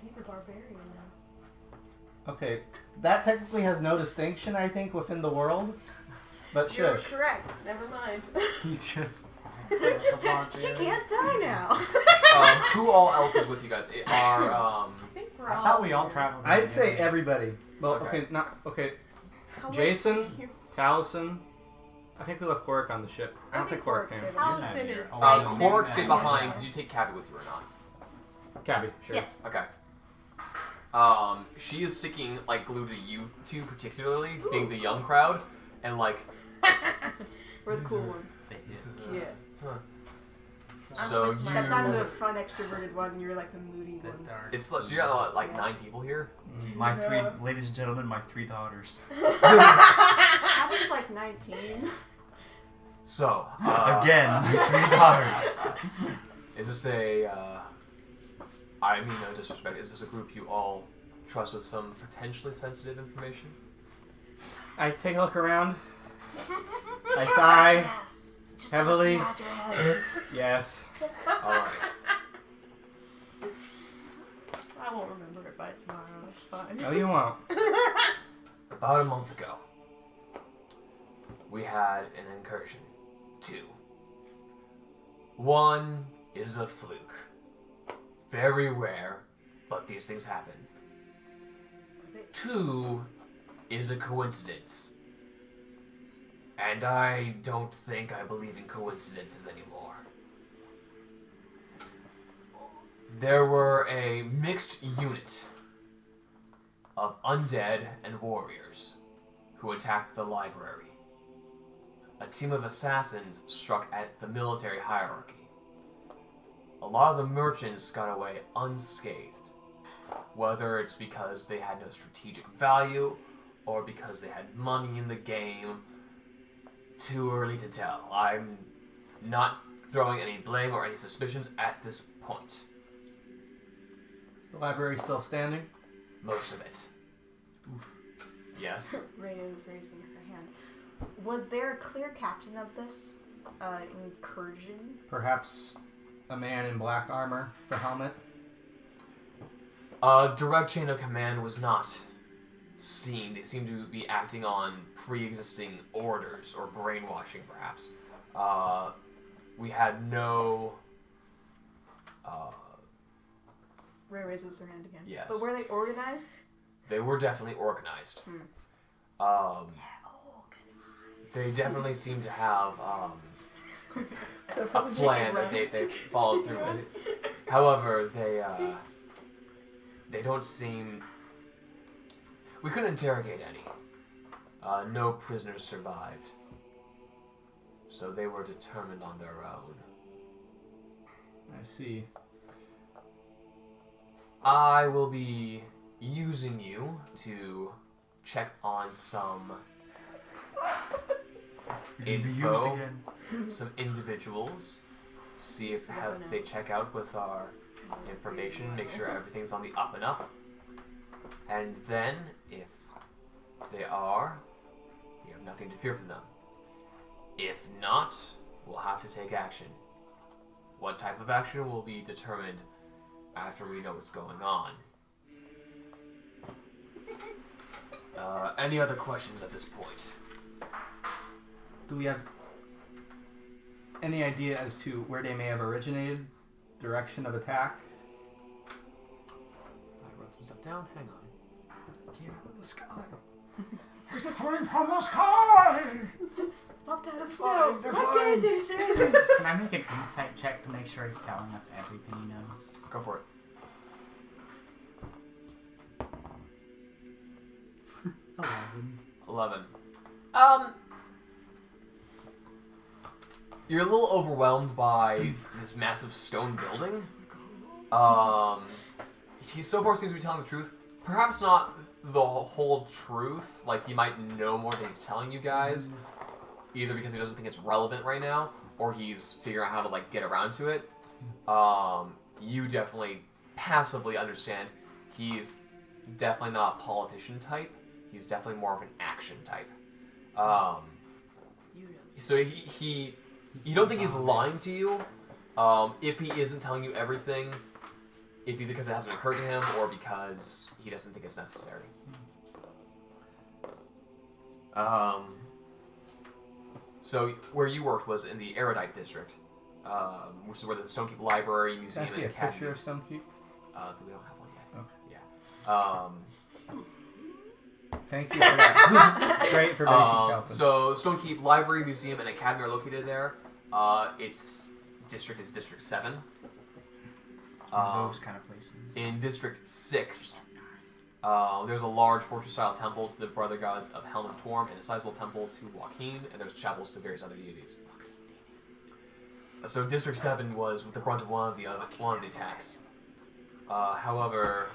He's a barbarian now. Okay, that technically has no distinction, I think, within the world. But You're shush. correct. Never mind. You just. She can't die now. Who all else is with you guys? I think we're I all. thought we all traveled. I'd say together. everybody. Well, Okay. okay. How much Jason, do you- Taliesin. I think we left Quark on the ship. I don't think Quark Quark came. stayed Allison is Oh, right Quark next stayed to behind. you. Did you take Cabby with you or not? Cabby, sure. Yes. Okay. She is sticking like glue to you two particularly, being the young crowd, and like. We're the cool ones. Yeah. So you. Except I'm the fun, extroverted one, and you're like the moody The one. dark. It's so you got like 9 people here. My ladies and gentlemen, my 3 daughters. Abby's like 19. So Again, my 3 daughters. is this a? I mean no disrespect. Is this a group you all trust with some potentially sensitive information? I take a look around. I sigh. Yes. Just Heavily. nod your head. Yes. All right. I won't remember it by tomorrow. It's fine. No, you won't. About a month ago, we had an incursion. 2. 1 is a fluke. Very rare, but these things happen. 2 is a coincidence. And I don't think I believe in coincidences anymore. There were a mixed unit of undead and warriors who attacked the library. A team of assassins struck at the military hierarchy. a lot of the merchants got away unscathed. Whether it's because they had no strategic value or because they had money in the game, too early to tell. I'm not throwing any blame or any suspicions at this point. Is the library still standing? Most of it. Oof. Yes. Ray is raising her hand. Was there a clear captain of this incursion? Perhaps a man in black armor for helmet? Direct chain of command was not seen. They seem to be acting on pre-existing orders or brainwashing, perhaps. We had no... Ray raises her hand again. Yes. But were they organized? They were definitely organized. They definitely seem to have a plan that they followed through with. However, they don't seem... We couldn't interrogate any. No prisoners survived. So they were determined on their own. I see. I will be using you to check on some info, some individuals, see if they check out with our information, make sure everything's on the up and up. And then, if they are, you have nothing to fear from them. If not, we'll have to take action. What type of action will be determined after we know what's going on. Any other questions at this point? Do we have any idea as to where they may have originated? Direction of attack? I wrote some stuff down. Hang on. Came out of the sky. Is it coming from the sky? Popped out of snow. What days are saying? Can I make an insight check to make sure he's telling us everything he knows? Go for it. 11. You're a little overwhelmed by this massive stone building. He so far seems to be telling the truth. Perhaps not the whole truth. Like, he might know more than he's telling you guys. Either because he doesn't think it's relevant right now, or he's figuring out how to, like, get around to it. You definitely passively understand he's definitely not a politician type. He's definitely more of an action type. So you don't think he's lying to you. If he isn't telling you everything, it's either because it hasn't occurred to him or because he doesn't think it's necessary. So where you worked was in the Erudite district, which is where the Stonekeep Library, Museum, Can I see and a picture Academy. of Stonekeep? We don't have one yet. Okay. Yeah. Thank you for that. Great information, Calvin. So Stonekeep Library, Museum, and Academy are located there. Its district is District 7. Those kind of places. In District 6, there's a large fortress-style temple to the brother gods of Helm and Torm, and a sizable temple to Joaquin, and there's chapels to various other deities. So District 7 was with the brunt of one of the attacks. However,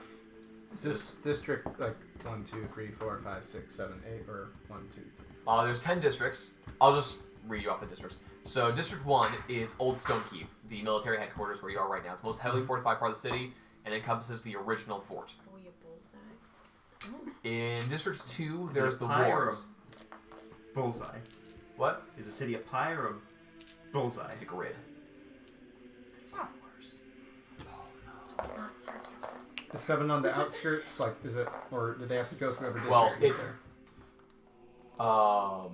Is this district like 1, 2, 3, 4, 5, 6, 7, 8, or 1, 2, 3, 4? there's 10 districts. I'll just read you off the districts. So District 1 is Old Stonekeep, the military headquarters where you are right now. It's the most heavily fortified part of the city, and encompasses the original fort. Are we a bullseye? In District 2, Is there's it the a pie or a wards. bullseye? What? Is the city a pie or a bullseye? It's a grid. It's not circular. The 7 on the outskirts, like, is it, or do they have to go through every district? Well, to get it's there? the Not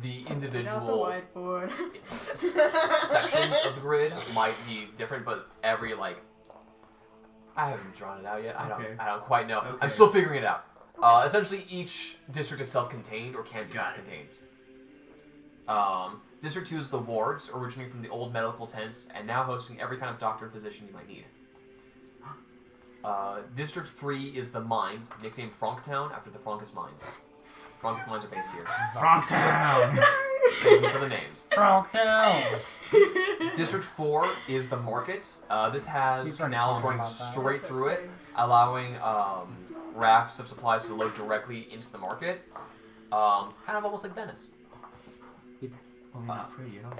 the individual whiteboard. sections of the grid might be different, but every I haven't drawn it out yet. I don't quite know. Okay. I'm still figuring it out. Essentially, each district is self-contained or can be self-contained. District 2 is the wards, originating from the old medical tents and now hosting every kind of doctor and physician you might need. District 3 is the mines, nicknamed Franktown after the Frankus mines. Frankus mines are based here. Franktown! Thank you for the names. Franktown! District 4 is the markets. This has He's already canals seen running about that. straight through it, allowing rafts of supplies to load directly into the market. Kind of almost like Venice. Only not free, you know?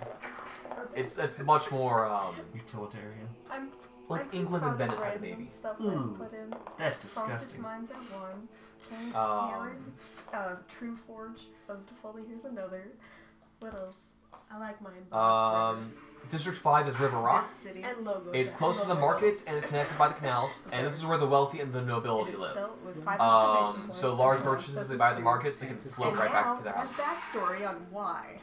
It's much more Utilitarian. I'm like England and Venice had a baby. Stuff Ooh. I put in. That's Promptus disgusting. Mines are one. True Forge of Default, here's another. What else? I like mine. District 5 is River Rock. This city. And logos. It's close to the markets and it's connected by the canals, and this is where the wealthy and the It nobility is live. spelled with 5 exclamation points. So large and purchases says they the buy at the city. markets, they can float And right now, back to their there's houses. backstory on why.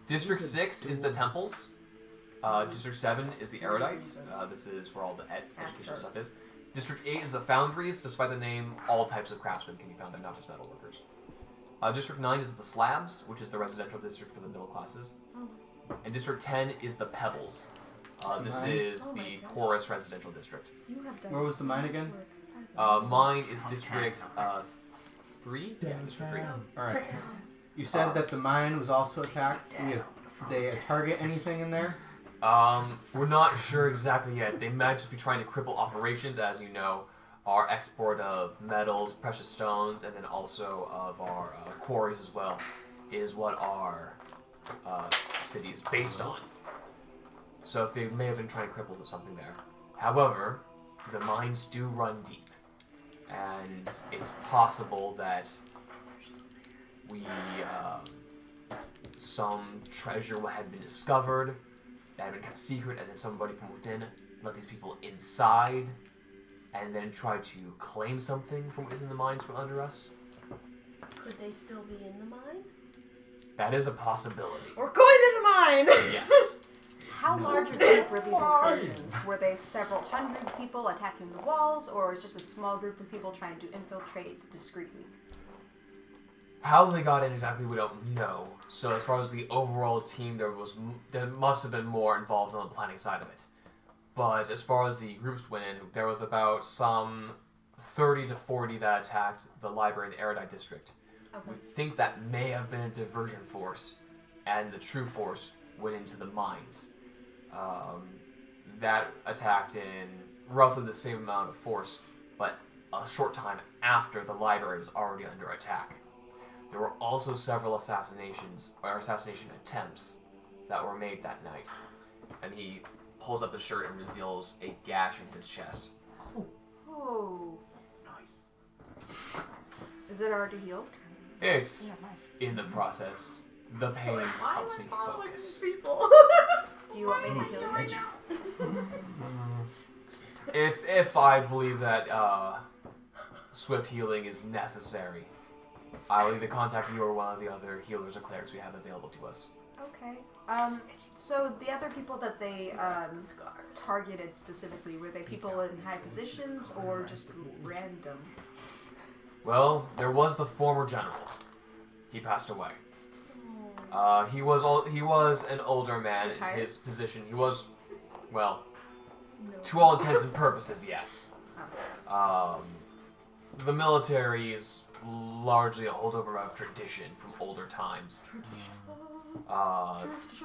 District 6 is the temples. District 7 is the erudites. This is where all the educational stuff is. District 8 is the foundries. Just by the name, all types of craftsmen can be found there, not just metal workers. District 9 is the slabs, which is the residential district for the middle classes. And District 10 is the pebbles. This is the poorest residential district. You have done Where was the mine again? Mine is District 3? Yeah, District 3. Alright. You said that the mine was also attacked. Did they target anything in there? We're not sure exactly yet. They might just be trying to cripple operations, as you know. Our export of metals, precious stones, and then also of our quarries as well, is what our city is based on. So if they may have been trying to cripple something there. However, the mines do run deep, and it's possible that some treasure had been discovered that had been kept secret, and then somebody from within let these people inside, and then tried to claim something from within the mines from under us. Could they still be in the mine? That is a possibility. We're going to the mine! Yes. How large or deep were these incursions? Were they several hundred people attacking the walls, or was just a small group of people trying to infiltrate discreetly? How they got in exactly, we don't know. So as far as the overall team, there must have been more involved on the planning side of it. But as far as the groups went in, there was about some 30 to 40 that attacked the library in the Erudite district. Okay. We think that may have been a diversion force, and the true force went into the mines. That attacked in roughly the same amount of force, but a short time after the library was already under attack. There were also several assassination attempts that were made that night. And he pulls up his shirt and reveals a gash in his chest. Oh. Nice. Is it already healed? It's in the process. The pain helps me focus. People? Do you want me to heal you? If I believe that swift healing is necessary, I will either contact you or one of the other healers or clerics we have available to us. Okay. So the other people that they targeted specifically, were they people in high positions or just random? Well, there was the former general. He passed away. He was an older man in his position. He was, well, to all intents and purposes, yes. The military is largely a holdover of tradition from older times.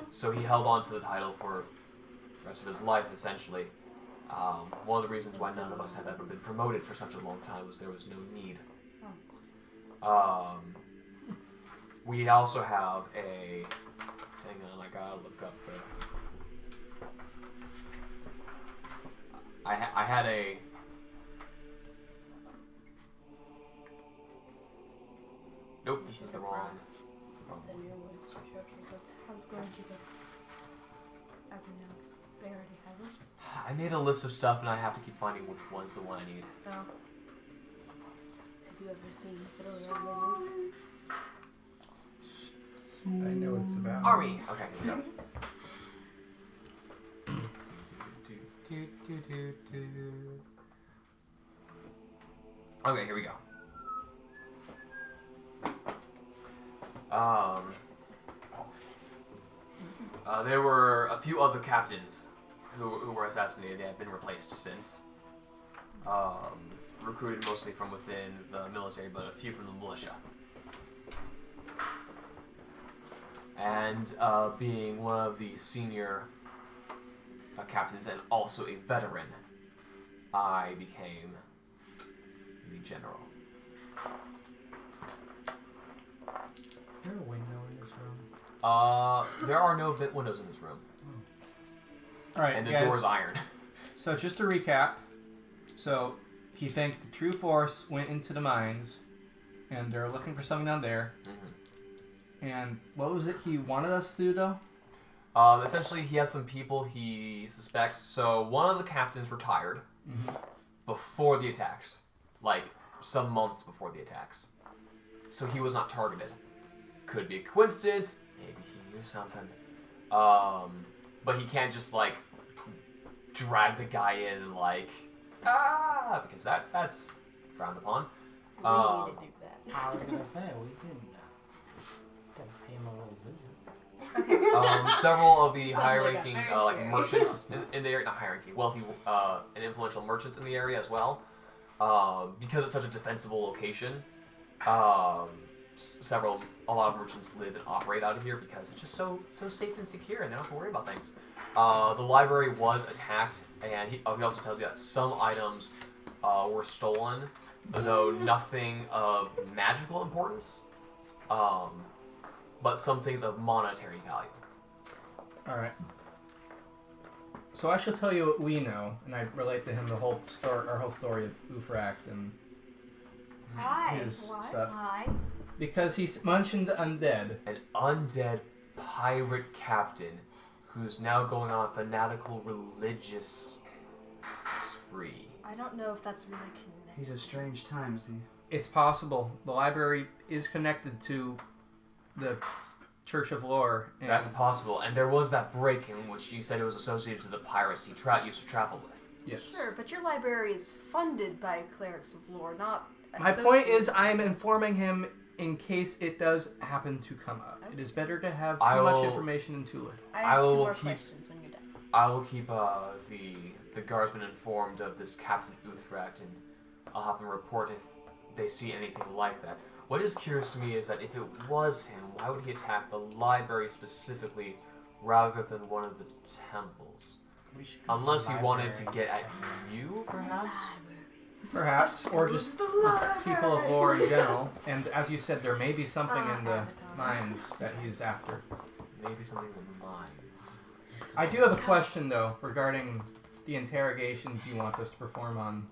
So he held on to the title for the rest of his life, essentially. One of the reasons why none of us have ever been promoted for such a long time was there was no need. We also have a... Hang on, I gotta look up the... I had a... Nope, this is the wrong... I was going to the... I don't know. They already have it? I made a list of stuff and I have to keep finding which one's the one I need. Oh. Have you ever seen Fiddler on the Roof? I know what it's about. Army! Okay, here we go. Okay, here we go. There were a few other captains who were assassinated. They have been replaced since. Recruited mostly from within the military, but a few from the militia. And being one of the senior captains and also a veteran, I became the general. Is there a window in this room? There are no windows in this room. All right, And the guys. door is iron. So just to recap, so he thinks the true force went into the mines, and they're looking for something down there. Mm-hmm. And what was it he wanted us to do, though? Essentially, he has some people he suspects. So one of the captains retired before the attacks, like some months before the attacks. So he was not targeted. Could be a coincidence. Maybe he knew something. But he can't just like drag the guy in and like because that's frowned upon. We need to do that. I was gonna say we didn't. Gotta pay him a little visit. Several of the Sounds high-ranking like a like nice merchants in the area, not high-ranking, wealthy and influential merchants in the area as well, because it's such a defensible location. A lot of merchants live and operate out of here because it's just so safe and secure, and they don't have to worry about things. The library was attacked, and he also tells you that some items were stolen, though nothing of magical importance. But some things of monetary value. All right. So I shall tell you what we know, and I relate to him the whole story, our whole story of Ufract and his stuff. Why? Because he mentioned undead. An undead pirate captain who's now going on a fanatical religious spree. I don't know if that's really connected. These are strange times. It's possible. The library is connected to the Church of Lore. And That's possible. And there was that break in which you said it was associated to the pirates he used to travel with. Yes. Sure, but your library is funded by clerics of lore, not My point is, I am informing him in case it does happen to come up. Okay. It is better to have too much information and too little. I have two will more keep- questions when you're done. I will keep the guardsmen informed of this Captain Uthract, and I'll have them report if they see anything like that. What is curious to me is that if it was him, why would he attack the library specifically rather than one of the temples? Unless he wanted to get at you, perhaps? Perhaps, or just people of lore in general. And as you said, there may be something in the mines that he's after. Maybe something in the mines. I do have a question, though, regarding the interrogations you want us to perform on.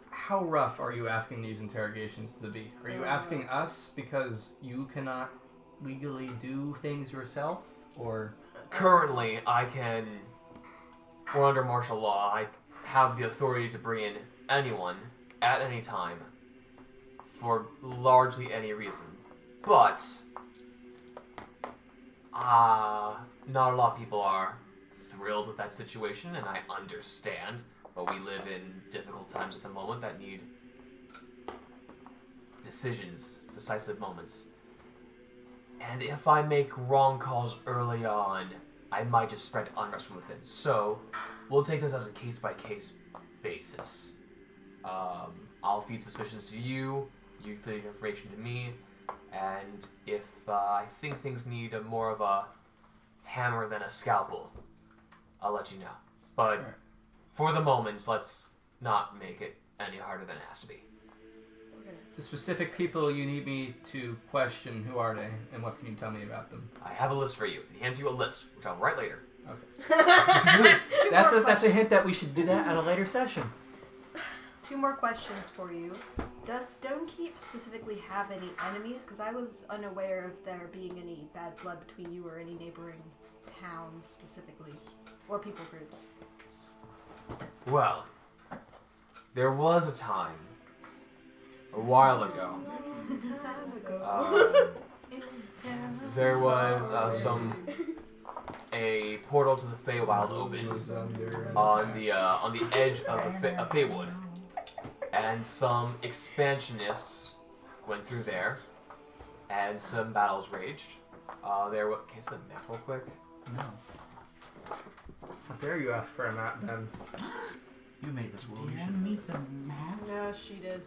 How rough are you asking these interrogations to be? Are you asking us because you cannot legally do things yourself, or? Currently, we're under martial law. I have the authority to bring in anyone at any time for largely any reason. But not a lot of people are thrilled with that situation, and I understand. But we live in difficult times at the moment that need decisions, decisive moments. And if I make wrong calls early on, I might just spread unrest from within. So, we'll take this as a case-by-case basis. I'll feed suspicions to you, you feed information to me, and if I think things need more of a hammer than a scalpel, I'll let you know. But for the moment, let's not make it any harder than it has to be. The specific people you need me to question, who are they, and what can you tell me about them? I have a list for you. He hands you a list, which I'll write later. Okay. That's a hint that we should do that at a later session. Two more questions for you. Does Stonekeep specifically have any enemies? Because I was unaware of there being any bad blood between you or any neighboring towns specifically, or people groups. Well, there was a time, a while ago, there was a portal to the Feywild opened on the edge of Feywood, and some expansionists went through there, and some battles raged. Can I see the map real quick? No. How dare you ask for a map, Ben? You made this world. DM needs a map. No, she did.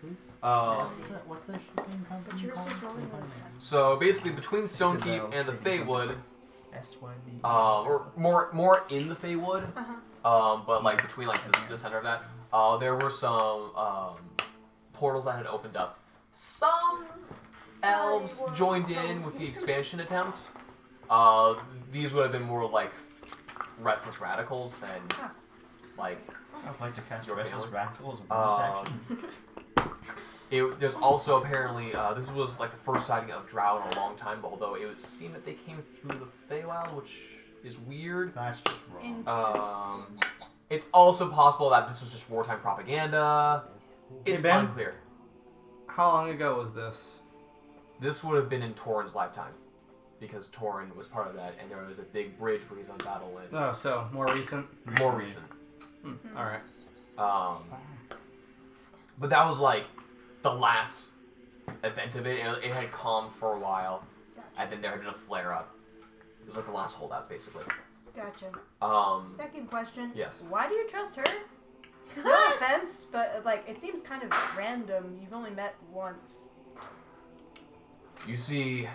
Who's Um, what's the shipping company But yours was called? rolling Remind really me. fast. so basically, between Stonekeep Citadel and the Trading Feywood, SYB. or more in the Feywood, but like between like the center of that, there were some portals that had opened up. Some elves joined in with the expansion attempt. These would have been more like restless radicals than like. I'd like to cast Your Restless family? Radicals as a bonus action. There's also apparently this was like the first sighting of Drow in a long time, although it would seem that they came through the Feywild, which is weird. That's just wrong. It's also possible that this was just wartime propaganda. It's Ben? unclear. How long ago was this? This would have been in Torrhen's lifetime, because Torrhen was part of that, and there was a big bridge where he's on battle with. Oh, so more recent. More recent. All right. But that was like the last event of it. It had calmed for a while, and then there had been a flare up. It was like the last holdouts, basically. Gotcha. Second question. Yes. Why do you trust her? No offense, but like it seems kind of random. You've only met once. You see,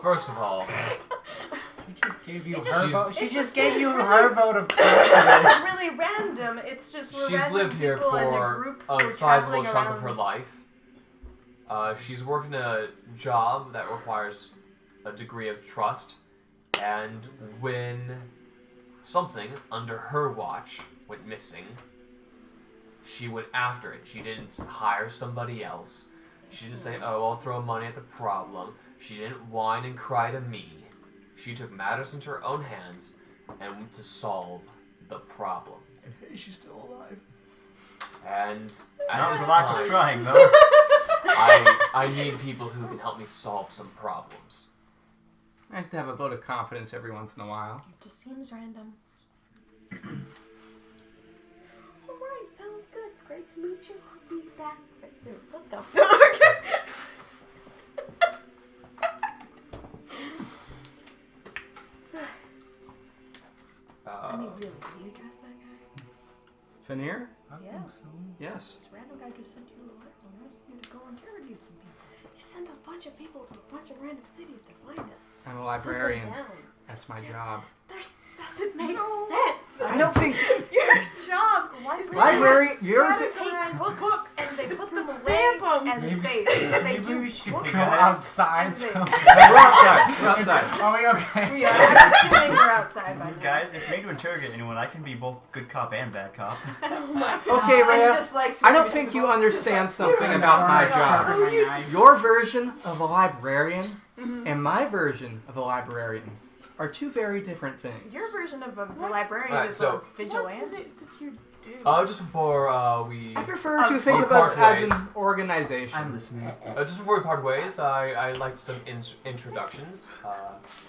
first of all, She just gave you It her just- vote. it She just just gave seems you really- her vote of It's confidence. not really random. It's just we're she's random lived here people as a for group. a We're sizable traveling chunk of her around. life. She's working a job that requires a degree of trust, and when something under her watch went missing, she went after it. She didn't hire somebody else. She didn't say, "Oh, I'll throw money at the problem." She didn't whine and cry to me. She took matters into her own hands and went to solve the problem. Hey, she's still alive. And at Not this for lack time, of trying, though. I need people who can help me solve some problems. Nice to have a vote of confidence every once in a while. It just seems random. Alright, sounds good. Great to meet you. I'll be back soon. Let's go. I mean, really, do you trust that guy? Veneer? I Yeah. think so. Yes. This random guy just sent you a letter and asked you to go interrogate some people. He sent a bunch of people to a bunch of random cities to find us. I'm a librarian. Down. That's my job. That doesn't make No. sense. I don't think Your job is library. to You're categorize Books and they put them away Stamp 'em. and Maybe- they Maybe do we should books. go guys. outside. And they- No, we're outside. We're outside. Are we okay? Yeah, I'm assuming we're outside by You now. guys, if you need to interrogate anyone, I can be both good cop and bad cop. Okay, I'm Rhea. just, like, I don't swimming think in you the book. understand something about my job. Your version of a librarian and my version of a librarian are two very different things. Your version of a librarian Alright, is so- a What vigilante. is it that you do? Just before we I prefer to think we of us part as ways. an organization. I'm listening. Just before we part ways, I'd like some introductions.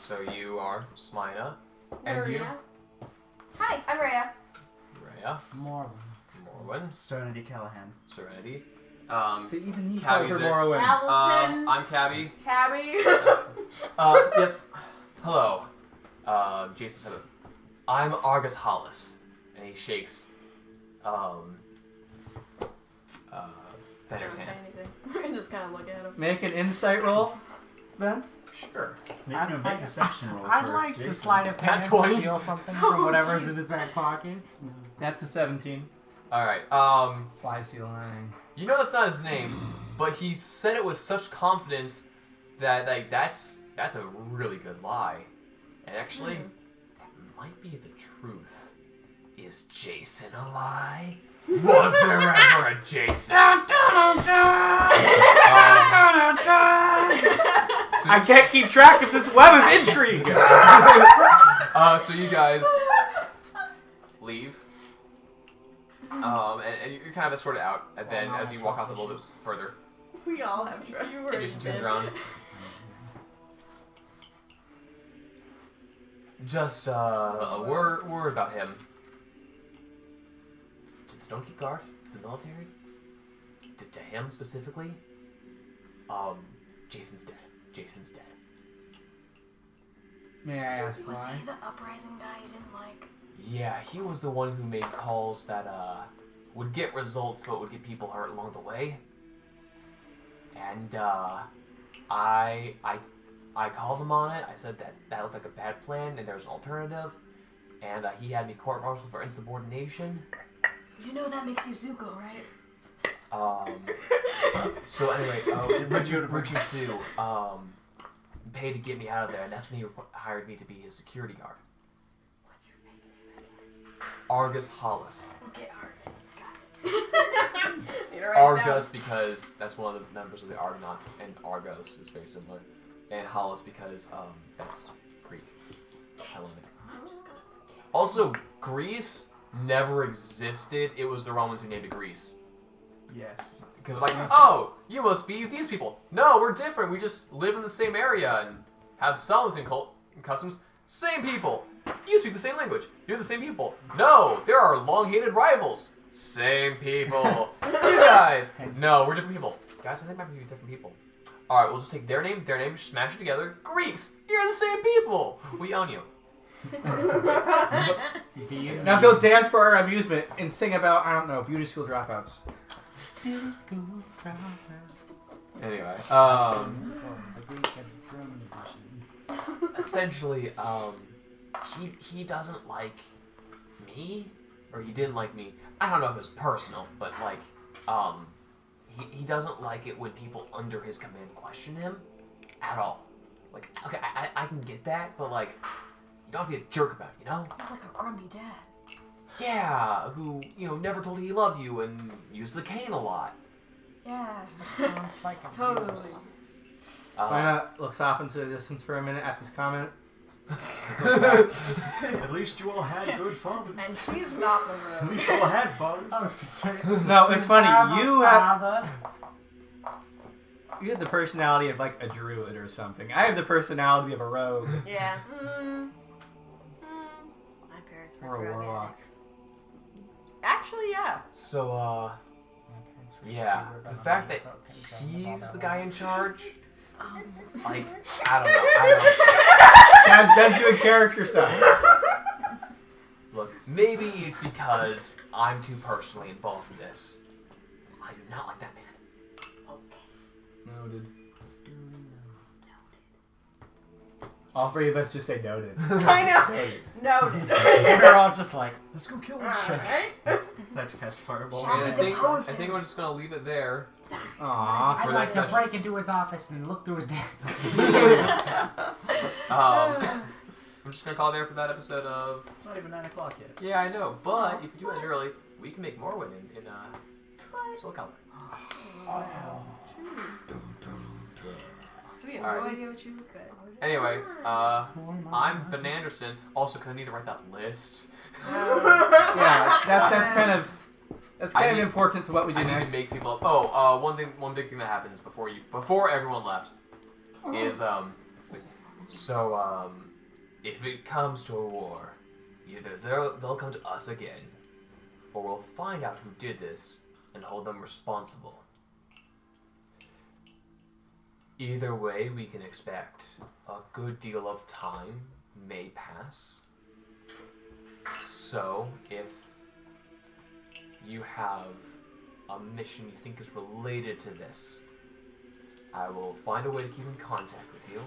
So you are Smina, and you, Maria. Hi, I'm Rhea. Rhea, More. Morwen, Serenity Callahan. Serenity. See, even you Cabby's called her there. Morrowind. Allison. I'm Cabby. Cabby. Yes. Hello. Jason said it. I'm Argus Hollis, and he shakes. I Fenner's don't say hand. anything. Just kind of look at him. Make an insight roll, then. Sure. Maybe a big deception roll. I'd for like to Jason. slide of Nat hand 20. and steal something from whatever's in his back pocket. That's a 17. All right. Why is he lying? You know that's not his name, but he said it with such confidence that like that's a really good lie. And actually, that might be the truth. Is Jason a lie? Was there ever a Jason? I can't keep track of this web of intrigue. So you guys leave. And you're kind of escorted out, and then as you walk out a little bit further, We all have trust. Jason turns around. Just a word about him. To the Stonekeep guard, the military, to him specifically. Jason's dead. Jason's dead. May I ask Was why? he the uprising guy you didn't like? Yeah, he was the one who made calls that would get results but would get people hurt along the way. And I called him on it. I said that looked like a bad plan and there's an alternative. And he had me court-martialed for insubordination. You know that makes you Zuko, right? So anyway, Richard too paid to get me out of there, and that's when he hired me to be his security guard. What's your fake name again? Argus Hollis. Okay, Argus. Argus because that's one of the members of the Argonauts, and Argos is very similar. And Hollis because that's Greek. Hellenic. Also, Greece never existed. It was the Romans who named it Greece. Yes. Because oh, you must be these people. No, we're different. We just live in the same area and have some of the same customs. Same people. You speak the same language. You're the same people. No, there are long-hated rivals. Same people. You guys. No, we're different people. Guys, I think might be different people. All right, we'll just take their name, smash it together. Greeks. You're the same people. We own you. Now go dance for our amusement and sing about, I don't know, beauty school dropouts. Anyway, essentially, he doesn't like me, or he didn't like me. I don't know if it was personal, but like, he doesn't like it when people under his command question him at all. Like, okay, I can get that, but like, you don't have to be a jerk about it, you know? He's like a grumpy dad. Yeah, who, never told you he loved you and used the cane a lot. Yeah. That sounds like a Totally. Lana looks off into the distance for a minute at this comment. At least you all had good fathers. And she's not in the At room. least you all had fathers. I was gonna say. No, it's funny. You have Father. the personality of like a druid or something. I have the personality of a rogue. Yeah. My parents Or were a drug warlock. addicts. Actually, yeah. So, yeah, the fact that he's the guy in charge, like, I don't know. Dad's doing character stuff. Look, maybe it's because I'm too personally involved in this. I do not like that man. Noted. All three of us just say noted. I know. Noted. We're all just like, let's go kill this shit. Alright. Let's cast fireball. Shall And we I think depose him? we're just gonna leave it there. Aww. I'd For like that to session. break into his office and look through his desk. I'm just gonna call it there for that episode of. It's not even 9 o'clock yet. Yeah, I know, but if you do it early, we can make more women in Silicon Valley. So we have Alright. no idea what you could. Anyway, I'm Ben Anderson. Also, because I need to write that list. Yeah, that's kind of I need- important to what we do I need next. to make people up. Oh, one big thing that happens before everyone left is if it comes to a war, either they'll come to us again, or we'll find out who did this and hold them responsible. Either way, we can expect a good deal of time may pass. So, if you have a mission you think is related to this, I will find a way to keep in contact with you,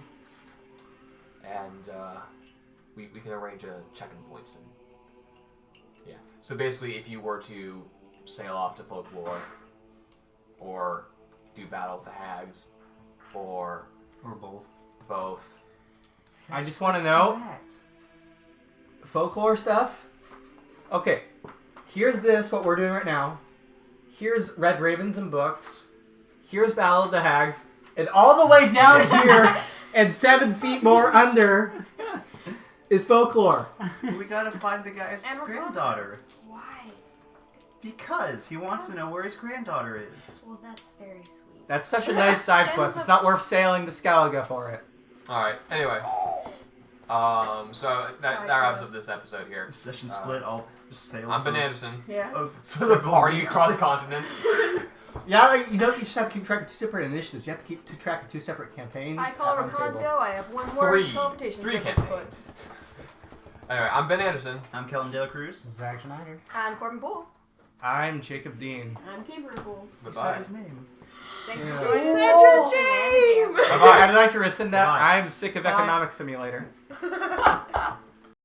and we can arrange a check-in points. And yeah, so basically, if you were to sail off to folklore, or do battle with the hags, or both. I just want to know folklore stuff. Okay, here's what we're doing right now. Here's Red Ravens and Books. Here's Battle of the Hags. And all the way down here and 7 feet more under is folklore. We gotta find the guy's And granddaughter. Why? Because he wants to know where his granddaughter is. Well, that's very sweet. That's such a nice side quest. It's not worth sailing to Scalaga for it. Alright, anyway. So that wraps up this episode here. Session split, I'll sail. I'm Ben through- Anderson. Yeah. Oh, So the party across continent. Yeah, you just have to keep track of 2 separate initiatives. You have to keep track of 2 separate campaigns. I call at one table. Rapunzel. I have one more teleportation. Three circle campaigns. Anyway, I'm Ben Anderson. I'm Kellen De La Cruz. Zach Schneider. I'm Corbin Poole. I'm Jacob Dean. I'm Kimber Pool. He Bye-bye. said his name. Thanks Yeah. for joining Said us. your name! Shenanigans. I'd like to rescind that. Bye. I'm sick of Bye. Economic Simulator.